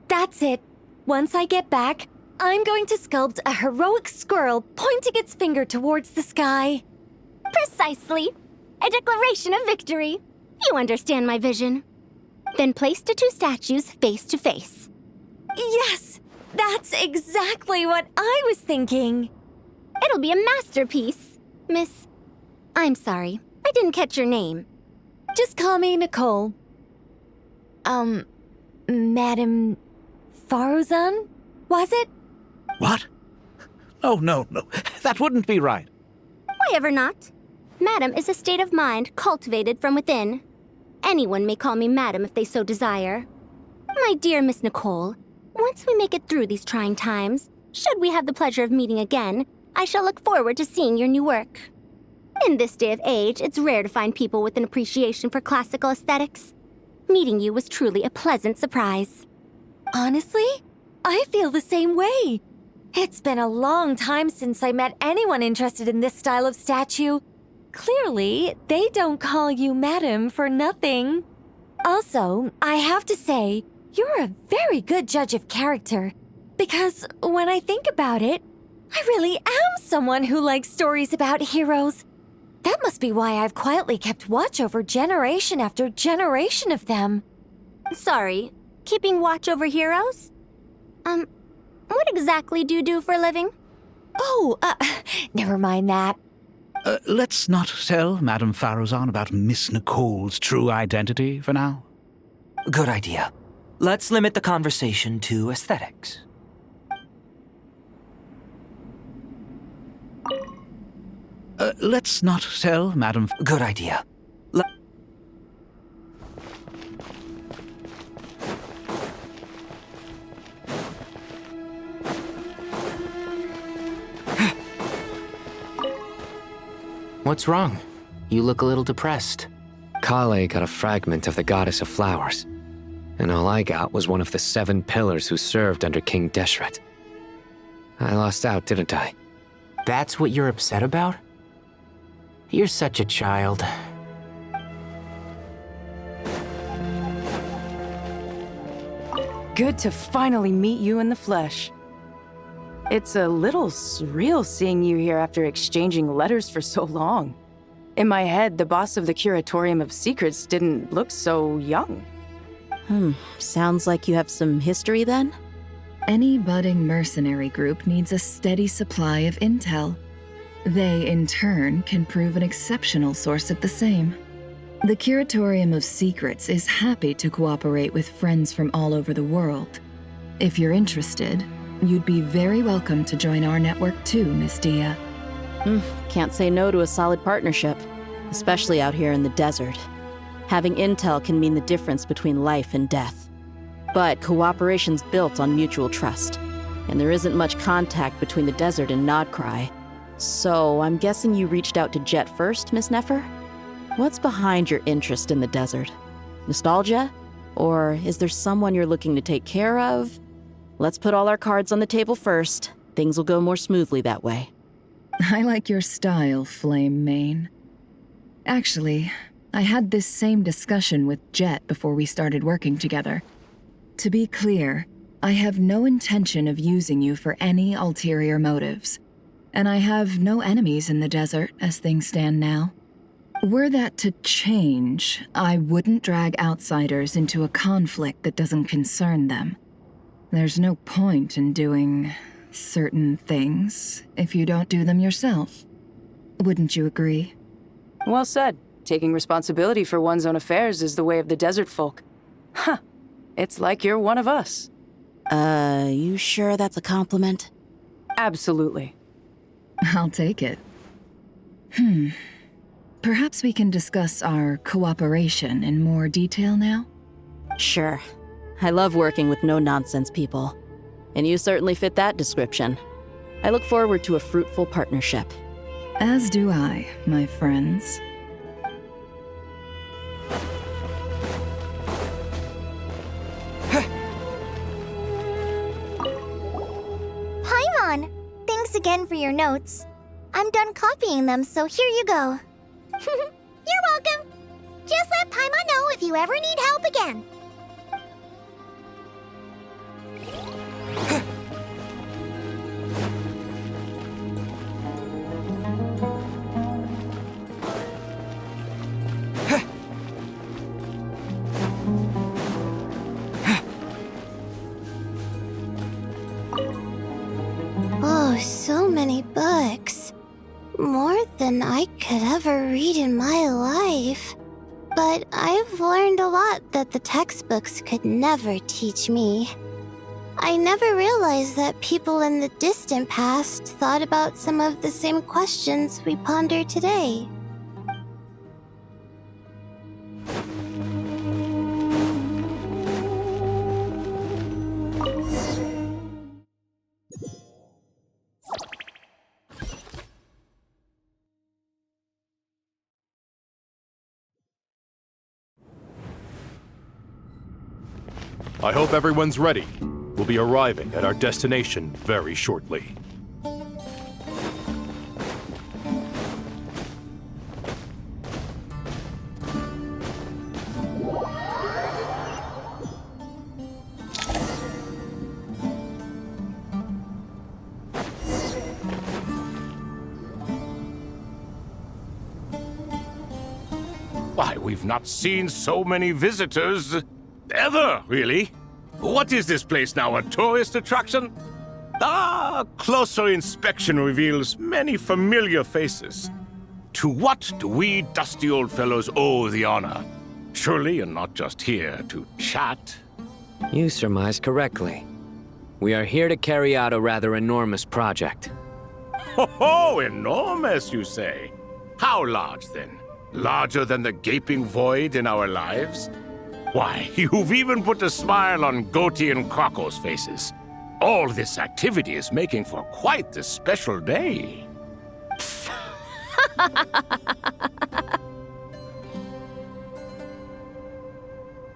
That's it. Once I get back, I'm going to sculpt a heroic squirrel pointing its finger towards the sky.
Precisely. A declaration of victory. You understand my vision. Then place the two statues face to face.
Yes! That's exactly what I was thinking.
It'll be a masterpiece. Miss... I'm sorry. I didn't catch your name.
Just call me Nicole. Madame Faruzan? Was it?
What? Oh, no. That wouldn't be right.
Why ever not? Madam is a state of mind cultivated from within. Anyone may call me Madam if they so desire. My dear Miss Nicole, once we make it through these trying times, should we have the pleasure of meeting again, I shall look forward to seeing your new work. In this day of age, it's rare to find people with an appreciation for classical aesthetics. Meeting you was truly a pleasant surprise.
Honestly, I feel the same way. It's been a long time since I met anyone interested in this style of statue. Clearly, they don't call you Madam for nothing. Also, I have to say, you're a very good judge of character. Because when I think about it, I really am someone who likes stories about heroes. That must be why I've quietly kept watch over generation after generation of them.
Sorry, Keeping watch over heroes? What exactly do you do for a living?
Oh, never mind that.
Let's not tell Madame Farrozon about Miss Nicole's true identity for now.
Good idea. Let's limit the conversation to aesthetics.
Let's not tell Madame...
Good idea.
What's wrong? You look a little depressed. Kale got a fragment of the Goddess of Flowers, and all I got was one of the 7 pillars who served under King Deshret. I lost out, didn't I?
That's what you're upset about? You're such a child.
Good to finally meet you in the flesh. It's a little surreal seeing you here after exchanging letters for so long. In my head, the boss of the Curatorium of Secrets didn't look so young.
Sounds like you have some history then?
Any budding mercenary group needs a steady supply of intel. They, in turn, can prove an exceptional source of the same. The Curatorium of Secrets is happy to cooperate with friends from all over the world. If you're interested, you'd be very welcome to join our network too, Miss Dia.
Can't say no to a solid partnership, especially out here in the desert. Having intel can mean the difference between life and death. But cooperation's built on mutual trust, and there isn't much contact between the desert and Nodcry. So I'm guessing you reached out to Jet first, Miss Nefer? What's behind your interest in the desert? Nostalgia? Or is there someone you're looking to take care of? Let's put all our cards on the table first. Things will go more smoothly that way.
I like your style, Flame Mane. Actually, I had this same discussion with Jet before we started working together. To be clear, I have no intention of using you for any ulterior motives. And I have no enemies in the desert as things stand now. Were that to change, I wouldn't drag outsiders into a conflict that doesn't concern them. There's no point in doing certain things if you don't do them yourself. Wouldn't you agree?
Well said. Taking responsibility for one's own affairs is the way of the desert folk. Huh. It's like you're one of us.
You sure that's a compliment?
Absolutely.
I'll take it. Perhaps we can discuss our cooperation in more detail now?
Sure. I love working with no-nonsense people. And you certainly fit that description. I look forward to a fruitful partnership.
As do I, my friends.
Paimon! Thanks again for your notes. I'm done copying them, so here you go.
You're welcome. Just let Paimon know if you ever need help again.
Oh, so many books. More than I could ever read in my life. But I've learned a lot that the textbooks could never teach me. I never realized that people in the distant past thought about some of the same questions we ponder today.
I hope everyone's ready. We'll be arriving at our destination very shortly.
Why, we've not seen so many visitors ever, really.
What is this place now, a tourist attraction? Closer inspection reveals many familiar faces. To what do we dusty old fellows owe the honor? Surely you're not just here to chat.
You surmise correctly. We are here to carry out a rather enormous project.
Ho, enormous, you say? How large, then? Larger than the gaping void in our lives? Why, you've even put a smile on Goatee and Crocco's faces. All this activity is making for quite the special day.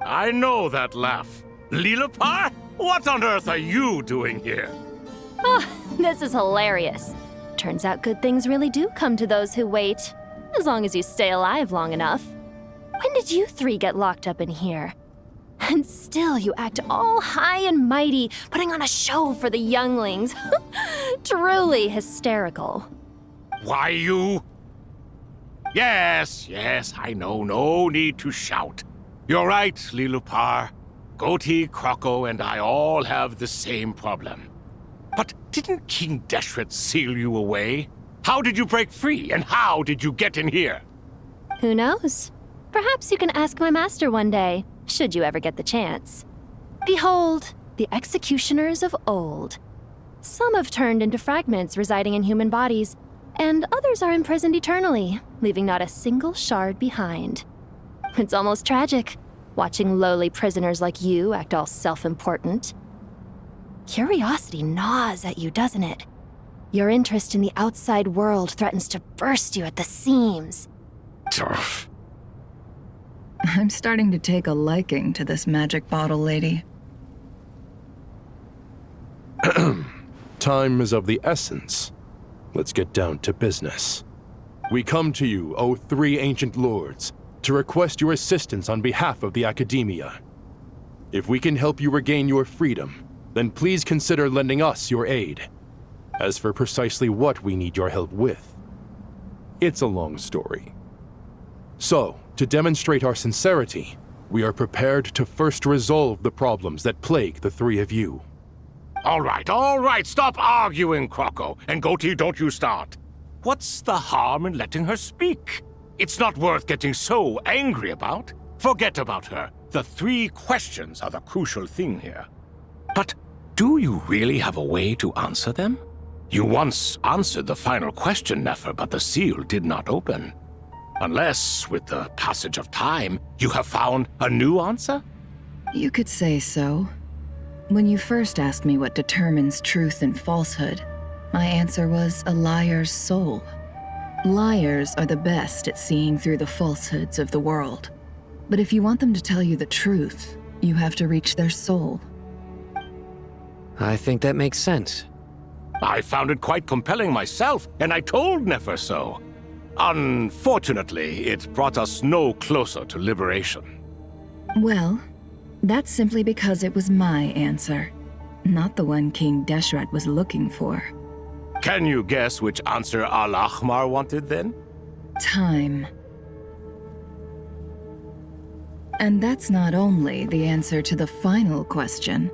I know that laugh. Lilipar? What on earth are you doing here?
Oh, this is hilarious. Turns out good things really do come to those who wait, as long as you stay alive long enough. When did you three get locked up in here? And still you act all high and mighty, putting on a show for the younglings. Truly hysterical.
Why, you... Yes, I know. No need to shout. You're right, Lilipar. Goatee, Crocco, and I all have the same problem. But didn't King Deshret seal you away? How did you break free, and how did you get in here?
Who knows? Perhaps you can ask my master one day, should you ever get the chance. Behold, the executioners of old. Some have turned into fragments residing in human bodies, and others are imprisoned eternally, leaving not a single shard behind. It's almost tragic, watching lowly prisoners like you act all self-important. Curiosity gnaws at you, doesn't it? Your interest in the outside world threatens to burst you at the seams.
Turf.
I'm starting to take a liking to this magic bottle lady.
Time is of the essence. Let's get down to business. We come to you, O three ancient lords, to request your assistance on behalf of the Academia. If we can help you regain your freedom, then please consider lending us your aid. As for precisely what we need your help with, it's a long story. So, to demonstrate our sincerity, we are prepared to first resolve the problems that plague the three of you.
All right, stop arguing, Crocco. And Goatee, don't you start. What's the harm in letting her speak? It's not worth getting so angry about. Forget about her. The three questions are the crucial thing here. But do you really have a way to answer them? You once answered the final question, Nefer, but the seal did not open. Unless, with the passage of time, you have found a new answer?
You could say so. When you first asked me what determines truth and falsehood, my answer was a liar's soul. Liars are the best at seeing through the falsehoods of the world. But if you want them to tell you the truth, you have to reach their soul.
I think that makes sense.
I found it quite compelling myself, and I told Nefer so. Unfortunately, it brought us no closer to liberation.
Well, that's simply because it was my answer, not the one King Deshret was looking for.
Can you guess which answer Al-Ahmar wanted then?
Time. And that's not only the answer to the final question,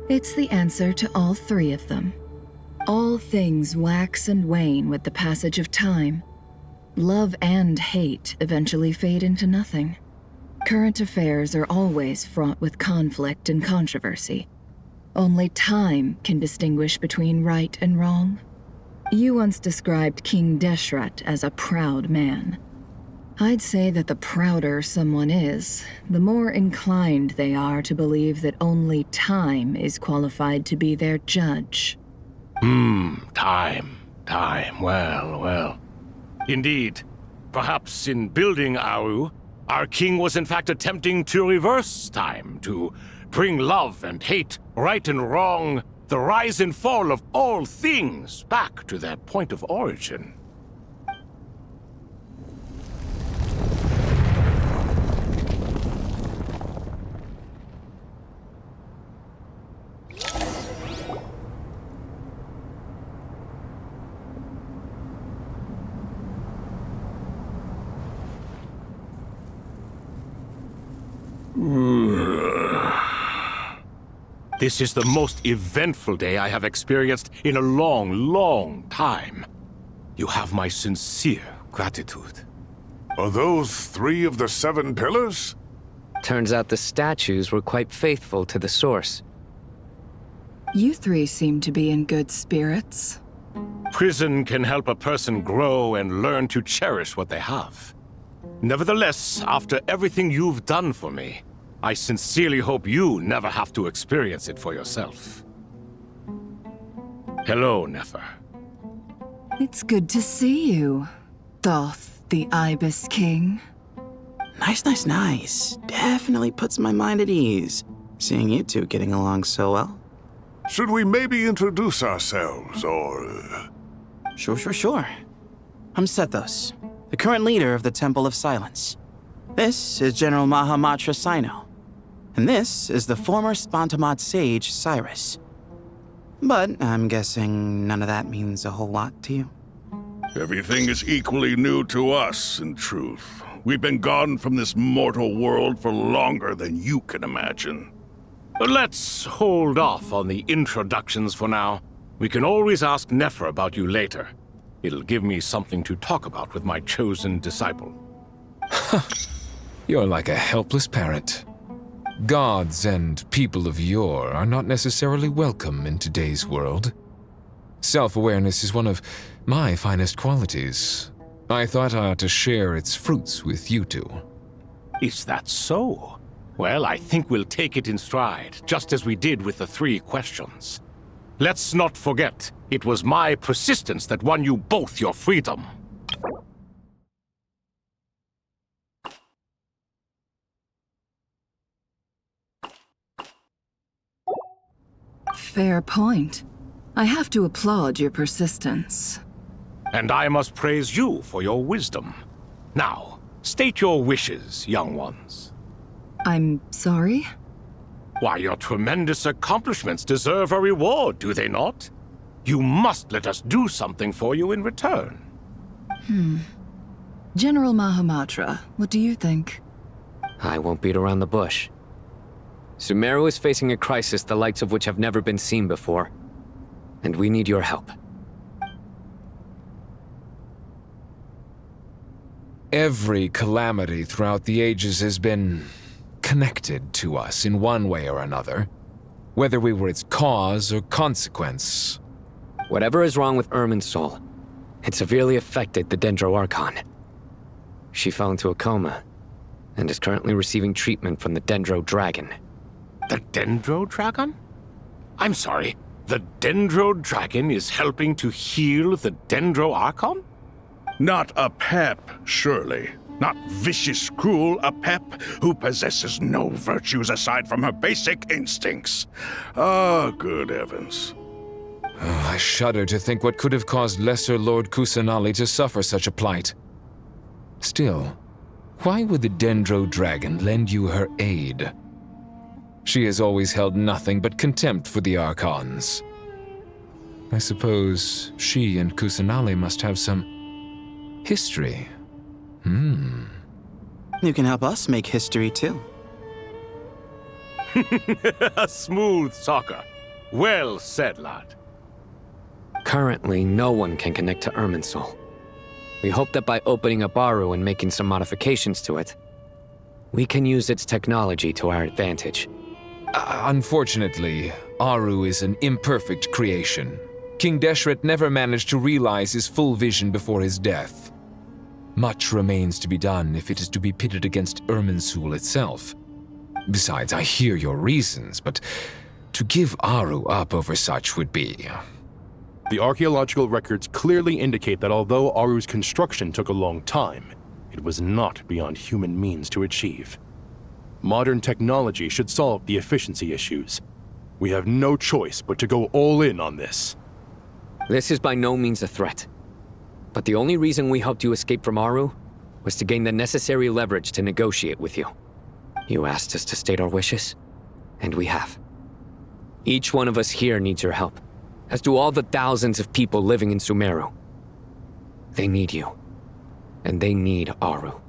it's the answer to all three of them. All things wax and wane with the passage of time. Love and hate eventually fade into nothing. Current affairs are always fraught with conflict and controversy. Only time can distinguish between right and wrong. You once described King Deshret as a proud man. I'd say that the prouder someone is, the more inclined they are to believe that only time is qualified to be their judge.
Time. Well. Indeed. Perhaps in building Aru, our king was in fact attempting to reverse time, to bring love and hate, right and wrong, the rise and fall of all things back to their point of origin. This is the most eventful day I have experienced in a long, long time. You have my sincere gratitude.
Are those 3 of the 7 pillars?
Turns out the statues were quite faithful to the source.
You 3 seem to be in good spirits.
Prison can help a person grow and learn to cherish what they have. Nevertheless, after everything you've done for me, I sincerely hope you never have to experience it for yourself. Hello, Nefer.
It's good to see you, Thoth the Ibis King.
Nice. Definitely puts my mind at ease, seeing you 2 getting along so well.
Should we maybe introduce ourselves, or...
Sure. I'm Sethos, the current leader of the Temple of Silence. This is General Mahamatra Sino, and this is the former Spantamad sage, Cyrus. But I'm guessing none of that means a whole lot to you.
Everything is equally new to us, in truth. We've been gone from this mortal world for longer than you can imagine.
Let's hold off on the introductions for now. We can always ask Nefer about you later. It'll give me something to talk about with my chosen disciple.
You're like a helpless parrot. Gods and people of yore are not necessarily welcome in today's world. Self-awareness is one of my finest qualities. I thought I ought to share its fruits with you 2.
Is that so? Well, I think we'll take it in stride, just as we did with the 3 questions. Let's not forget, it was my persistence that won you both your freedom.
Fair point. I have to applaud your persistence.
And I must praise you for your wisdom. Now, state your wishes, young ones.
I'm sorry?
Why, your tremendous accomplishments deserve a reward, do they not? You must let us do something for you in return.
General Mahamatra, what do you think?
I won't beat around the bush. Sumeru is facing a crisis the likes of which have never been seen before. And we need your help.
Every calamity throughout the ages has been connected to us in one way or another, whether we were its cause or consequence.
Whatever is wrong with Irminsul, it severely affected the Dendro Archon. She fell into a coma and is currently receiving treatment from the Dendro Dragon.
The Dendro Dragon? I'm sorry, the Dendro Dragon is helping to heal the Dendro Archon?
Not a pep, surely. Not vicious, cruel a pep who possesses no virtues aside from her basic instincts. Ah, good heavens.
I shudder to think what could have caused Lesser Lord Kusanali to suffer such a plight. Still, why would the Dendro Dragon lend you her aid? She has always held nothing but contempt for the Archons. I suppose she and Kusanali must have some history.
You can help us make history too.
Smooth talker. Well said, lad.
Currently, no one can connect to Irminsul. We hope that by opening up Aru and making some modifications to it, we can use its technology to our advantage.
Unfortunately, Aru is an imperfect creation. King Deshret never managed to realize his full vision before his death. Much remains to be done if it is to be pitted against Irminsul itself. Besides, I hear your reasons, but to give Aru up over such would be...
The archaeological records clearly indicate that although Aru's construction took a long time, it was not beyond human means to achieve. Modern technology should solve the efficiency issues. We have no choice but to go all in on this.
This is by no means a threat. But the only reason we helped you escape from Aru was to gain the necessary leverage to negotiate with you. You asked us to state our wishes, and we have. Each one of us here needs your help, as do all the thousands of people living in Sumeru. They need you, and they need Aru.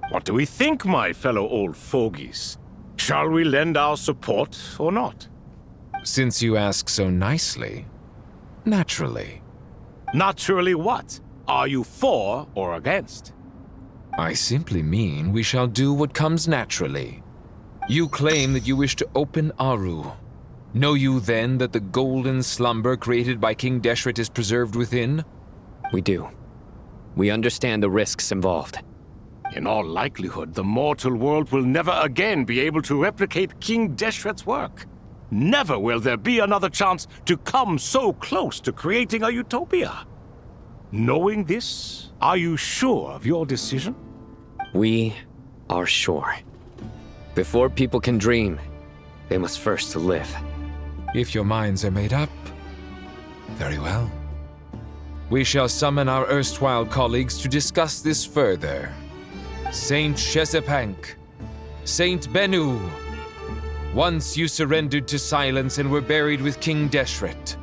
What do we think, my fellow old fogies? Shall we lend our support or not?
Since you ask so nicely, naturally.
Naturally what? Are you for or against?
I simply mean we shall do what comes naturally. You claim that you wish to open Aru. Know you then that the golden slumber created by King Deshret is preserved within?
We do. We understand the risks involved.
In all likelihood, the mortal world will never again be able to replicate King Deshret's work. Never will there be another chance to come so close to creating a utopia. Knowing this, are you sure of your decision?
We are sure. Before people can dream, they must first live.
If your minds are made up, very well. We shall summon our erstwhile colleagues to discuss this further. Saint Shezepank, Saint Bennu, once you surrendered to silence and were buried with King Deshret.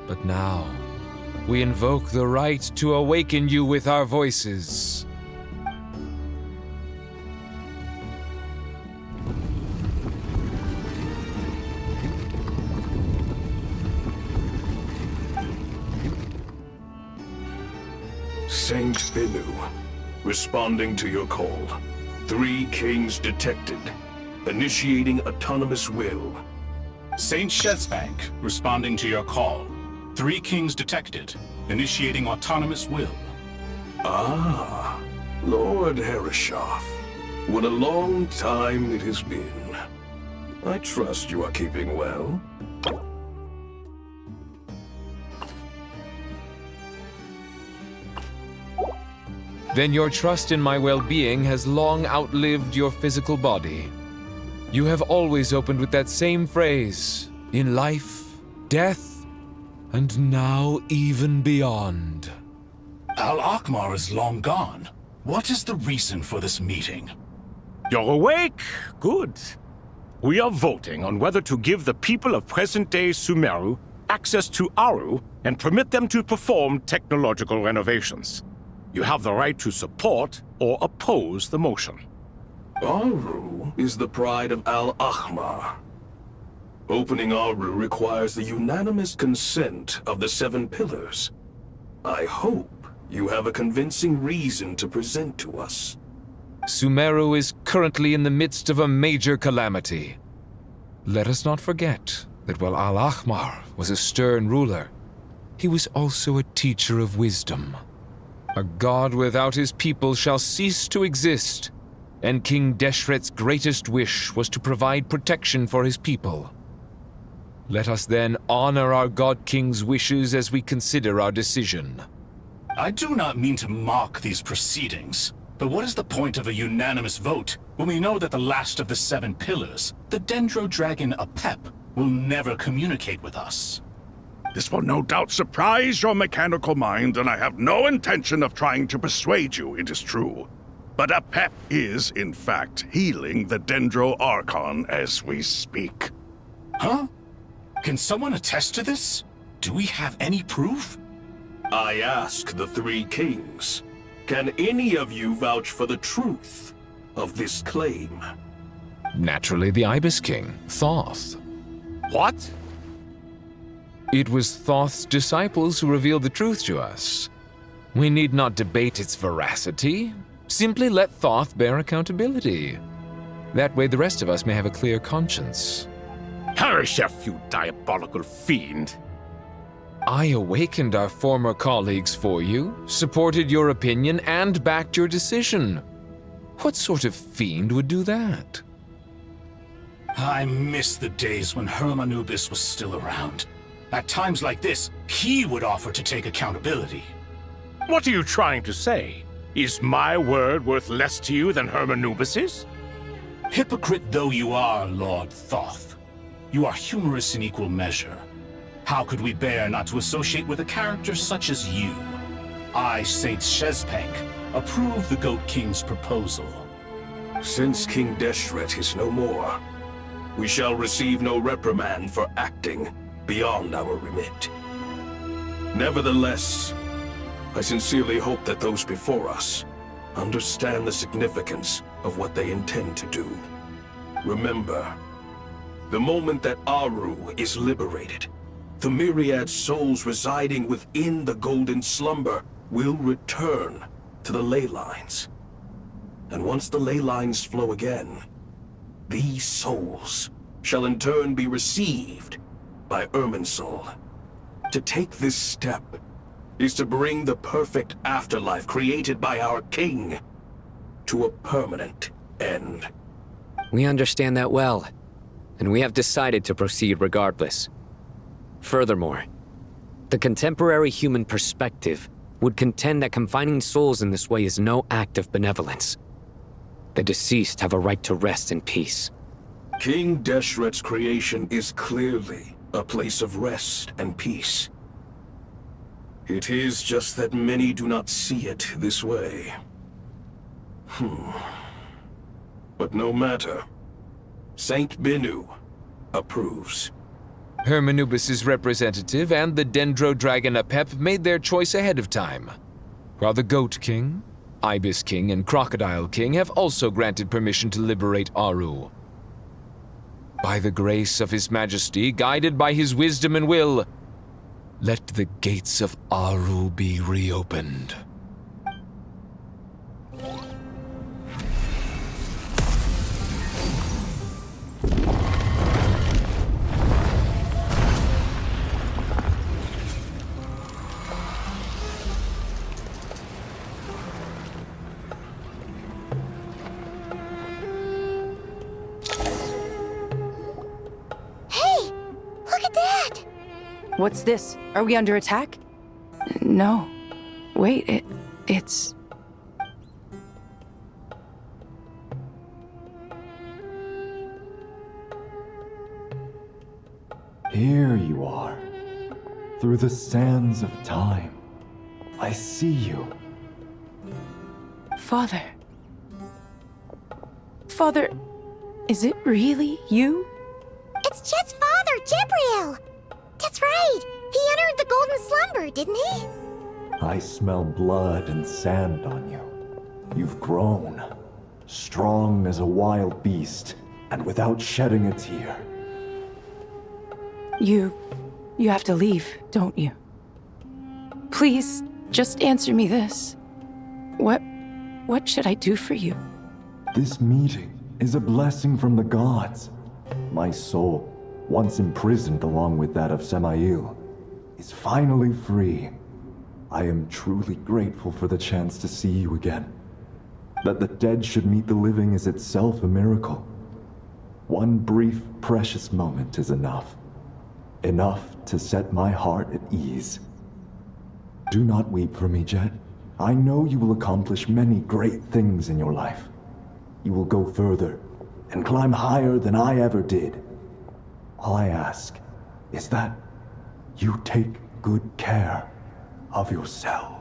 But now, we invoke the right to awaken you with our voices.
Saint Bennu, responding to your call. 3 kings detected. Initiating autonomous will.
Saint Shezbank, responding to your call. 3 kings detected. Initiating autonomous will.
Ah, Lord Herreshoff. What a long time it has been. I trust you are keeping well.
Then your trust in my well-being has long outlived your physical body. You have always opened with that same phrase, in life, death, and now even beyond.
Al-Akhmar is long gone. What is the reason for this meeting?
You're awake? Good. We are voting on whether to give the people of present-day Sumeru access to Aru and permit them to perform technological renovations. You have the right to support or oppose the motion.
Aru is the pride of Al-Akhmar. Opening Aru requires the unanimous consent of the 7 pillars. I hope you have a convincing reason to present to us.
Sumeru is currently in the midst of a major calamity. Let us not forget that while Al-Akhmar was a stern ruler, he was also a teacher of wisdom. A god without his people shall cease to exist, and King Deshret's greatest wish was to provide protection for his people. Let us then honor our God King's wishes as we consider our decision.
I do not mean to mock these proceedings, but what is the point of a unanimous vote when we know that the last of the 7 pillars, the Dendro Dragon Apep, will never communicate with us?
This will no doubt surprise your mechanical mind, and I have no intention of trying to persuade you it is true. But Apep is, in fact, healing the Dendro Archon as we speak.
Huh? Can someone attest to this? Do we have any proof?
I ask the 3 kings. Can any of you vouch for the truth of this claim?
Naturally, the Ibis King, Thoth.
What?
It was Thoth's disciples who revealed the truth to us. We need not debate its veracity. Simply let Thoth bear accountability. That way the rest of us may have a clear conscience.
Herreshoff, you diabolical fiend!
I awakened our former colleagues for you, supported your opinion, and backed your decision. What sort of fiend would do that?
I miss the days when Hermanubis was still around. At times like this, he would offer to take accountability.
What are you trying to say? Is my word worth less to you than Hermanubis's?
Hypocrite though you are, Lord Thoth, you are humorous in equal measure. How could we bear not to associate with a character such as you? I, Saint Shezpank, approve the Goat King's proposal.
Since King Deshret is no more, we shall receive no reprimand for acting beyond our remit. Nevertheless, I sincerely hope that those before us understand the significance of what they intend to do. Remember, The moment that Aru is liberated, the myriad souls residing within the golden slumber will return to the ley lines. And once the ley lines flow again, these souls shall in turn be received by Irminsul. To take this step is to bring the perfect afterlife created by our king to a permanent end.
We understand that well, and we have decided to proceed regardless. Furthermore, the contemporary human perspective would contend that confining souls in this way is no act of benevolence. The deceased have a right to rest in peace.
King Deshret's creation is clearly a place of rest and peace. It is just that many do not see it this way. But no matter. Saint Binu approves.
Hermanubis' representative and the Dendro Dragon Apep made their choice ahead of time, while the Goat King, Ibis King, and Crocodile King have also granted permission to liberate Aru. By the grace of His Majesty, guided by his wisdom and will, let the gates of Aru be reopened.
What's this? Are we under attack? No. Wait, it's...
Here you are. Through the sands of time. I see you.
Father. Father, is it really you?
It's Jet's father, Jibriel! That's right! He entered the golden slumber, didn't he?
I smell blood and sand on you. You've grown. Strong as a wild beast, and without shedding a tear.
You have to leave, don't you? Please, just answer me this. What should I do for you?
This meeting is a blessing from the gods. My soul, once imprisoned along with that of Samael, is finally free. I am truly grateful for the chance to see you again. That the dead should meet the living is itself a miracle. One brief, precious moment is enough. Enough to set my heart at ease. Do not weep for me, Jet. I know you will accomplish many great things in your life. You will go further and climb higher than I ever did. All I ask is that you take good care of yourself.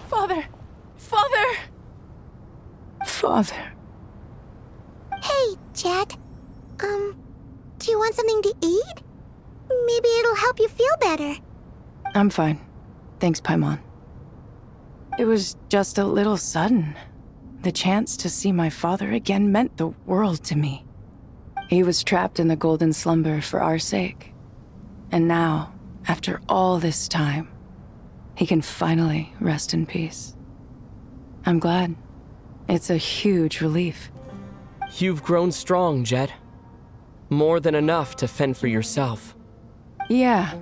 Father! Father! Father.
Hey, Jet. Do you want something to eat? Maybe it'll help you feel better.
I'm fine. Thanks, Paimon. It was just a little sudden. The chance to see my father again meant the world to me. He was trapped in the golden slumber for our sake. And now, after all this time, he can finally rest in peace. I'm glad. It's a huge relief.
You've grown strong, Jet. More than enough to fend for yourself.
Yeah.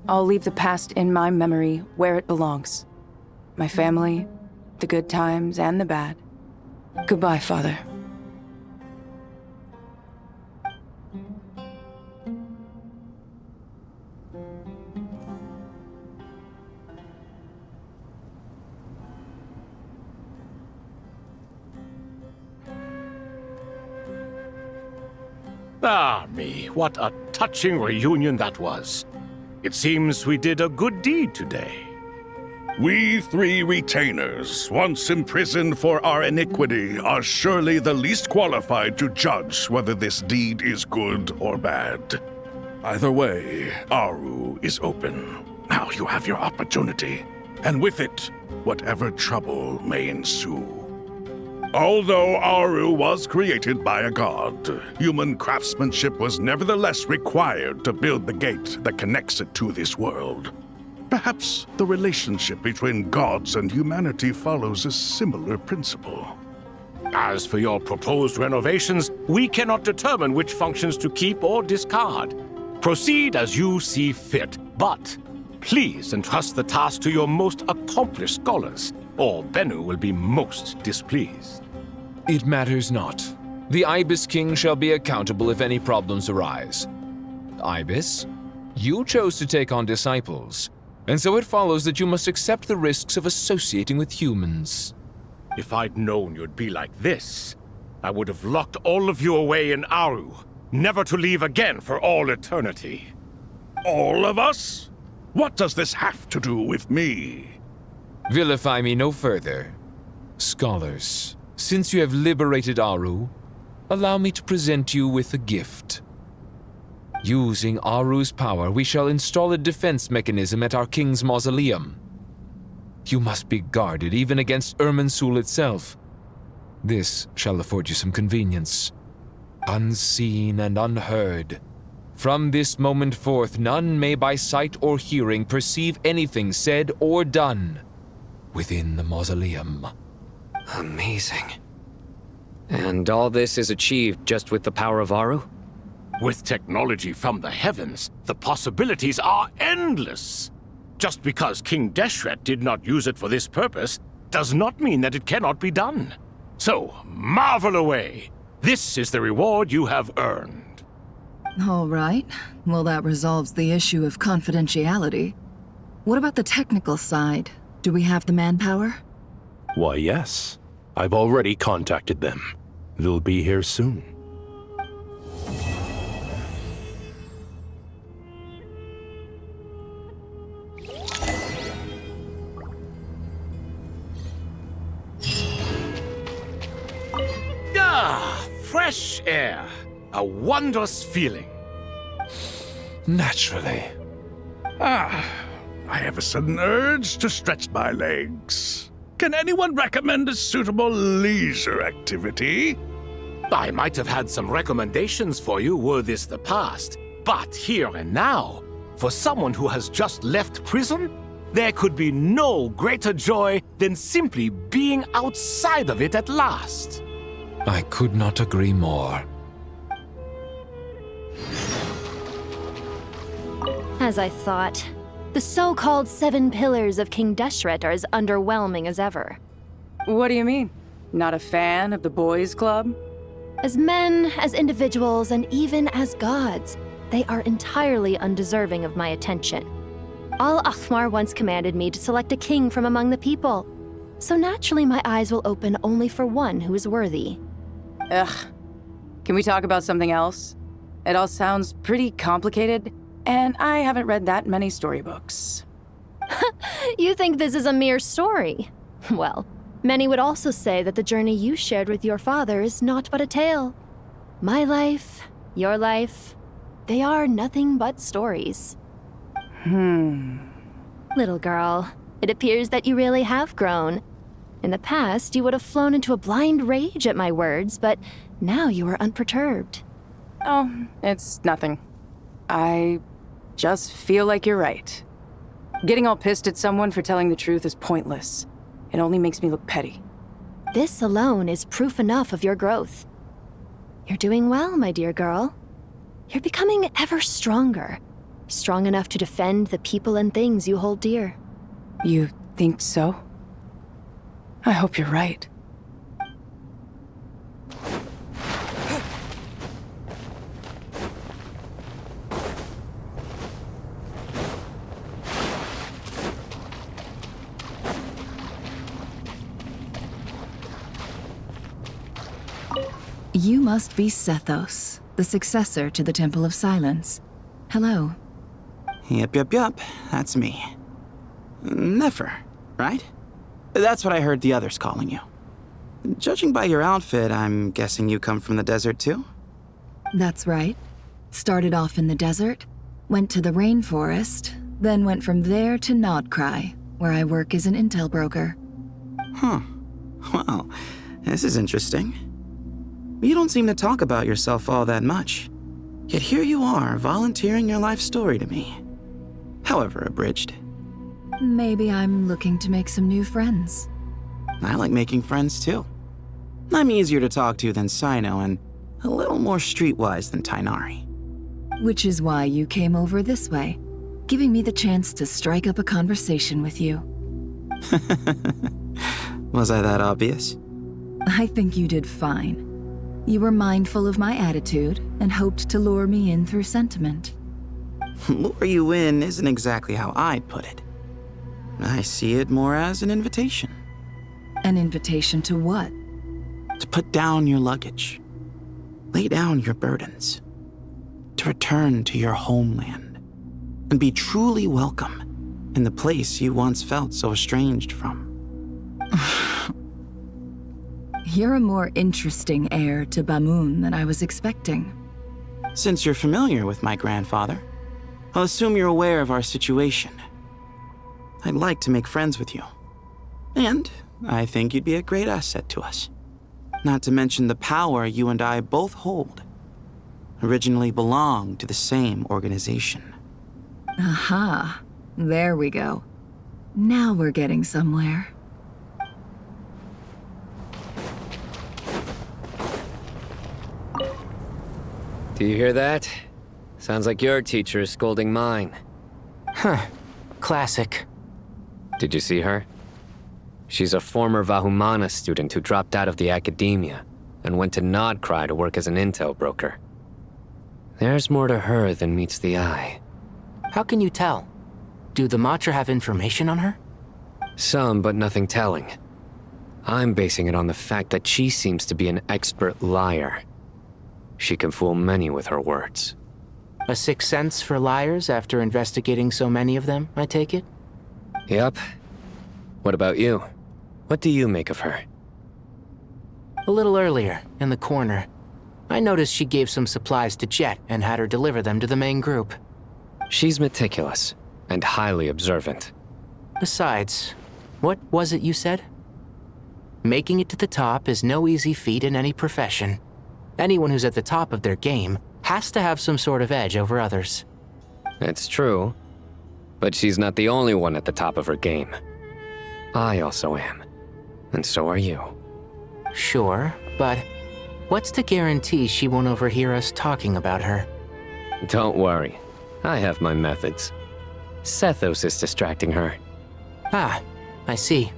I'll leave the past in my memory where it belongs. My family, the good times and the bad. Goodbye, Father.
Ah, me, what a touching reunion that was. It seems we did a good deed today.
We three retainers, once imprisoned for our iniquity, are surely the least qualified to judge whether this deed is good or bad. Either way, Aru is open. Now you have your opportunity, and with it, whatever trouble may ensue. Although Aru was created by a god, human craftsmanship was nevertheless required to build the gate that connects it to this world. Perhaps the relationship between gods and humanity follows a similar principle.
As for your proposed renovations, we cannot determine which functions to keep or discard. Proceed as you see fit, but please entrust the task to your most accomplished scholars, or Bennu will be most displeased.
It matters not. The Ibis King shall be accountable if any problems arise. Ibis, you chose to take on disciples, and so it follows that you must accept the risks of associating with humans.
If I'd known you'd be like this, I would have locked all of you away in Aru, never to leave again for all eternity.
All of us? What does this have to do with me?
Vilify me no further. Scholars, since you have liberated Aru, allow me to present you with a gift. Using Aru's power, we shall install a defense mechanism at our king's mausoleum. You must be guarded even against Irminsul itself. This shall afford you some convenience. Unseen and unheard. From this moment forth, none may by sight or hearing perceive anything said or done within the mausoleum.
Amazing. And all this is achieved just with the power of Aru?
With technology from the heavens, the possibilities are endless. Just because King Deshret did not use it for this purpose does not mean that it cannot be done. So, marvel away. This is the reward you have earned.
All right. Well, that resolves the issue of confidentiality. What about the technical side? Do we have the manpower?
Why, yes. I've already contacted them. They'll be here soon.
Fresh air. A wondrous feeling.
Naturally.
I have a sudden urge to stretch my legs. Can anyone recommend a suitable leisure activity?
I might have had some recommendations for you were this the past, but here and now, for someone who has just left prison, there could be no greater joy than simply being outside of it at last.
I could not agree more.
As I thought, the so-called 7 pillars of King Deshret are as underwhelming as ever.
What do you mean? Not a fan of the boys' club?
As men, as individuals, and even as gods, they are entirely undeserving of my attention. Al-Akhmar once commanded me to select a king from among the people, so naturally my eyes will open only for one who is worthy.
Ugh. Can we talk about something else? It all sounds pretty complicated, and I haven't read that many storybooks.
You think this is a mere story? Well, many would also say that the journey you shared with your father is not but a tale. My life, your life, they are nothing but stories. Little girl, it appears that you really have grown. In the past, you would have flown into a blind rage at my words, but now you are unperturbed.
Oh, it's nothing. I just feel like you're right. Getting all pissed at someone for telling the truth is pointless. It only makes me look petty.
This alone is proof enough of your growth. You're doing well, my dear girl. You're becoming ever stronger. Strong enough to defend the people and things you hold dear.
You think so? I hope you're right.
You must be Sethos, the successor to the Temple of Silence. Hello.
Yep, that's me. Nefer, right? That's what I heard the others calling you. Judging by your outfit, I'm guessing you come from the desert too?
That's right. Started off in the desert, went to the rainforest, Then went from there to Nodcry, where I work as an intel broker.
Huh. Well, this is interesting. You don't seem to talk about yourself all that much. Yet here you are, volunteering your life story to me. However abridged.
Maybe I'm looking to make some new friends.
I like making friends too. I'm easier to talk to than Cyno and a little more streetwise than Tighnari.
Which is why you came over this way, giving me the chance to strike up a conversation with you.
Was I that obvious?
I think you did fine. You were mindful of my attitude and hoped to lure me in through sentiment.
Lure you in isn't exactly how I'd put it. I see it more as an invitation.
An invitation to what?
To put down your luggage. Lay down your burdens. To return to your homeland. And be truly welcome in the place you once felt so estranged from.
You're a more interesting heir to Bamun than I was expecting.
Since you're familiar with my grandfather, I'll assume you're aware of our situation. I'd like to make friends with you. And I think you'd be a great asset to us. Not to mention the power you and I both hold. Originally belonged to the same organization.
Aha, there we go. Now we're getting somewhere.
Do you hear that? Sounds like your teacher is scolding mine.
Huh. Classic.
Did you see her? She's a former Vahumana student who dropped out of the academia and went to Nodcry to work as an intel broker. There's more to her than meets the eye.
How can you tell? Do the Matra have information on her?
Some, but nothing telling. I'm basing it on the fact that she seems to be an expert liar. She can fool many with her words.
A sixth sense for liars after investigating so many of them, I take it?
Yep. What about you? What do you make of her?
A little earlier, in the corner, I noticed she gave some supplies to Jet and had her deliver them to the main group.
She's meticulous and highly observant.
Besides, what was it you said? Making it to the top is no easy feat in any profession. Anyone who's at the top of their game has to have some sort of edge over others.
It's true, but she's not the only one at the top of her game. I also am, and so are you.
Sure, but what's to guarantee she won't overhear us talking about her?
Don't worry, I have my methods. Sethos is distracting her.
Ah, I see.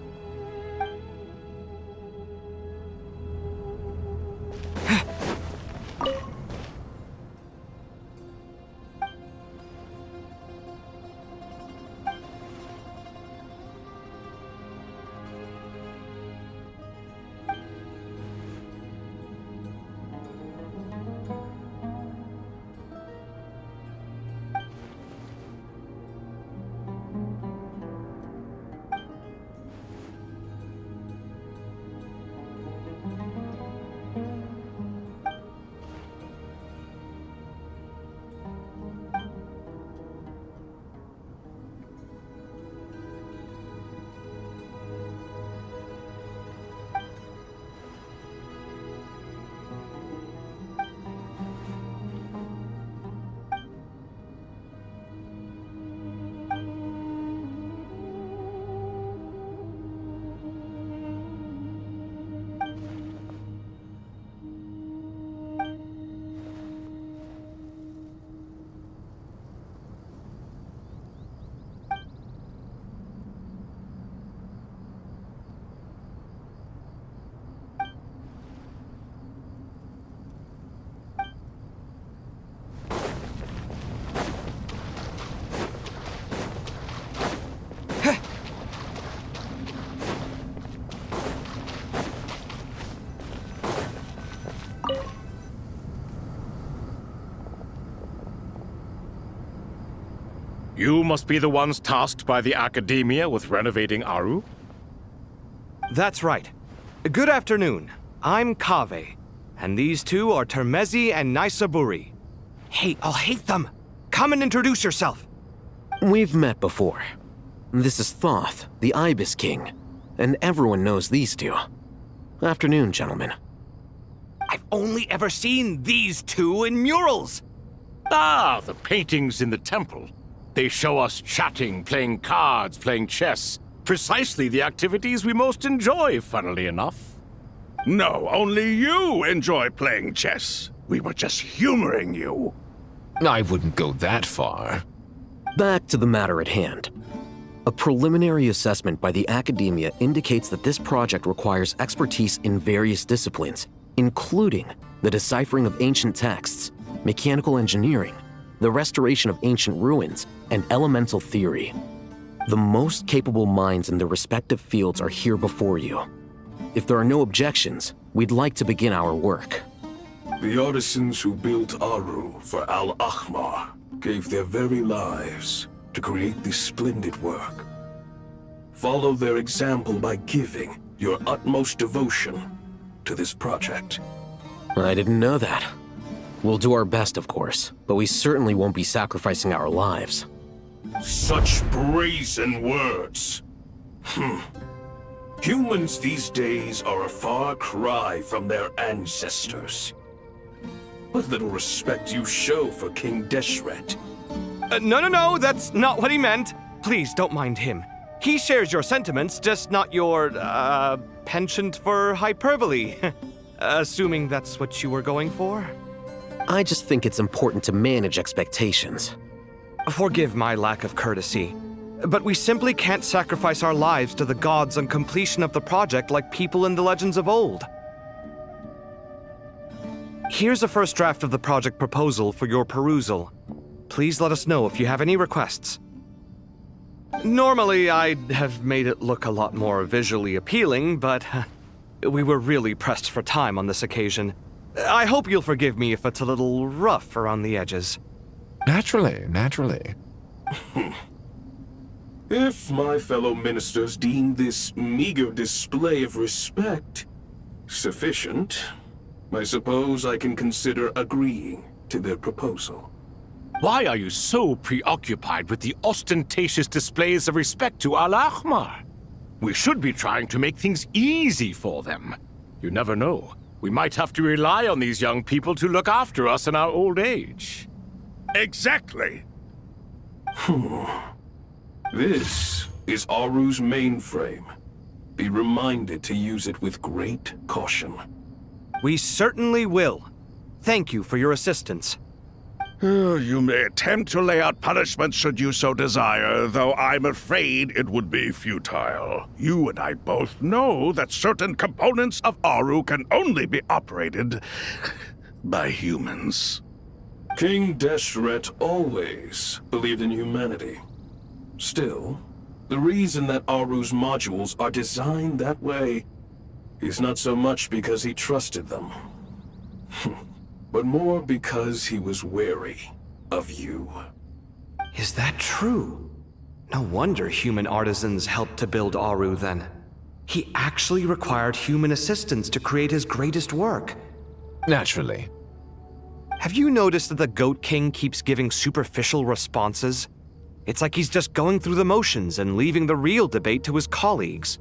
You must be the ones tasked by the Academia with renovating Aru?
That's right. Good afternoon. I'm Kaveh, and these two are Termezi and Naisaburi. Hey, I'll hate them! Come and introduce yourself!
We've met before. This is Thoth, the Ibis King, and everyone knows these two. Afternoon, gentlemen.
I've only ever seen these two in murals.
Ah, the paintings in the temple. They show us chatting, playing cards, playing chess. Precisely the activities we most enjoy, funnily enough.
No, only you enjoy playing chess. We were just humoring you.
I wouldn't go that far.
Back to the matter at hand. A preliminary assessment by the academia indicates that this project requires expertise in various disciplines, including the deciphering of ancient texts, mechanical engineering, the restoration of ancient ruins, and elemental theory. The most capable minds in their respective fields are here before you. If there are no objections, we'd like to begin our work.
The artisans who built Aru for Al-Ahmar gave their very lives to create this splendid work. Follow their example by giving your utmost devotion to this project.
I didn't know that. We'll do our best, of course, but we certainly won't be sacrificing our lives.
Such brazen words. Humans these days are a far cry from their ancestors. What little respect you show for King Deshret.
No, that's not what he meant. Please, don't mind him. He shares your sentiments, just not your, penchant for hyperbole. Assuming that's what you were going for?
I just think it's important to manage expectations.
Forgive my lack of courtesy, but we simply can't sacrifice our lives to the gods on completion of the project like people in the legends of old. Here's a first draft of the project proposal for your perusal. Please let us know if you have any requests. Normally, I'd have made it look a lot more visually appealing, but we were really pressed for time on this occasion. I hope you'll forgive me if it's a little rough around the edges.
Naturally.
If my fellow ministers deem this meager display of respect sufficient, I suppose I can consider agreeing to their proposal.
Why are you so preoccupied with the ostentatious displays of respect to Al-Ahmar? We should be trying to make things easy for them. You never know. We might have to rely on these young people to look after us in our old age.
Exactly.
This is Aru's mainframe. Be reminded to use it with great caution.
We certainly will. Thank you for your assistance.
You may attempt to lay out punishment should you so desire, though I'm afraid it would be futile. You and I both know that certain components of Aru can only be operated by humans.
King Deshret always believed in humanity. Still, the reason that Aru's modules are designed that way is not so much because he trusted them, but more because he was wary of you.
Is that true? No wonder human artisans helped to build Aru then. He actually required human assistance to create his greatest work.
Naturally.
Have you noticed that the Goat King keeps giving superficial responses? It's like he's just going through the motions and leaving the real debate to his colleagues.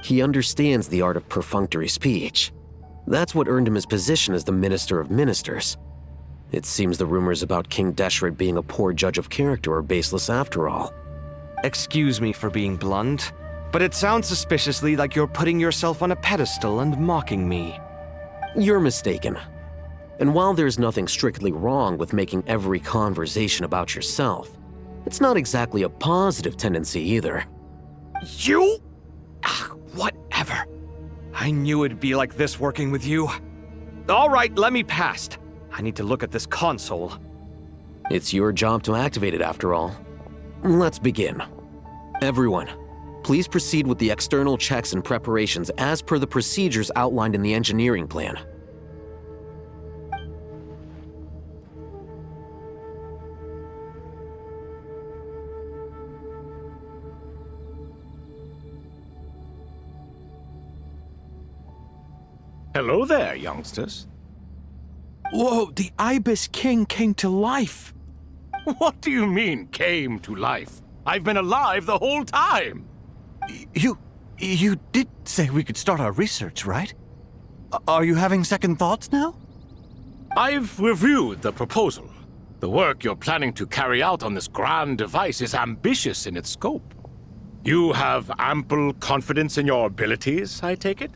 He understands the art of perfunctory speech. That's what earned him his position as the Minister of Ministers. It seems the rumors about King Deshret being a poor judge of character are baseless after all.
Excuse me for being blunt, but it sounds suspiciously like you're putting yourself on a pedestal and mocking me.
You're mistaken. And while there's nothing strictly wrong with making every conversation about yourself, it's not exactly a positive tendency either.
You? Whatever. I knew it'd be like this working with you. All right, let me past. I need to look at this console.
It's your job to activate it after all. Let's begin. Everyone, please proceed with the external checks and preparations as per the procedures outlined in the engineering plan.
Hello there, youngsters.
Whoa, the Ibis King came to life.
What do you mean, came to life? I've been alive the whole time!
You did say we could start our research, right? Are you having second thoughts now?
I've reviewed the proposal. The work you're planning to carry out on this grand device is ambitious in its scope. You have ample confidence in your abilities, I take it?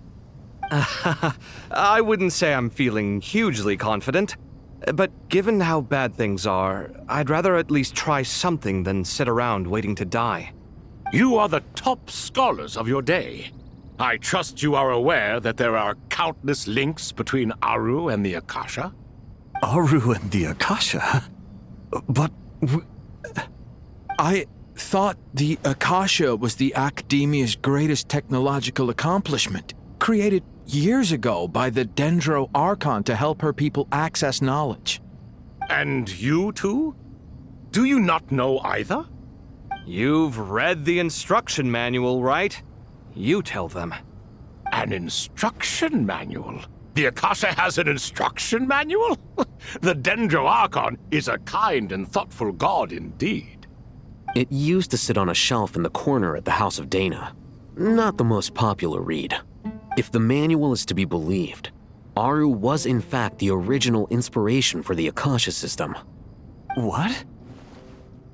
I wouldn't say I'm feeling hugely confident. But given how bad things are, I'd rather at least try something than sit around waiting to die.
You are the top scholars of your day. I trust you are aware that there are countless links between Aru and the Akasha?
Aru and the Akasha? But...
I thought the Akasha was the Academia's greatest technological accomplishment, created years ago by the Dendro Archon to help her people access knowledge.
And you too? Do you not know either?
You've read the instruction manual, right? You tell them.
An instruction manual? The Akasha has an instruction manual? The Dendro Archon is a kind and thoughtful god indeed.
It used to sit on a shelf in the corner at the House of Dana. Not the most popular read. If the manual is to be believed, Aru was in fact the original inspiration for the Akasha system.
What?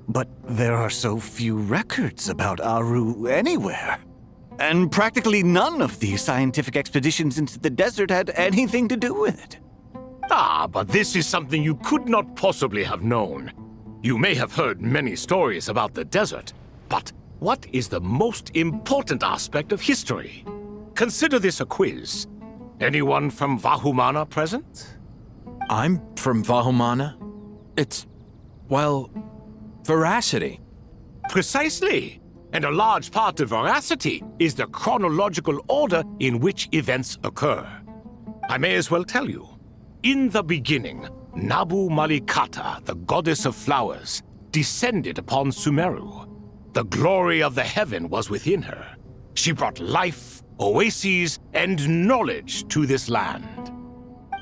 But there are so few records about Aru anywhere. And practically none of these scientific expeditions into the desert had anything to do with it.
Ah, but this is something you could not possibly have known. You may have heard many stories about the desert, but what is the most important aspect of history? Consider this a quiz. Anyone from Vahumana present?
I'm from Vahumana. It's, well, veracity.
Precisely. And a large part of veracity is the chronological order in which events occur. I may as well tell you. In the beginning, Nabu Malikata, the goddess of flowers, descended upon Sumeru. The glory of the heaven was within her. She brought life, oases, and knowledge to this land.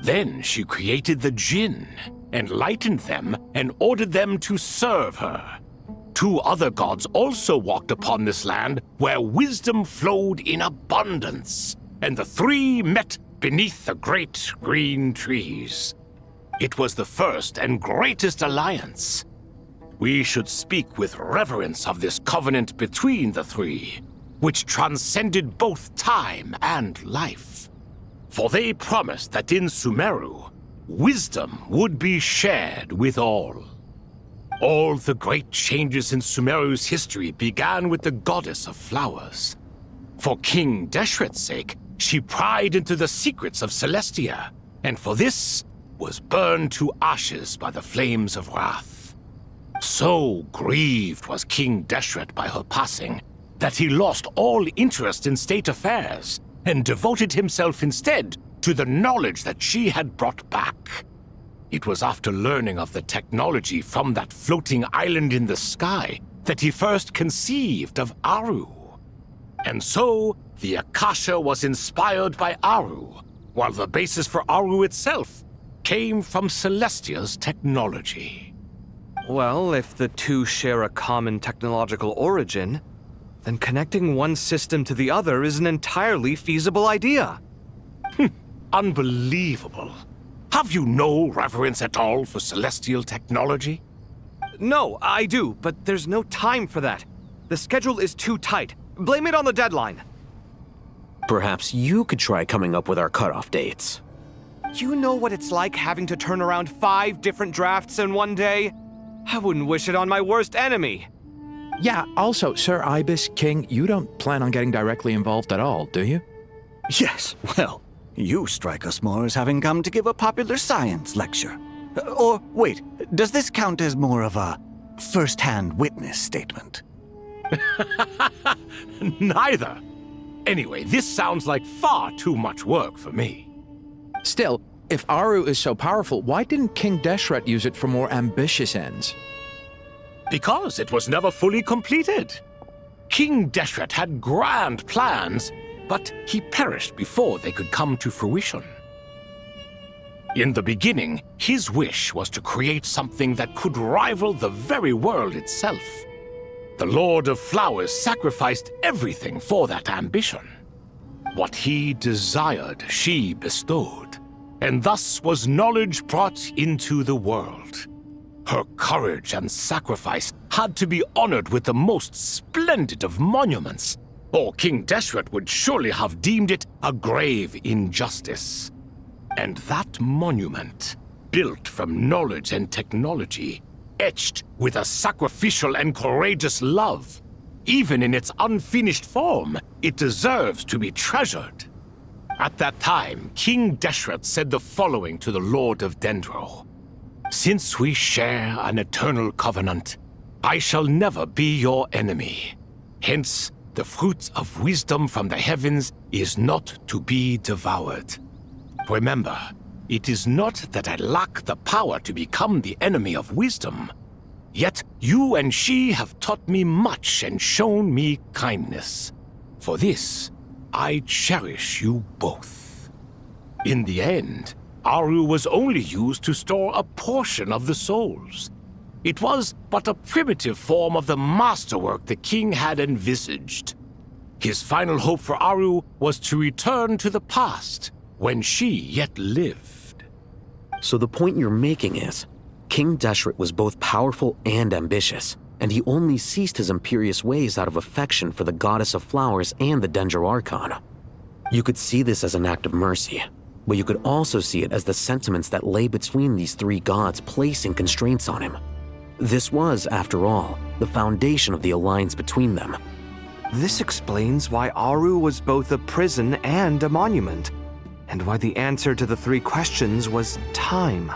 Then she created the Jinn, enlightened them, and ordered them to serve her. 2 other gods also walked upon this land where wisdom flowed in abundance, and the 3 met beneath the great green trees. It was the first and greatest alliance. We should speak with reverence of this covenant between the 3, which transcended both time and life. For they promised that in Sumeru, wisdom would be shared with all. All the great changes in Sumeru's history began with the goddess of flowers. For King Deshret's sake, she pried into the secrets of Celestia, and for this was burned to ashes by the flames of wrath. So grieved was King Deshret by her passing that he lost all interest in state affairs and devoted himself instead to the knowledge that she had brought back. It was after learning of the technology from that floating island in the sky that he first conceived of Aru. And so, the Akasha was inspired by Aru, while the basis for Aru itself came from Celestia's technology.
Well, if the 2 share a common technological origin, then connecting one system to the other is an entirely feasible idea.
Unbelievable. Have you no reverence at all for celestial technology?
No, I do, but there's no time for that. The schedule is too tight. Blame it on the deadline.
Perhaps you could try coming up with our cutoff dates.
You know what it's like having to turn around 5 different drafts in one day? I wouldn't wish it on my worst enemy.
Yeah, also, Sir Ibis, King, you don't plan on getting directly involved at all, do you?
Yes, well, you strike us more as having come to give a popular science lecture. Or, wait, does this count as more of a first-hand witness statement?
Neither. Anyway, this sounds like far too much work for me.
Still, if Aru is so powerful, why didn't King Deshret use it for more ambitious ends?
Because it was never fully completed. King Deshret had grand plans, but he perished before they could come to fruition. In the beginning, his wish was to create something that could rival the very world itself. The Lord of Flowers sacrificed everything for that ambition. What he desired, she bestowed, and thus was knowledge brought into the world. Her courage and sacrifice had to be honored with the most splendid of monuments, or King Deshret would surely have deemed it a grave injustice. And that monument, built from knowledge and technology, etched with a sacrificial and courageous love, even in its unfinished form, it deserves to be treasured. At that time, King Deshret said the following to the Lord of Dendro. Since we share an eternal covenant, I shall never be your enemy. Hence, the fruit of wisdom from the heavens is not to be devoured. Remember, it is not that I lack the power to become the enemy of wisdom. Yet you and she have taught me much and shown me kindness. For this, I cherish you both. In the end, Aru was only used to store a portion of the souls. It was but a primitive form of the masterwork the king had envisaged. His final hope for Aru was to return to the past, when she yet lived.
So the point you're making is, King Deshret was both powerful and ambitious, and he only ceased his imperious ways out of affection for the Goddess of Flowers and the Dendro Archon. You could see this as an act of mercy, but you could also see it as the sentiments that lay between these three gods placing constraints on him. This was, after all, the foundation of the alliance between them.
This explains why Aru was both a prison and a monument, and why the answer to the three questions was time.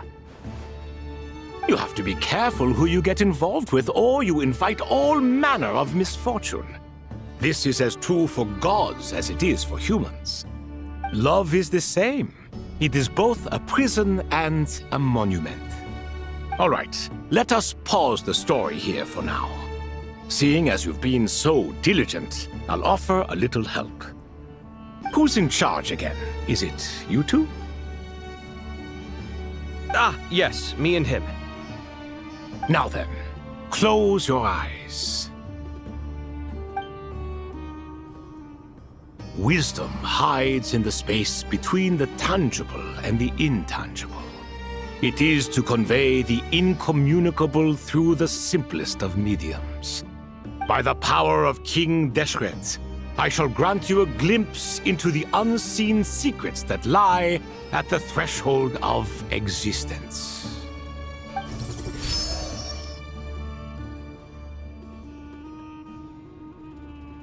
You have to be careful who you get involved with, or you invite all manner of misfortune. This is as true for gods as it is for humans. Love is the same. It is both a prison and a monument. All right, let us pause the story here for now. Seeing as you've been so diligent, I'll offer a little help. Who's in charge again? Is it you two?
Ah, yes, me and him.
Now then, close your eyes. Wisdom hides in the space between the tangible and the intangible. It is to convey the incommunicable through the simplest of mediums. By the power of King Deshret, I shall grant you a glimpse into the unseen secrets that lie at the threshold of existence.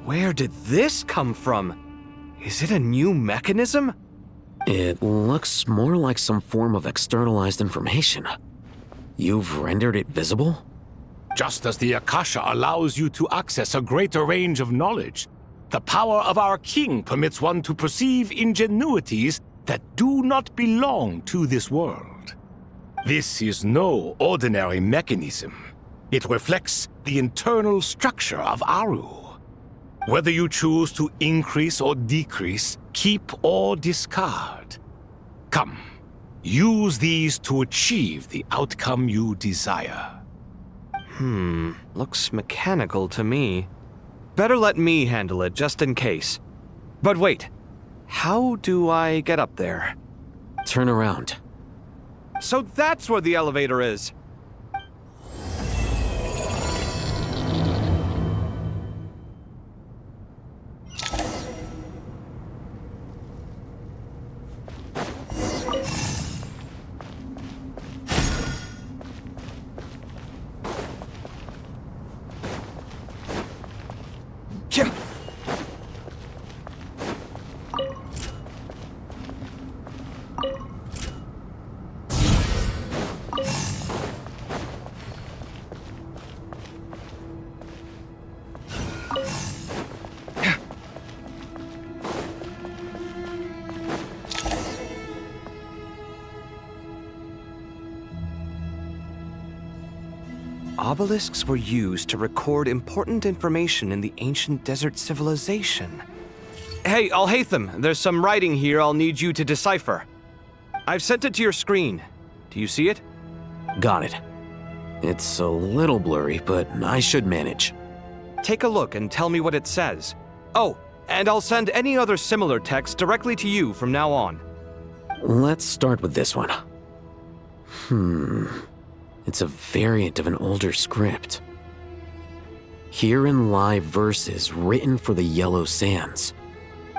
Where did this come from? Is it a new mechanism?
It looks more like some form of externalized information. You've rendered it visible?
Just as the Akasha allows you to access a greater range of knowledge, the power of our king permits one to perceive ingenuities that do not belong to this world. This is no ordinary mechanism. It reflects the internal structure of Aru. Whether you choose to increase or decrease, keep or discard. Come, use these to achieve the outcome you desire.
Looks mechanical to me. Better let me handle it, just in case. But wait, how do I get up there?
Turn around.
So that's where the elevator is. Obelisks were used to record important information in the ancient desert civilization. Hey, Al-Haytham, there's some writing here I'll need you to decipher. I've sent it to your screen. Do you see it?
Got it. It's a little blurry, but I should manage.
Take a look and tell me what it says. Oh, and I'll send any other similar text directly to you from now on.
Let's start with this one. It's a variant of an older script. Herein lie verses written for the Yellow Sands.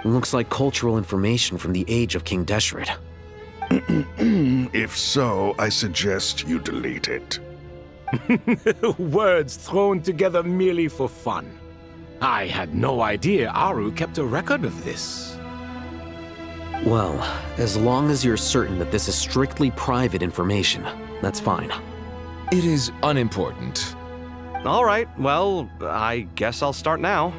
Looks like cultural information from the age of King Deshret.
If so, I suggest you delete it.
Words thrown together merely for fun. I had no idea Aru kept a record of this.
Well, as long as you're certain that this is strictly private information, that's fine.
It is unimportant.
All right, well, I guess I'll start now.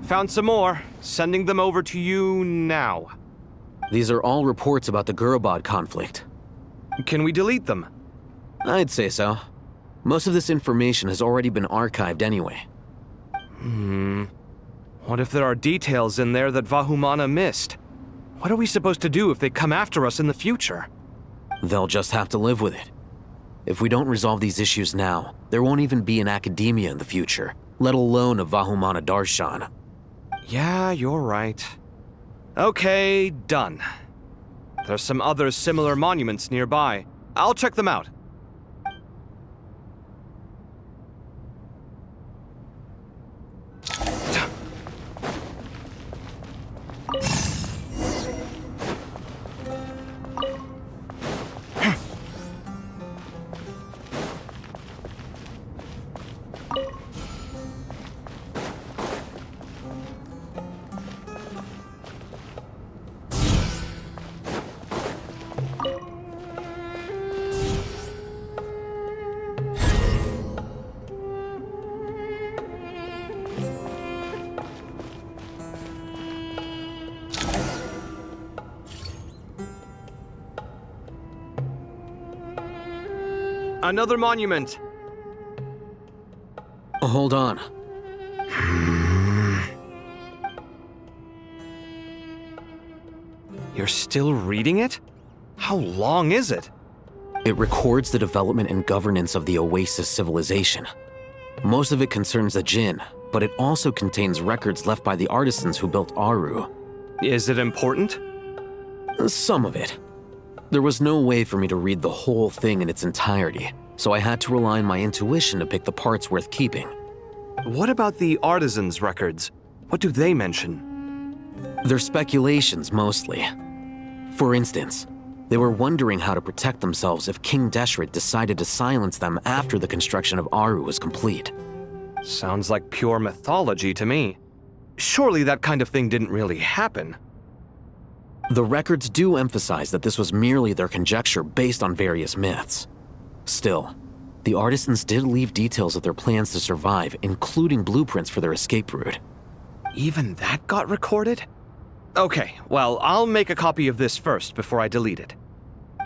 Found some more. Sending them over to you now.
These are all reports about the Gurabad conflict.
Can we delete them?
I'd say so. Most of this information has already been archived anyway.
What if there are details in there that Vahumana missed? What are we supposed to do if they come after us in the future?
They'll just have to live with it. If we don't resolve these issues now, there won't even be an academia in the future, let alone a Vahumana Darshan.
Yeah, you're right. Okay, done. There's some other similar monuments nearby. I'll check them out. Another monument.
Hold on.
You're still reading it? How long is it?
It records the development and governance of the Oasis civilization. Most of it concerns the Jinn, but it also contains records left by the artisans who built Aru.
Is it important?
Some of it. There was no way for me to read the whole thing in its entirety, so I had to rely on my intuition to pick the parts worth keeping.
What about the artisans' records? What do they mention?
They're speculations, mostly. For instance, they were wondering how to protect themselves if King Deshret decided to silence them after the construction of Aru was complete.
Sounds like pure mythology to me. Surely that kind of thing didn't really happen.
The records do emphasize that this was merely their conjecture based on various myths. Still, the artisans did leave details of their plans to survive, including blueprints for their escape route.
Even that got recorded? Okay, well, I'll make a copy of this first before I delete it.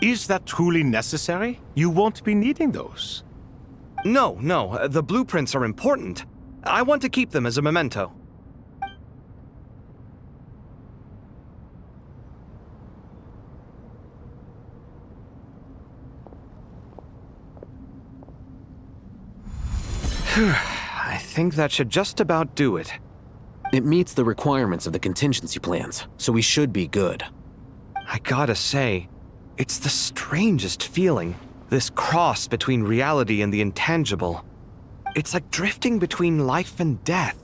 Is that truly necessary? You won't be needing those.
No, the blueprints are important. I want to keep them as a memento. I think that should just about do it.
It meets the requirements of the contingency plans, so we should be good.
I gotta say, it's the strangest feeling, this cross between reality and the intangible. It's like drifting between life and death,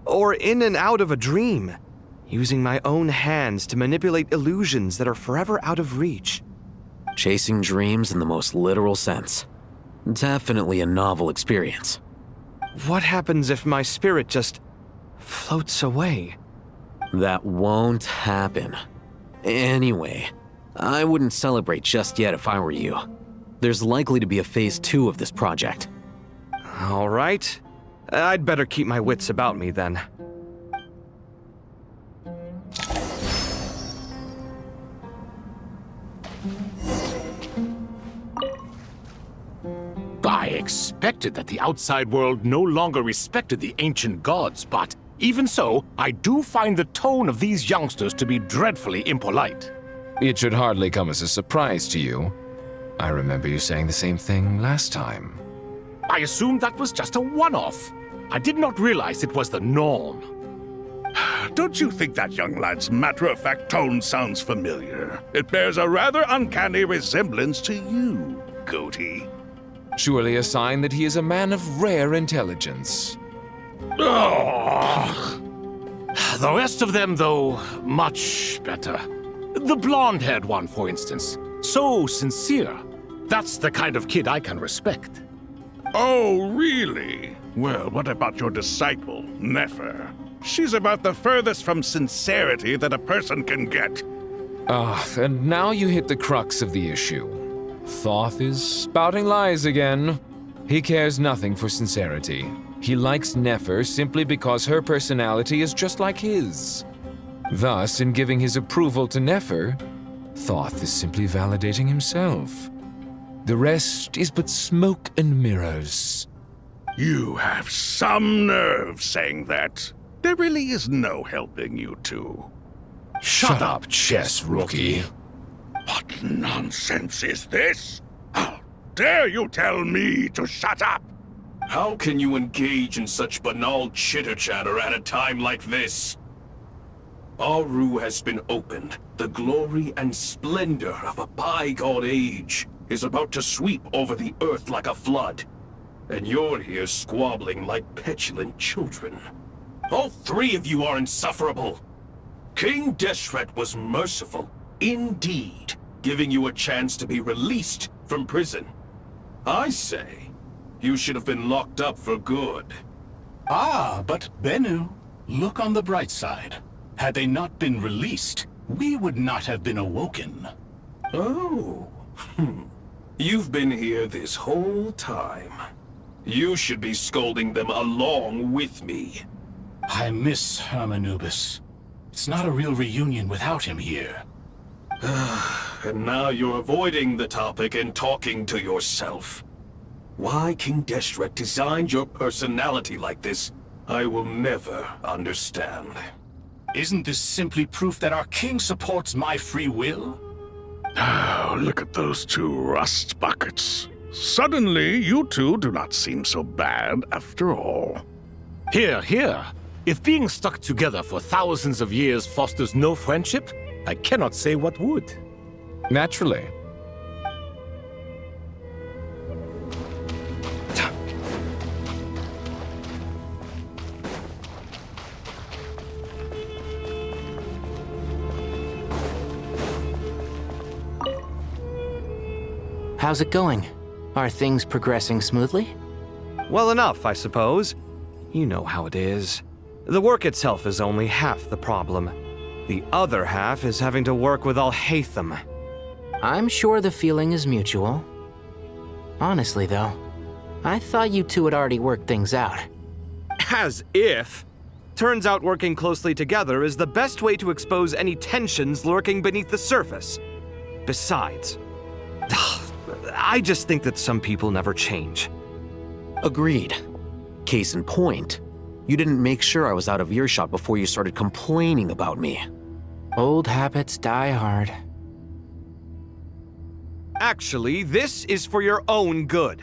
or in and out of a dream. Using my own hands to manipulate illusions that are forever out of reach.
Chasing dreams in the most literal sense. Definitely a novel experience.
What happens if my spirit just floats away?
That won't happen. Anyway, I wouldn't celebrate just yet if I were you. There's likely to be a phase 2 of this project.
All right. I'd better keep my wits about me then.
I expected that the outside world no longer respected the ancient gods, but even so, I do find the tone of these youngsters to be dreadfully impolite.
It should hardly come as a surprise to you. I remember you saying the same thing last time.
I assumed that was just a one-off. I did not realize it was the norm.
Don't you think that young lad's matter-of-fact tone sounds familiar? It bears a rather uncanny resemblance to you, Goatee.
Surely a sign that he is a man of rare intelligence.
Oh. The rest of them, though, much better. The blonde-haired one, for instance. So sincere. That's the kind of kid I can respect.
Oh, really? Well, what about your disciple, Nefer? She's about the furthest from sincerity that a person can get.
And now you hit the crux of the issue. Thoth is spouting lies again. He cares nothing for sincerity. He likes Nefer simply because her personality is just like his. Thus, in giving his approval to Nefer, Thoth is simply validating himself. The rest is but smoke and mirrors.
You have some nerve saying that. There really is no helping you two.
Shut up, chess rookie.
What nonsense is this? How dare you tell me to shut up?
How can you engage in such banal chitter-chatter at a time like this? Aru has been opened. The glory and splendor of a bygone age is about to sweep over the earth like a flood. And you're here squabbling like petulant children. All three of you are insufferable. King Deshret was merciful, indeed, giving you a chance to be released from prison. I say, you should have been locked up for good.
But Bennu, look on the bright side. Had they not been released, we would not have been awoken.
Oh. You've been here this whole time. You should be scolding them along with me.
I miss Hermanubis. It's not a real reunion without him here.
And now you're avoiding the topic and talking to yourself. Why King Deshret designed your personality like this, I will never understand.
Isn't this simply proof that our king supports my free will?
Oh, look at those two rust buckets. Suddenly, you two do not seem so bad after all.
Here. If being stuck together for thousands of years fosters no friendship, I cannot say what would.
Naturally.
How's it going? Are things progressing smoothly?
Well enough, I suppose. You know how it is. The work itself is only half the problem. The other half is having to work with Al-Haytham.
I'm sure the feeling is mutual. Honestly, though, I thought you two had already worked things out.
As if. Turns out working closely together is the best way to expose any tensions lurking beneath the surface. Besides, I just think that some people never change.
Agreed. Case in point, you didn't make sure I was out of earshot before you started complaining about me.
Old habits die hard.
Actually, this is for your own good.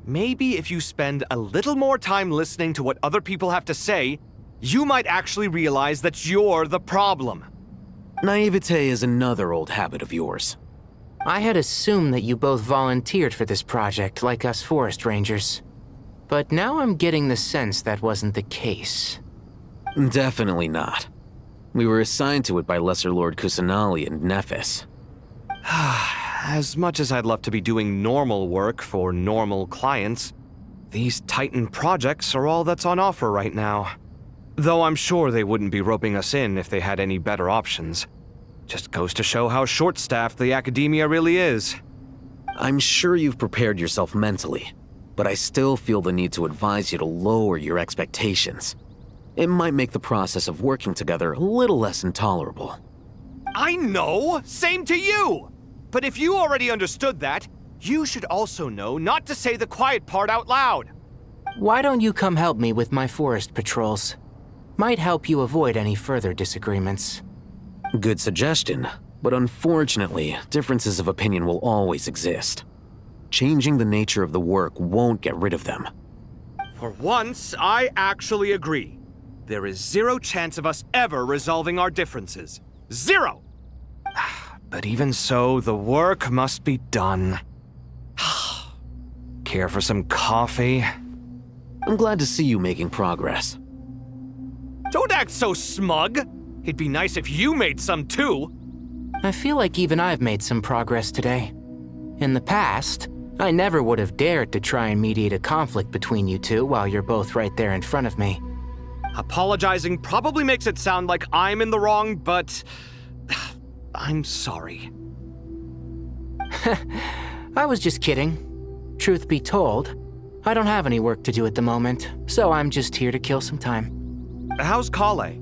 Maybe if you spend a little more time listening to what other people have to say, you might actually realize that you're the problem.
Naivete is another old habit of yours.
I had assumed that you both volunteered for this project like us forest rangers. But now I'm getting the sense that wasn't the case.
Definitely not. We were assigned to it by Lesser Lord Kusanali and Nephis.
As much as I'd love to be doing normal work for normal clients, these Titan projects are all that's on offer right now. Though I'm sure they wouldn't be roping us in if they had any better options. Just goes to show how short-staffed the academia really is.
I'm sure you've prepared yourself mentally, but I still feel the need to advise you to lower your expectations. It might make the process of working together a little less intolerable.
I know! Same to you! But if you already understood that, you should also know not to say the quiet part out loud.
Why don't you come help me with my forest patrols? Might help you avoid any further disagreements.
Good suggestion, but unfortunately, differences of opinion will always exist. Changing the nature of the work won't get rid of them.
For once, I actually agree. There is zero chance of us ever resolving our differences. Zero! But even so, the work must be done. Care for some coffee?
I'm glad to see you making progress.
Don't act so smug! It'd be nice if you made some too!
I feel like even I've made some progress today. In the past, I never would have dared to try and mediate a conflict between you two while you're both right there in front of me.
Apologizing probably makes it sound like I'm in the wrong, but I'm sorry.
I was just kidding. Truth be told, I don't have any work to do at the moment, so I'm just here to kill some time.
How's Kale?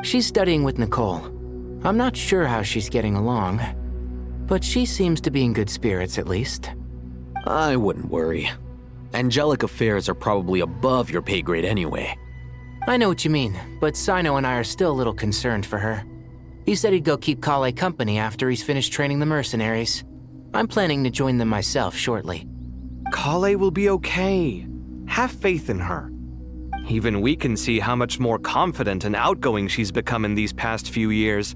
She's studying with Nicole. I'm not sure how she's getting along, but she seems to be in good spirits at least.
I wouldn't worry. Angelic affairs are probably above your pay grade anyway.
I know what you mean, but Cyno and I are still a little concerned for her. He said he'd go keep Kale company after he's finished training the mercenaries. I'm planning to join them myself shortly.
Kale will be okay. Have faith in her. Even we can see how much more confident and outgoing she's become in these past few years.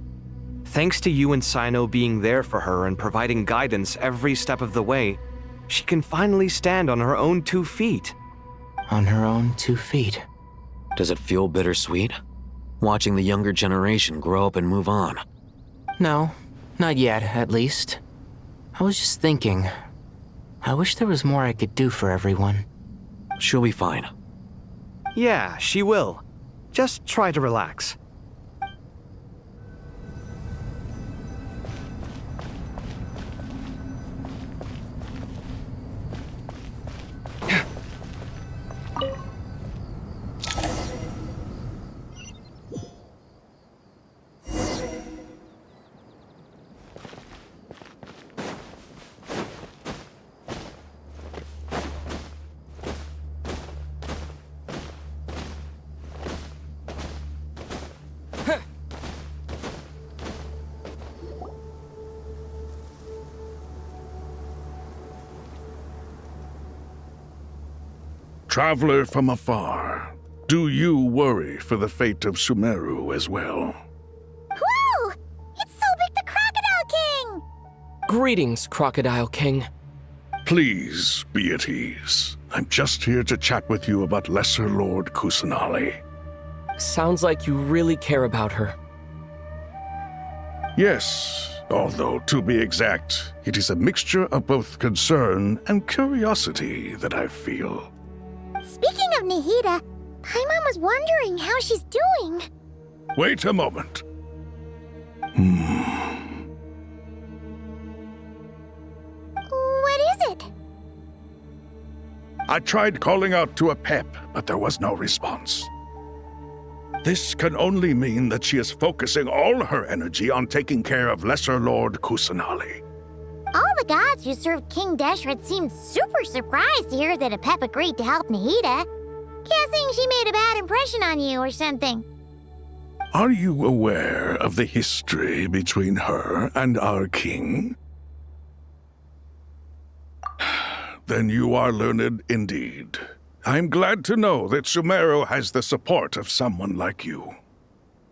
Thanks to you and Cyno being there for her and providing guidance every step of the way, she can finally stand on her own 2 feet.
On her own 2 feet?
Does it feel bittersweet? Watching the younger generation grow up and move on?
No, not yet, at least. I was just thinking, I wish there was more I could do for everyone.
She'll be fine.
Yeah, she will. Just try to relax.
Traveler from afar, do you worry for the fate of Sumeru as well?
Whoa! It's so big the Crocodile King!
Greetings, Crocodile King.
Please be at ease. I'm just here to chat with you about Lesser Lord Kusanali.
Sounds like you really care about her.
Yes, although to be exact, it is a mixture of both concern and curiosity that I feel.
Speaking of Nihida, Paimon was wondering how she's doing.
Wait a moment.
What is it?
I tried calling out to a pep, but there was no response. This can only mean that she is focusing all her energy on taking care of Lesser Lord Kusanali.
All the gods who served King Deshret seemed super surprised to hear that a pep agreed to help Nihida. Guessing she made a bad impression on you or something.
Are you aware of the history between her and our king? Then you are learned indeed. I'm glad to know that Sumeru has the support of someone like you.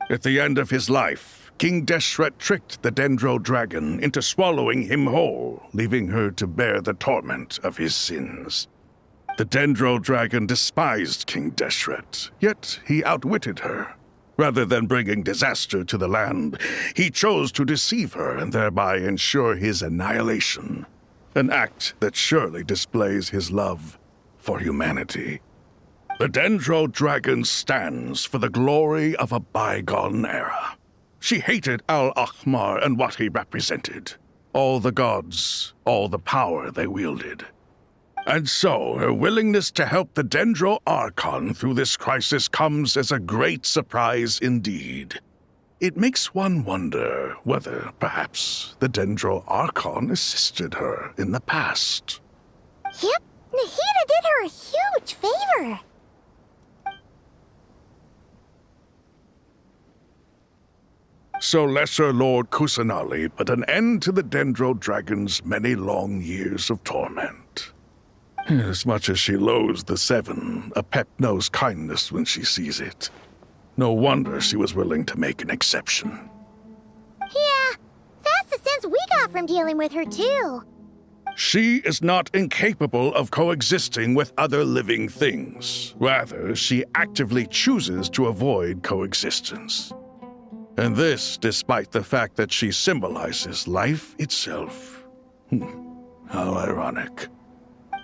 At the end of his life, King Deshret tricked the Dendro Dragon into swallowing him whole, leaving her to bear the torment of his sins. The Dendro Dragon despised King Deshret, yet he outwitted her. Rather than bringing disaster to the land, he chose to deceive her and thereby ensure his annihilation. An act that surely displays his love for humanity. The Dendro Dragon stands for the glory of a bygone era. She hated Al-Ahmar and what he represented. All the gods, all the power they wielded. And so, her willingness to help the Dendro Archon through this crisis comes as a great surprise indeed. It makes one wonder whether, perhaps, the Dendro Archon assisted her in the past.
Yep, Nahida did her a huge favor.
So Lesser Lord Kusanali put an end to the Dendro Dragon's many long years of torment. As much as she loathes the Seven, Apep knows kindness when she sees it. No wonder she was willing to make an exception.
Yeah, that's the sense we got from dealing with her too.
She is not incapable of coexisting with other living things. Rather, she actively chooses to avoid coexistence. And this despite the fact that she symbolizes life itself. How ironic.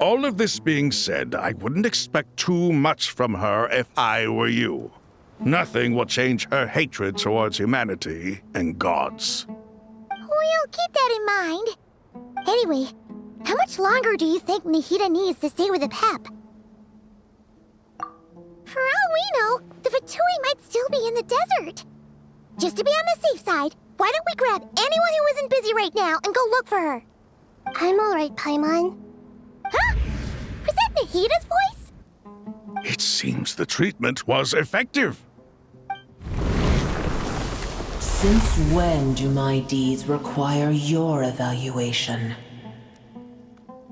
All of this being said, I wouldn't expect too much from her if I were you. Nothing will change her hatred towards humanity and gods.
We'll keep that in mind. Anyway, how much longer do you think Nahida needs to stay with Apep? For all we know, the Fatui might still be in the desert. Just to be on the safe side, why don't we grab anyone who isn't busy right now and go look for her? I'm alright, Paimon. Huh? Was that Nahida's voice?
It seems the treatment was effective.
Since when do my deeds require your evaluation?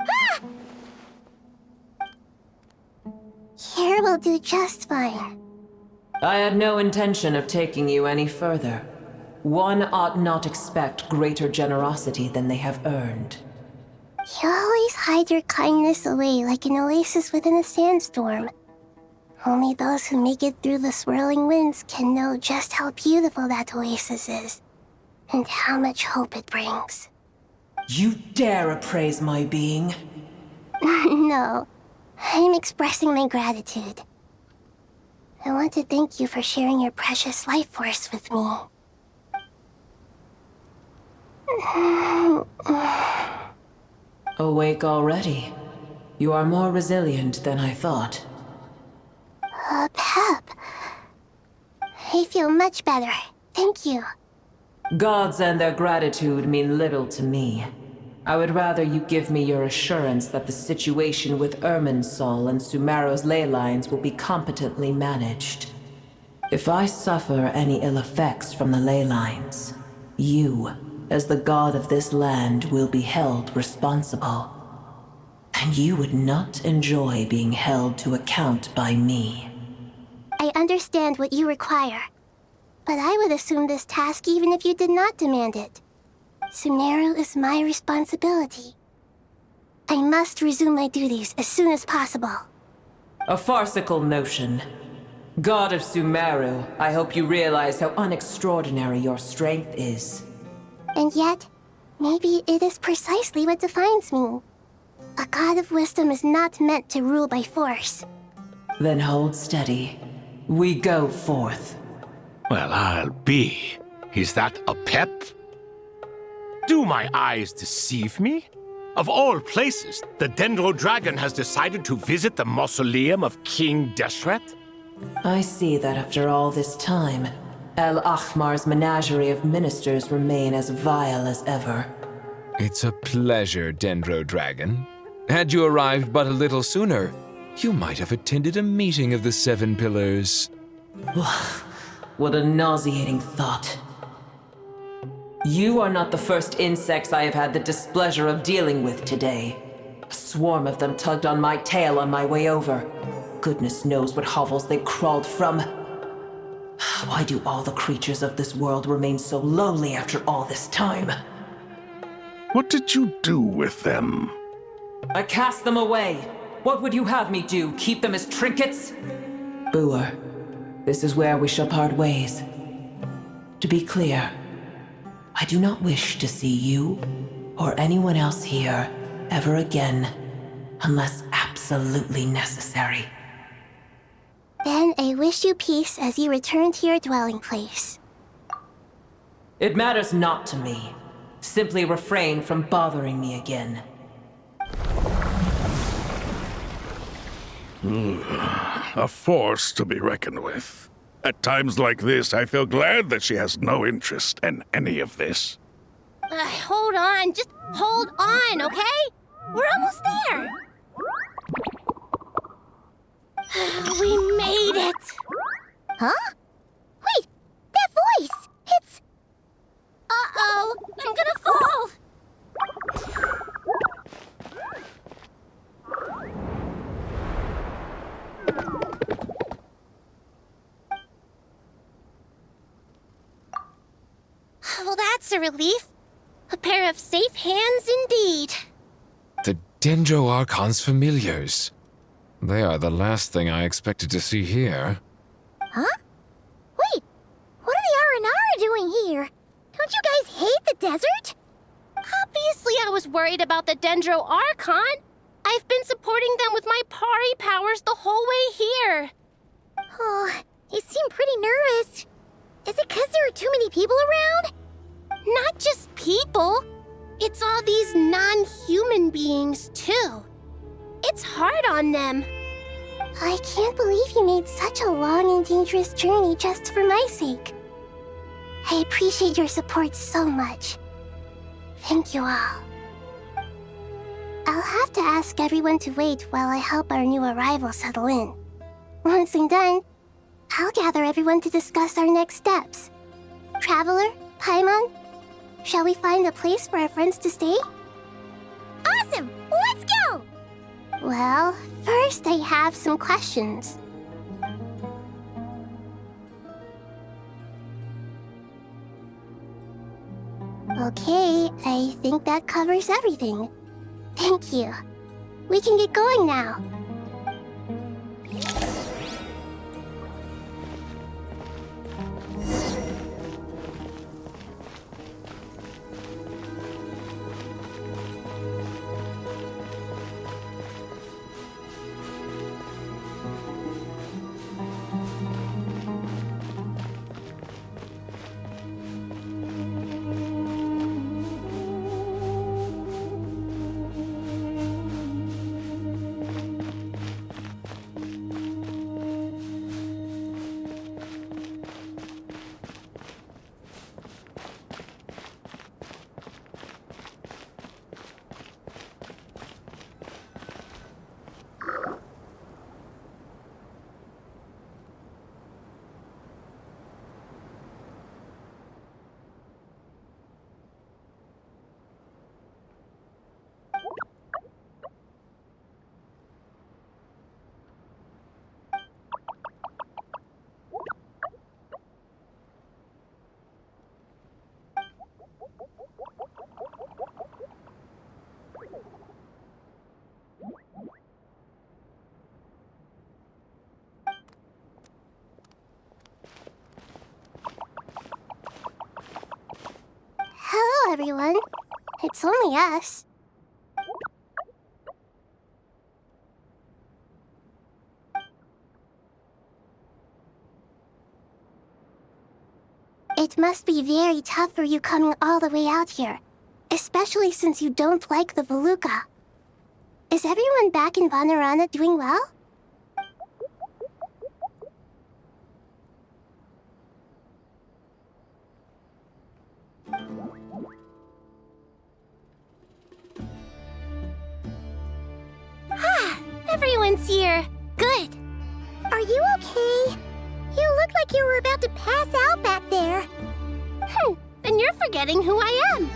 Ah! Here will do just fine.
I had no intention of taking you any further. One ought not expect greater generosity than they have earned.
You always hide your kindness away like an oasis within a sandstorm. Only those who make it through the swirling winds can know just how beautiful that oasis is, and how much hope it brings.
You dare appraise my being?
No, I'm expressing my gratitude. I want to thank you for sharing your precious life force with me.
Awake already? You are more resilient than I thought.
Pep. I feel much better. Thank you.
Gods and their gratitude mean little to me. I would rather you give me your assurance that the situation with Irminsul and Sumeru's ley lines will be competently managed. If I suffer any ill effects from the ley lines, you, as the god of this land, will be held responsible. And you would not enjoy being held to account by me.
I understand what you require, but I would assume this task even if you did not demand it. Sumeru is my responsibility. I must resume my duties as soon as possible.
A farcical notion. God of Sumeru, I hope you realize how unextraordinary your strength is.
And yet, maybe it is precisely what defines me. A god of wisdom is not meant to rule by force.
Then hold steady. We go forth.
Well, I'll be. Is that a pep? Do my eyes deceive me? Of all places, the Dendro Dragon has decided to visit the mausoleum of King Deshret?
I see that after all this time, Al-Ahmar's menagerie of ministers remain as vile as ever.
It's a pleasure, Dendro Dragon. Had you arrived but a little sooner, you might have attended a meeting of the Seven Pillars.
What a nauseating thought. You are not the first insects I have had the displeasure of dealing with today. A swarm of them tugged on my tail on my way over. Goodness knows what hovels they crawled from. Why do all the creatures of this world remain so lowly after all this time?
What did you do with them?
I cast them away. What would you have me do? Keep them as trinkets? Boer, this is where we shall part ways. To be clear, I do not wish to see you or anyone else here ever again, unless absolutely necessary.
Then I wish you peace as you return to your dwelling place.
It matters not to me. Simply refrain from bothering me again.
A force to be reckoned with. At times like this, I feel glad that she has no interest in any of this.
Hold on, just hold on, okay? We're almost there. We made it. Huh? Wait, that voice! It's... Uh-oh, I'm gonna fall! Well, that's a relief. A pair of safe hands indeed.
The Dendro Archon's familiars. They are the last thing I expected to see here.
Huh? Wait, what are the R&R doing here? Don't you guys hate the desert? Obviously I was worried about the Dendro Archon. I've been supporting them with my Pari powers the whole way here. Oh, you seem pretty nervous. Is it because there are too many people around? Not just people. It's all these non-human beings, too. It's hard on them. I can't believe you made such a long and dangerous journey just for my sake. I appreciate your support so much. Thank you all. I'll have to ask everyone to wait while I help our new arrival settle in. Once I'm done, I'll gather everyone to discuss our next steps. Traveler, Paimon, shall we find a place for our friends to stay? Awesome! Let's go! Well, first I have some questions. Okay, I think that covers everything. Thank you. We can get going now. Hello, everyone. It's only us. It must be very tough for you coming all the way out here, especially since you don't like the Voluka. Is everyone back in Vanarana doing well? Everyone's here. Good. Are you okay? You look like you were about to pass out back there. Then you're forgetting who I am.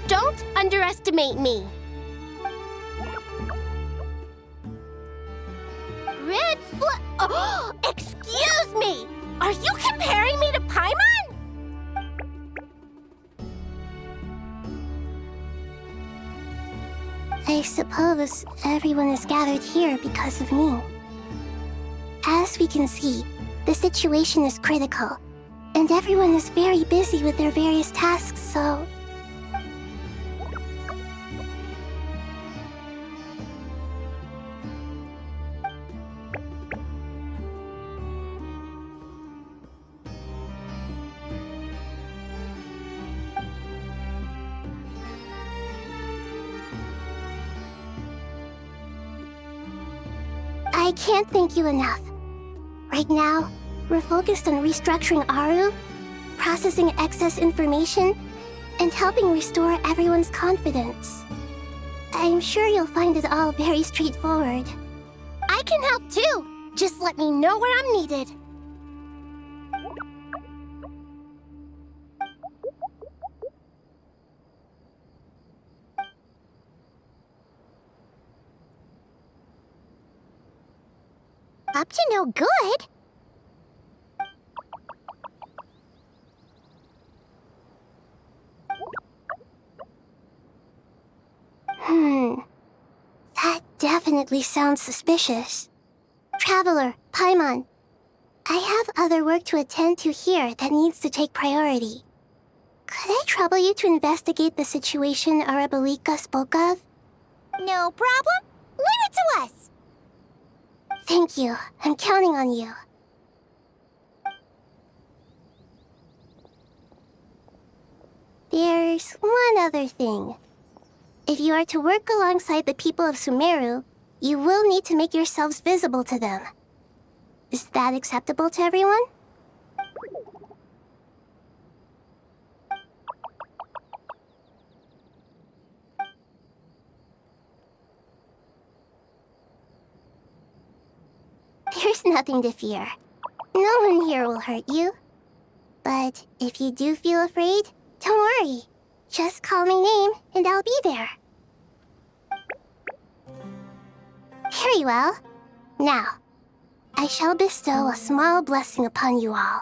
Don't underestimate me. Red flag. Oh, excuse me. Are you comparing me to Paimon? I suppose everyone is gathered here because of me. As we can see, The situation is critical, and everyone is very busy with their various tasks, so... I can't thank you enough. Right now, we're focused on restructuring Aru, processing excess information, and helping restore everyone's confidence. I'm sure you'll find it all very straightforward. I can help too! Just let me know where I'm needed. Up to no good? That definitely sounds suspicious. Traveler, Paimon, I have other work to attend to here that needs to take priority. Could I trouble you to investigate the situation Arabalika spoke of? No problem. Leave it to us. Thank you. I'm counting on you. There's one other thing. If you are to work alongside the people of Sumeru, you will need to make yourselves visible to them. Is that acceptable to everyone? There's nothing to fear. No one here will hurt you. But if you do feel afraid, don't worry. Just call my name and I'll be there. Very well. Now, I shall bestow a small blessing upon you all.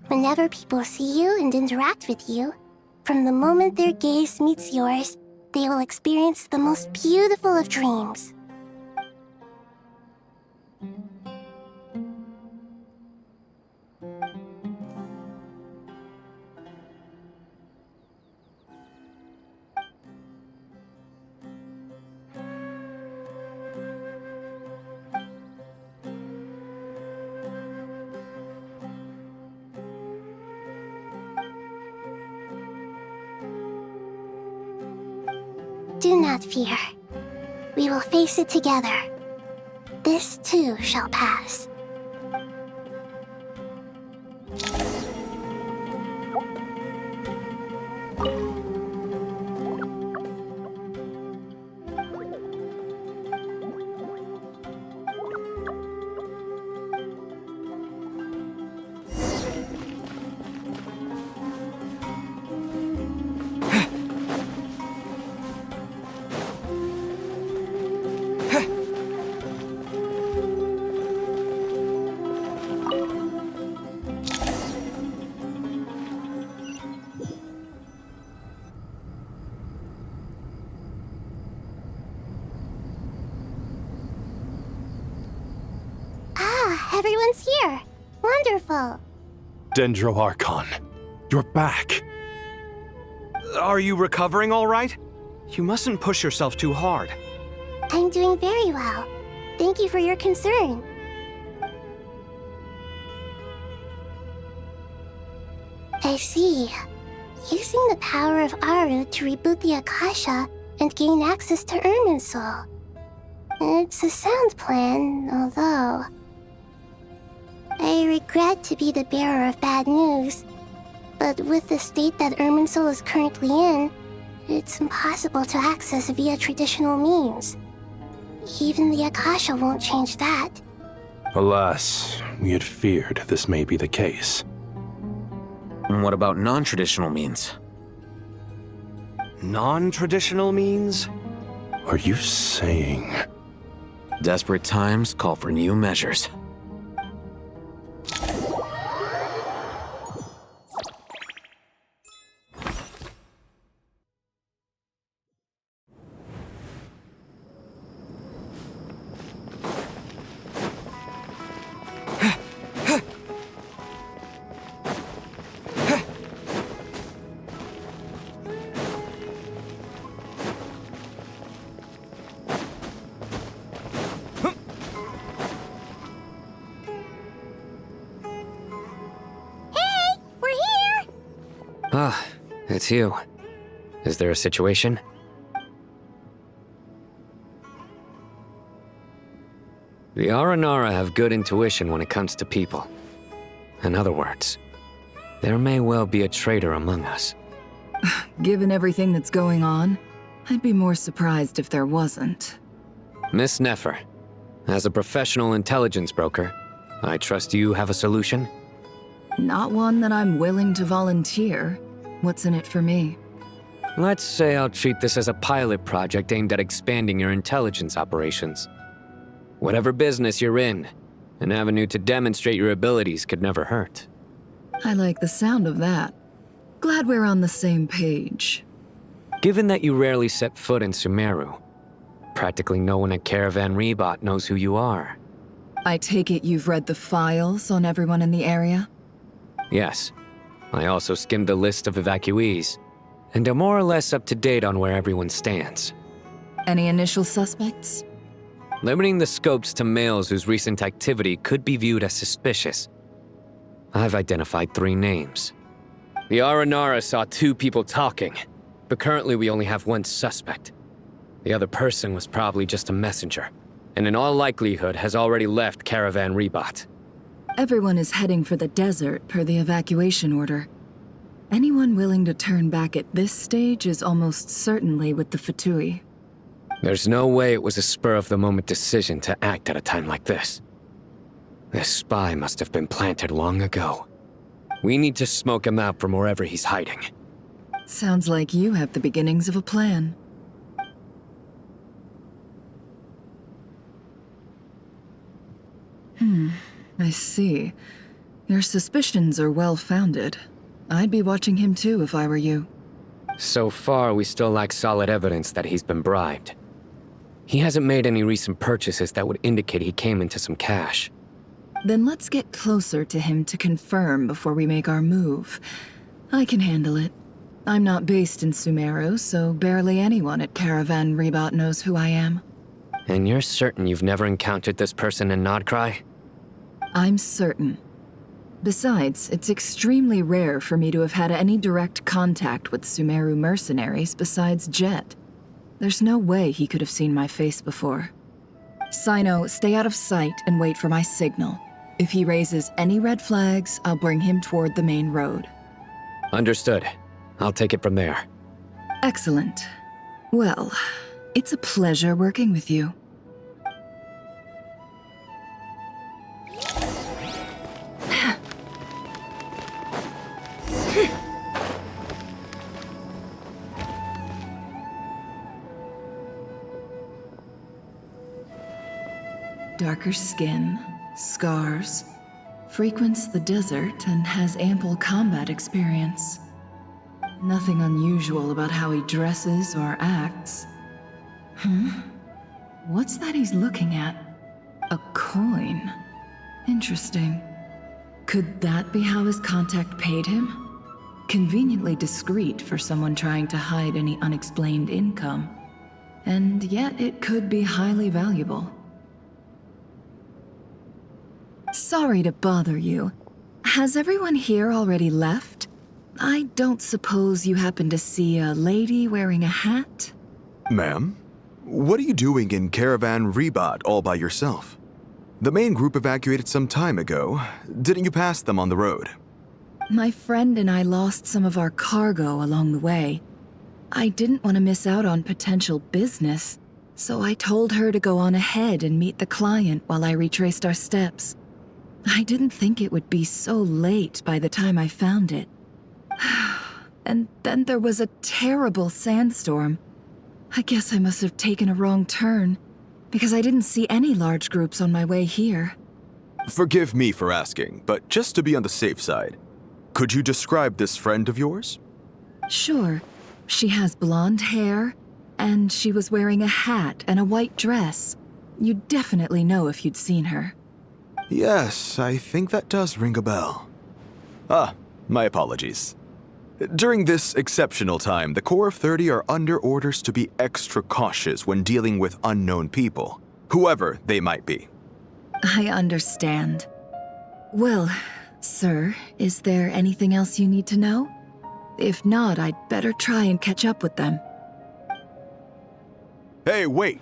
Whenever people see you and interact with you, from the moment their gaze meets yours, they will experience the most beautiful of dreams. Do not fear. We will face it together. This too shall pass. Everyone's here. Wonderful.
Dendro Archon, you're back.
Are you recovering all right? You mustn't push yourself too hard.
I'm doing very well. Thank you for your concern. I see. Using the power of Aru to reboot the Akasha and gain access to Irminsul. It's a sound plan, although... I regret to be the bearer of bad news, but with the state that Irminsul is currently in, it's impossible to access via traditional means. Even the Akasha won't change that.
Alas, we had feared this may be the case.
And what about non-traditional means?
Non-traditional means?
Are you saying...
Desperate times call for new measures.
It's you. Is there a situation? The Aranara have good intuition when it comes to people. In other words, there may well be a traitor among us.
Given everything that's going on, I'd be more surprised if there wasn't.
Miss Nefer, as a professional intelligence broker, I trust you have a solution?
Not one that I'm willing to volunteer. What's in it for me?
Let's say I'll treat this as a pilot project aimed at expanding your intelligence operations. Whatever business you're in, an avenue to demonstrate your abilities could never hurt.
I like the sound of that. Glad we're on the same page.
Given that you rarely set foot in Sumeru, practically no one at Caravan Rebot knows who you are.
I take it you've read the files on everyone in the area?
Yes. I also skimmed the list of evacuees, and am more or less up to date on where everyone stands.
Any initial suspects?
Limiting the scopes to males whose recent activity could be viewed as suspicious. I've identified 3 names. The Aranara saw 2 people talking, but currently we only have 1 suspect. The other person was probably just a messenger, and in all likelihood has already left Caravan Rebot.
Everyone is heading for the desert per the evacuation order. Anyone willing to turn back at this stage is almost certainly with the Fatui.
There's no way it was a spur-of-the-moment decision to act at a time like this. This spy must have been planted long ago. We need to smoke him out from wherever he's hiding.
Sounds like you have the beginnings of a plan. I see. Your suspicions are well-founded. I'd be watching him too if I were you.
So far, we still lack solid evidence that he's been bribed. He hasn't made any recent purchases that would indicate he came into some cash.
Then let's get closer to him to confirm before we make our move. I can handle it. I'm not based in Sumeru, so barely anyone at Caravan Rebot knows who I am.
And you're certain you've never encountered this person in Nodcry?
I'm certain. Besides, it's extremely rare for me to have had any direct contact with Sumeru mercenaries besides Jet. There's no way he could have seen my face before. Cyno, stay out of sight and wait for my signal. If he raises any red flags, I'll bring him toward the main road.
Understood. I'll take it from there.
Excellent. Well, it's a pleasure working with you. Darker skin, scars, frequents the desert and has ample combat experience. Nothing unusual about how he dresses or acts. What's that he's looking at? A coin. Interesting. Could that be how his contact paid him? Conveniently discreet for someone trying to hide any unexplained income. And yet it could be highly valuable. Sorry to bother you. Has everyone here already left? I don't suppose you happen to see a lady wearing a hat?
Ma'am, what are you doing in Caravan Rebot all by yourself? The main group evacuated some time ago. Didn't you pass them on the road?
My friend and I lost some of our cargo along the way. I didn't want to miss out on potential business, so I told her to go on ahead and meet the client while I retraced our steps. I didn't think it would be so late by the time I found it. And then there was a terrible sandstorm. I guess I must have taken a wrong turn, because I didn't see any large groups on my way here.
Forgive me for asking, but just to be on the safe side, could you describe this friend of yours?
Sure. She has blonde hair, and she was wearing a hat and a white dress. You'd definitely know if you'd seen her.
Yes, I think that does ring a bell. Ah, my apologies. During this exceptional time, the Core of 30 are under orders to be extra cautious when dealing with unknown people, whoever they might be.
I understand. Well, sir, is there anything else you need to know? If not, I'd better try and catch up with them.
Hey, wait!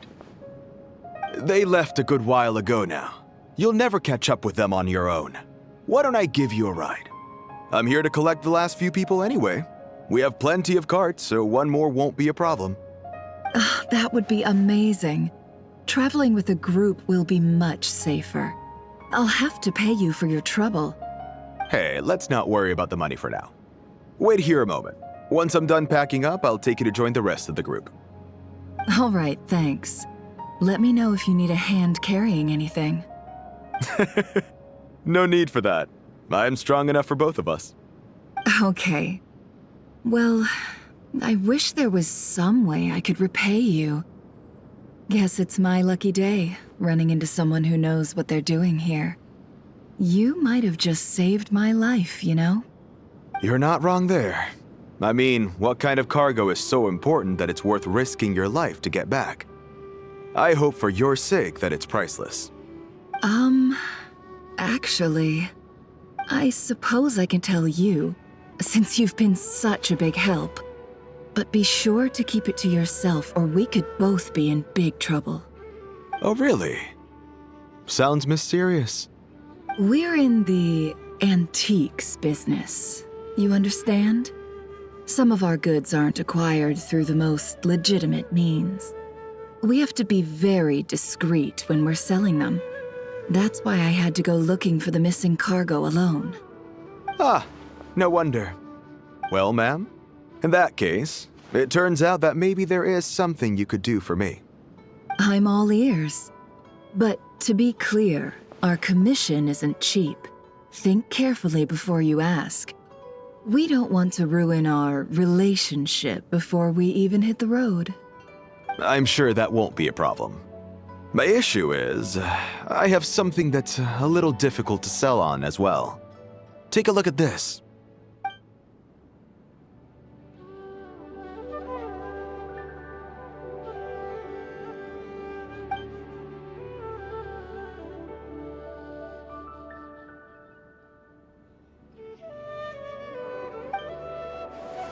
They left a good while ago now. You'll never catch up with them on your own. Why don't I give you a ride? I'm here to collect the last few people anyway. We have plenty of carts, so one more won't be a problem.
That would be amazing. Traveling with a group will be much safer. I'll have to pay you for your trouble.
Hey, let's not worry about the money for now. Wait here a moment. Once I'm done packing up, I'll take you to join the rest of the group.
All right, thanks. Let me know if you need a hand carrying anything.
No need for that. I'm strong enough for both of us.
Okay. Well, I wish there was some way I could repay you. Guess it's my lucky day, running into someone who knows what they're doing here. You might have just saved my life, you know?
You're not wrong there. I mean, what kind of cargo is so important that it's worth risking your life to get back? I hope for your sake that it's priceless.
Actually, I suppose I can tell you, since you've been such a big help. But be sure to keep it to yourself or we could both be in big trouble.
Oh, really? Sounds mysterious.
We're in the antiques business. You understand? Some of our goods aren't acquired through the most legitimate means. We have to be very discreet when we're selling them. That's why I had to go looking for the missing cargo alone.
Ah, no wonder. Well, ma'am, in that case, it turns out that maybe there is something you could do for me.
I'm all ears. But to be clear, our commission isn't cheap. Think carefully before you ask. We don't want to ruin our relationship before we even hit the road.
I'm sure that won't be a problem. My issue is, I have something that's a little difficult to sell on as well. Take a look at this.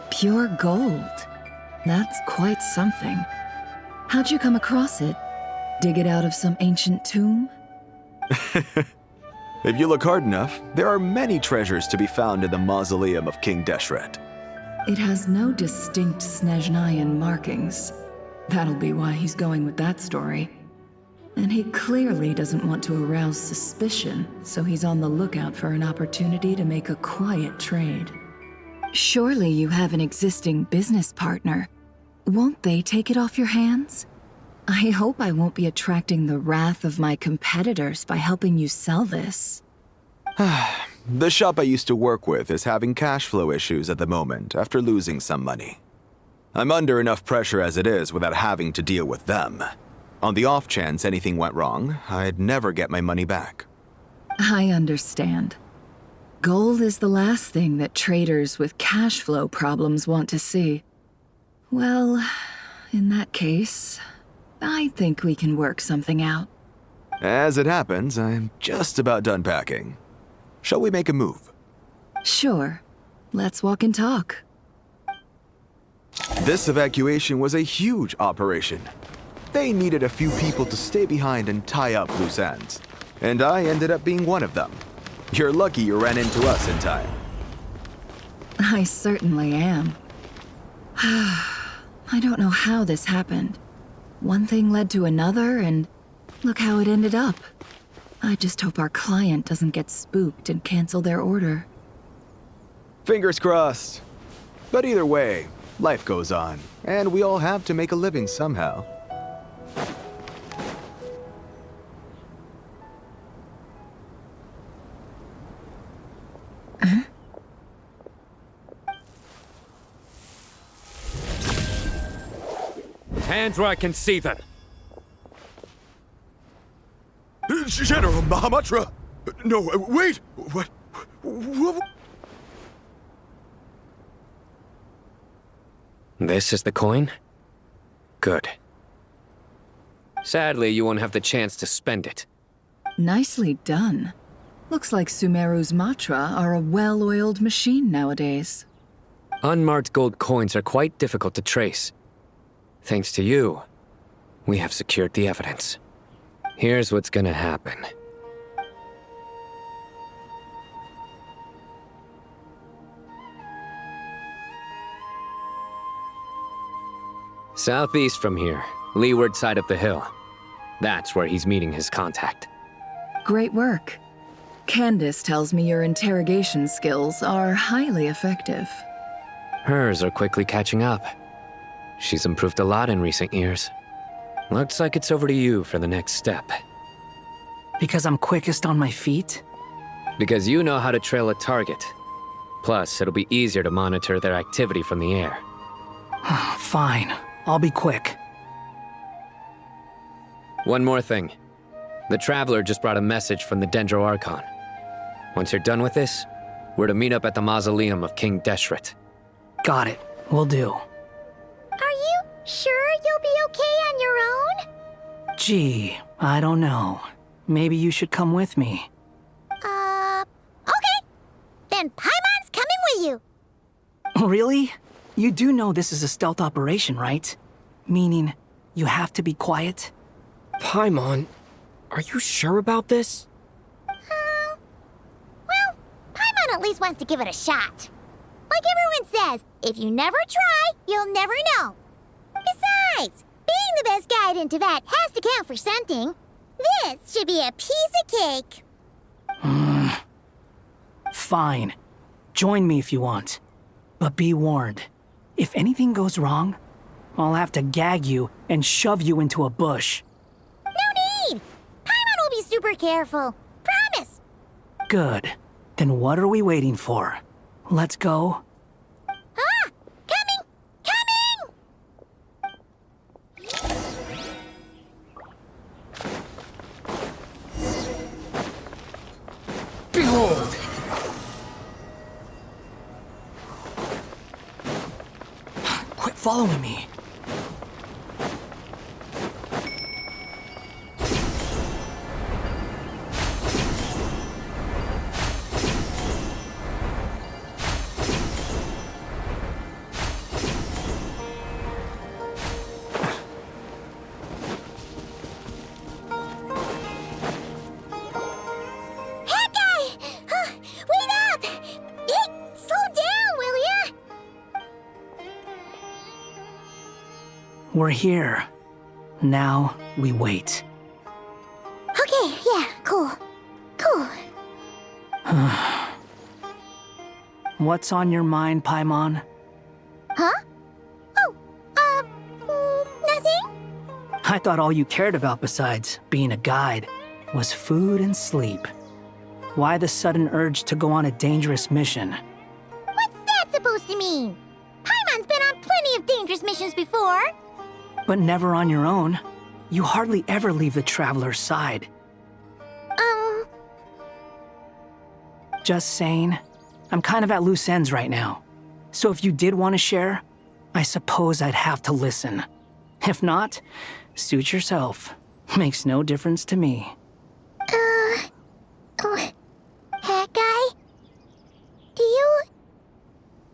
Pure gold. That's quite something. How'd you come across it? Dig it out of some ancient tomb?
If you look hard enough, there are many treasures to be found in the mausoleum of King Deshret.
It has no distinct Snezhnayan markings. That'll be why he's going with that story. And he clearly doesn't want to arouse suspicion, so he's on the lookout for an opportunity to make a quiet trade. Surely you have an existing business partner. Won't they take it off your hands? I hope I won't be attracting the wrath of my competitors by helping you sell this.
The shop I used to work with is having cash flow issues at the moment after losing some money. I'm under enough pressure as it is without having to deal with them. On the off chance anything went wrong, I'd never get my money back.
I understand. Gold is the last thing that traders with cash flow problems want to see. Well, in that case, I think we can work something out.
As it happens, I'm just about done packing. Shall we make a move?
Sure. Let's walk and talk.
This evacuation was a huge operation. They needed a few people to stay behind and tie up loose ends. And I ended up being one of them. You're lucky you ran into us in time.
I certainly am. I don't know how this happened. One thing led to another, and look how it ended up. I just hope our client doesn't get spooked and cancel their order.
Fingers crossed. But either way, life goes on, and we all have to make a living somehow.
Hands where I can see them.
General Mahamatra! No, wait! What?
This is the coin? Good. Sadly, you won't have the chance to spend it.
Nicely done. Looks like Sumeru's Matra are a well-oiled machine nowadays.
Unmarked gold coins are quite difficult to trace. Thanks to you, we have secured the evidence. Here's what's gonna happen. Southeast from here, leeward side of the hill. That's where he's meeting his contact.
Great work. Candace tells me your interrogation skills are highly effective.
Hers are quickly catching up. She's improved a lot in recent years. Looks like it's over to you for the next step.
Because I'm quickest on my feet?
Because you know how to trail a target. Plus, it'll be easier to monitor their activity from the air.
Fine. I'll be quick.
One more thing. The Traveler just brought a message from the Dendro Archon. Once you're done with this, we're to meet up at the mausoleum of King Deshret.
Got it. Will do.
Are you sure you'll be okay on your own?
Gee, I don't know. Maybe you should come with me.
Okay. Then Paimon's coming with you.
Really? You do know this is a stealth operation, right? Meaning, you have to be quiet?
Paimon, are you sure about this?
Well, Paimon at least wants to give it a shot. Like everyone says, if you never try, you'll never know. Besides, being the best guide in Tibet has to count for something. This should be a piece of cake.
Fine. Join me if you want. But be warned. If anything goes wrong, I'll have to gag you and shove you into a bush.
No need! Paimon will be super careful. Promise!
Good. Then what are we waiting for? Let's go.
Ah! Coming!
Behold! Quit following me. We're here. Now we wait.
Okay, yeah, cool. Cool.
What's on your mind, Paimon?
Huh? Oh, nothing?
I thought all you cared about besides being a guide was food and sleep. Why the sudden urge to go on a dangerous mission?
What's that supposed to mean? Paimon's been on plenty of dangerous missions before.
But never on your own. You hardly ever leave the Traveler's side. Just saying. I'm kind of at loose ends right now. So if you did want to share, I suppose I'd have to listen. If not, suit yourself. Makes no difference to me.
Hat guy? Do you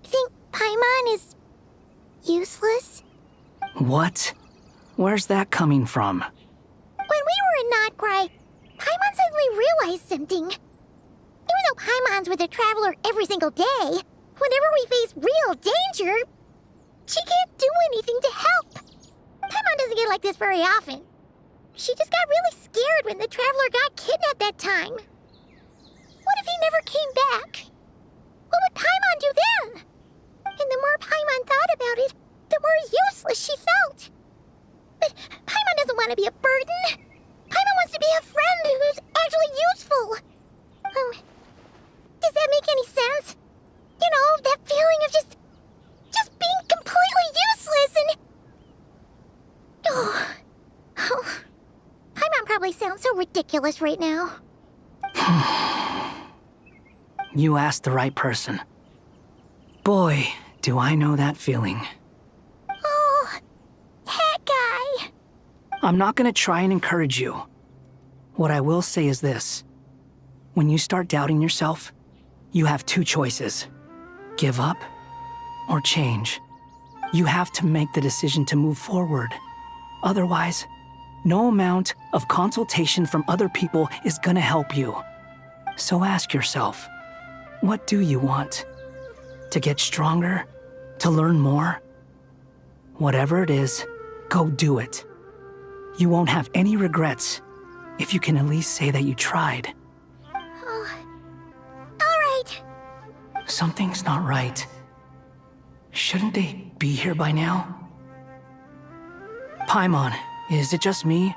think Paimon is useless?
What? Where's that coming from?
When we were in Notcry, Paimon suddenly realized something. Even though Paimon's with the Traveler every single day, whenever we face real danger, she can't do anything to help. Paimon doesn't get like this very often. She just got really scared when the Traveler got kidnapped that time. What if he never came back? What would Paimon do then? And the more Paimon thought about it, the more useless she felt. But Paimon doesn't want to be a burden. Paimon wants to be a friend who's actually useful. Does that make any sense? You know, that feeling of just being completely useless and... Oh. Paimon probably sounds so ridiculous right now.
You asked the right person. Boy, do I know that feeling.
Oh, that guy.
I'm not gonna try and encourage you. What I will say is this. When you start doubting yourself, you have two choices. Give up, or change. You have to make the decision to move forward. Otherwise, no amount of consultation from other people is gonna help you. So ask yourself, what do you want? To get stronger? To learn more? Whatever it is, go do it. You won't have any regrets if you can at least say that you tried.
Oh. Alright.
Something's not right. Shouldn't they be here by now? Paimon, is it just me?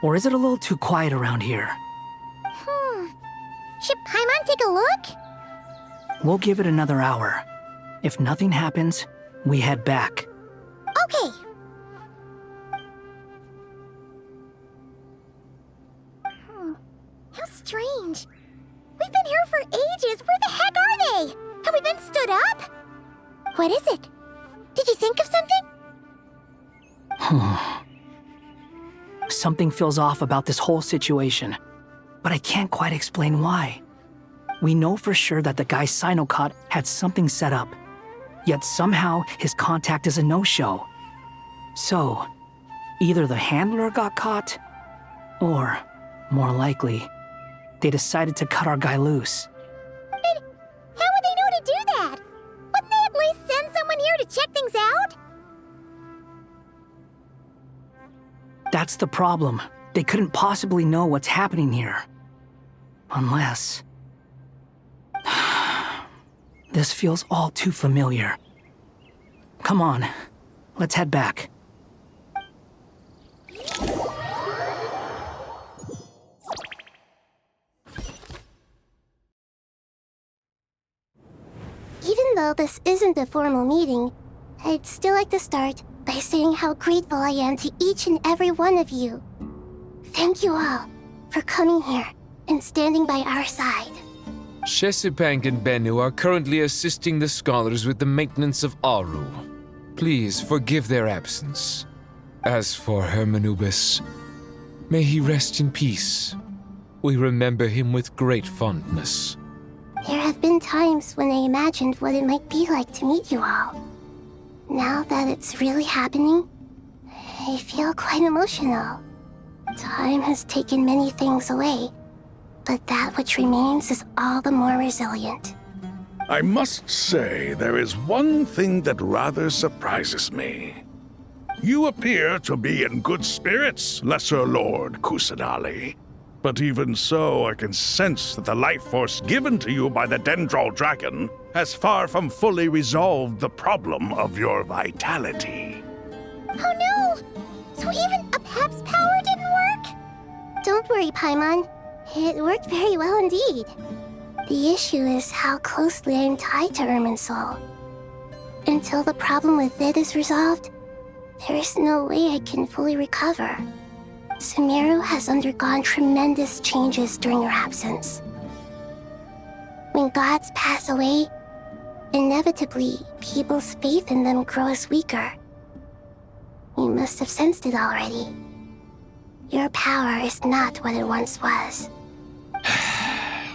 Or is it a little too quiet around here?
Should Paimon take a look?
We'll give it another hour. If nothing happens, we head back.
Okay. How strange. We've been here for ages. Where the heck are they? Have we been stood up? What is it? Did you think of something?
Something feels off about this whole situation, but I can't quite explain why. We know for sure that the guy Sinocot had something set up, yet somehow his contact is a no-show. So, either the handler got caught, or, more likely, they decided to cut our guy loose.
But how would they know to do that? Wouldn't they at least send someone here to check things out?
That's the problem. They couldn't possibly know what's happening here. Unless... This feels all too familiar. Come on, let's head back.
Even though this isn't a formal meeting, I'd still like to start by saying how grateful I am to each and every one of you. Thank you all for coming here and standing by our side.
Shesipank and Bennu are currently assisting the scholars with the maintenance of Aru. Please forgive their absence. As for Hermanubis, may he rest in peace. We remember him with great fondness.
There have been times when I imagined what it might be like to meet you all. Now that it's really happening, I feel quite emotional. Time has taken many things away, but that which remains is all the more resilient.
I must say, there is one thing that rather surprises me. You appear to be in good spirits, Lesser Lord Kusanali. But even so, I can sense that the life force given to you by the Dendral Dragon has far from fully resolved the problem of your vitality.
Oh no! So even Apep's power didn't work? Don't worry, Paimon. It worked very well indeed. The issue is how closely I am tied to Irminsul. Until the problem with it is resolved, there is no way I can fully recover. Sumeru has undergone tremendous changes during your absence. When gods pass away, inevitably, people's faith in them grows weaker. You must have sensed it already. Your power is not what it once was.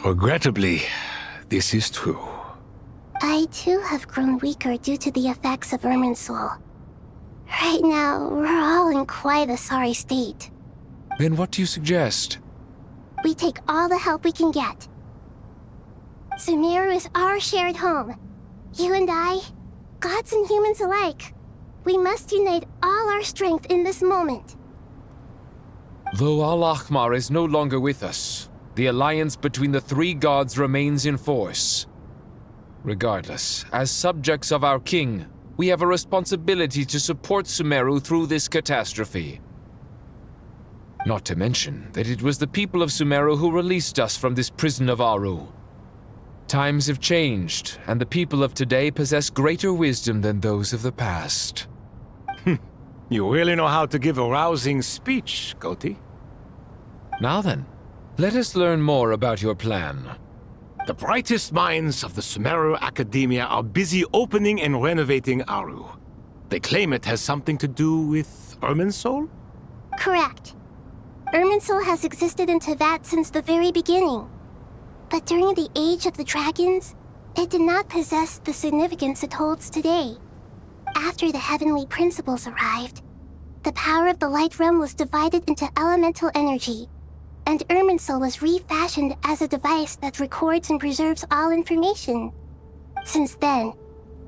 Regrettably, this is true.
I too have grown weaker due to the effects of Irminsul. Right now, we're all in quite a sorry state.
Then what do you suggest?
We take all the help we can get. Sumeru is our shared home. You and I, gods and humans alike. We must unite all our strength in this moment.
Though Al-Ahmar is no longer with us, the alliance between the three gods remains in force. Regardless, as subjects of our king, we have a responsibility to support Sumeru through this catastrophe. Not to mention that it was the people of Sumeru who released us from this prison of Aru. Times have changed, and the people of today possess greater wisdom than those of the past.
You really know how to give a rousing speech, Koti.
Now then, let us learn more about your plan.
The brightest minds of the Sumeru Academia are busy opening and renovating Aru. They claim it has something to do with Irminsul?
Correct. Irminsul has existed in Teyvat since the very beginning. But during the Age of the Dragons, it did not possess the significance it holds today. After the heavenly principles arrived, the power of the light realm was divided into elemental energy, and Irminsul was refashioned as a device that records and preserves all information. Since then,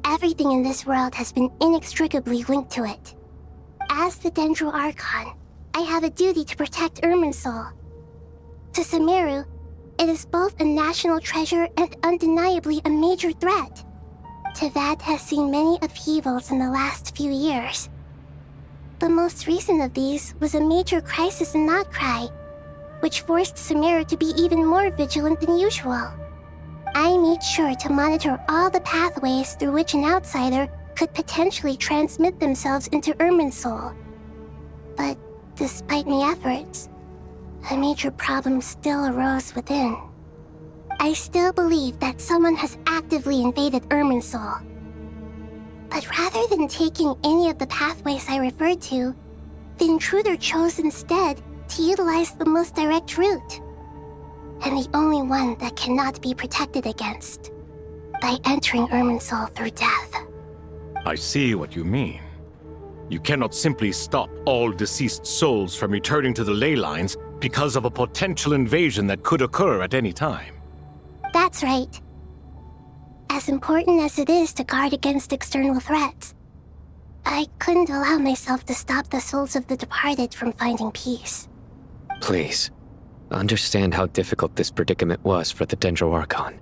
everything in this world has been inextricably linked to it. As the Dendro Archon, I have a duty to protect Irminsul. To Sumeru, it is both a national treasure and undeniably a major threat. Teyvat has seen many upheavals in the last few years. The most recent of these was a major crisis in Notcry, which forced Sumeru to be even more vigilant than usual. I made sure to monitor all the pathways through which an outsider could potentially transmit themselves into Irminsul. But despite my efforts, a major problem still arose within. I still believe that someone has actively invaded Irminsul. But rather than taking any of the pathways I referred to, the intruder chose instead to utilize the most direct route, and the only one that cannot be protected against, by entering Irminsul through death.
I see what you mean. You cannot simply stop all deceased souls from returning to the ley lines because of a potential invasion that could occur at any time.
That's right. As important as it is to guard against external threats, I couldn't allow myself to stop the souls of the departed from finding peace.
Please, understand how difficult this predicament was for the Dendro Archon.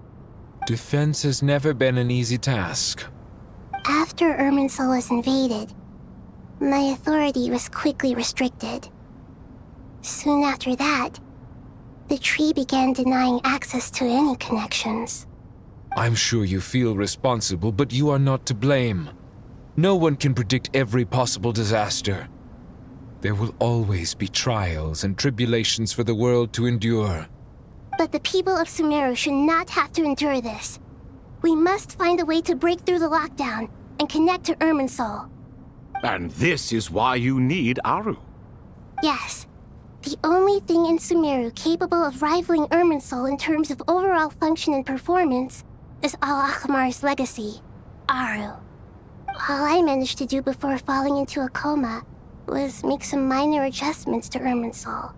Defense has never been an easy task.
After Irminsul was invaded, my authority was quickly restricted. Soon after that, the tree began denying access to any connections.
I'm sure you feel responsible, but you are not to blame. No one can predict every possible disaster. There will always be trials and tribulations for the world to endure.
But the people of Sumeru should not have to endure this. We must find a way to break through the lockdown and connect to Irminsul.
And this is why you need Aru.
Yes. The only thing in Sumeru capable of rivaling Irminsul in terms of overall function and performance is Al-Akhmar's legacy, Aru. All I managed to do before falling into a coma was make some minor adjustments to Irminsul.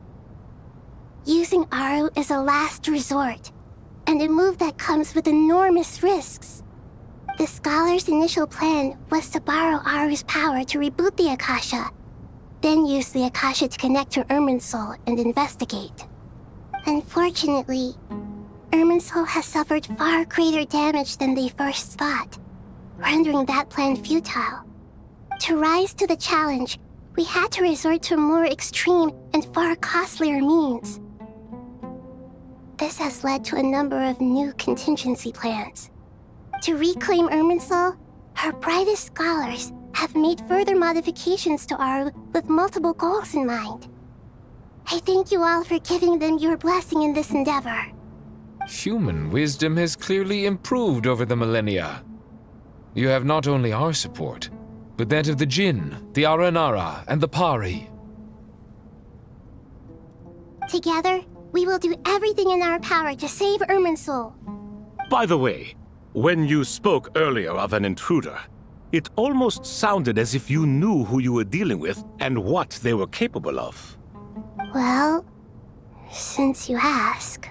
Using Aru is a last resort, and a move that comes with enormous risks. The Scholar's initial plan was to borrow Aru's power to reboot the Akasha, then use the Akasha to connect to Irminsul and investigate. Unfortunately, Irminsul has suffered far greater damage than they first thought, rendering that plan futile. To rise to the challenge, we had to resort to more extreme and far costlier means. This has led to a number of new contingency plans. To reclaim Irminsul, her brightest scholars have made further modifications to Aru with multiple goals in mind. I thank you all for giving them your blessing in this endeavor.
Human wisdom has clearly improved over the millennia. You have not only our support, but that of the Jinn, the Aranara, and the Pari.
Together, we will do everything in our power to save Irminsul.
By the way, when you spoke earlier of an intruder, it almost sounded as if you knew who you were dealing with and what they were capable of.
Well, since you ask...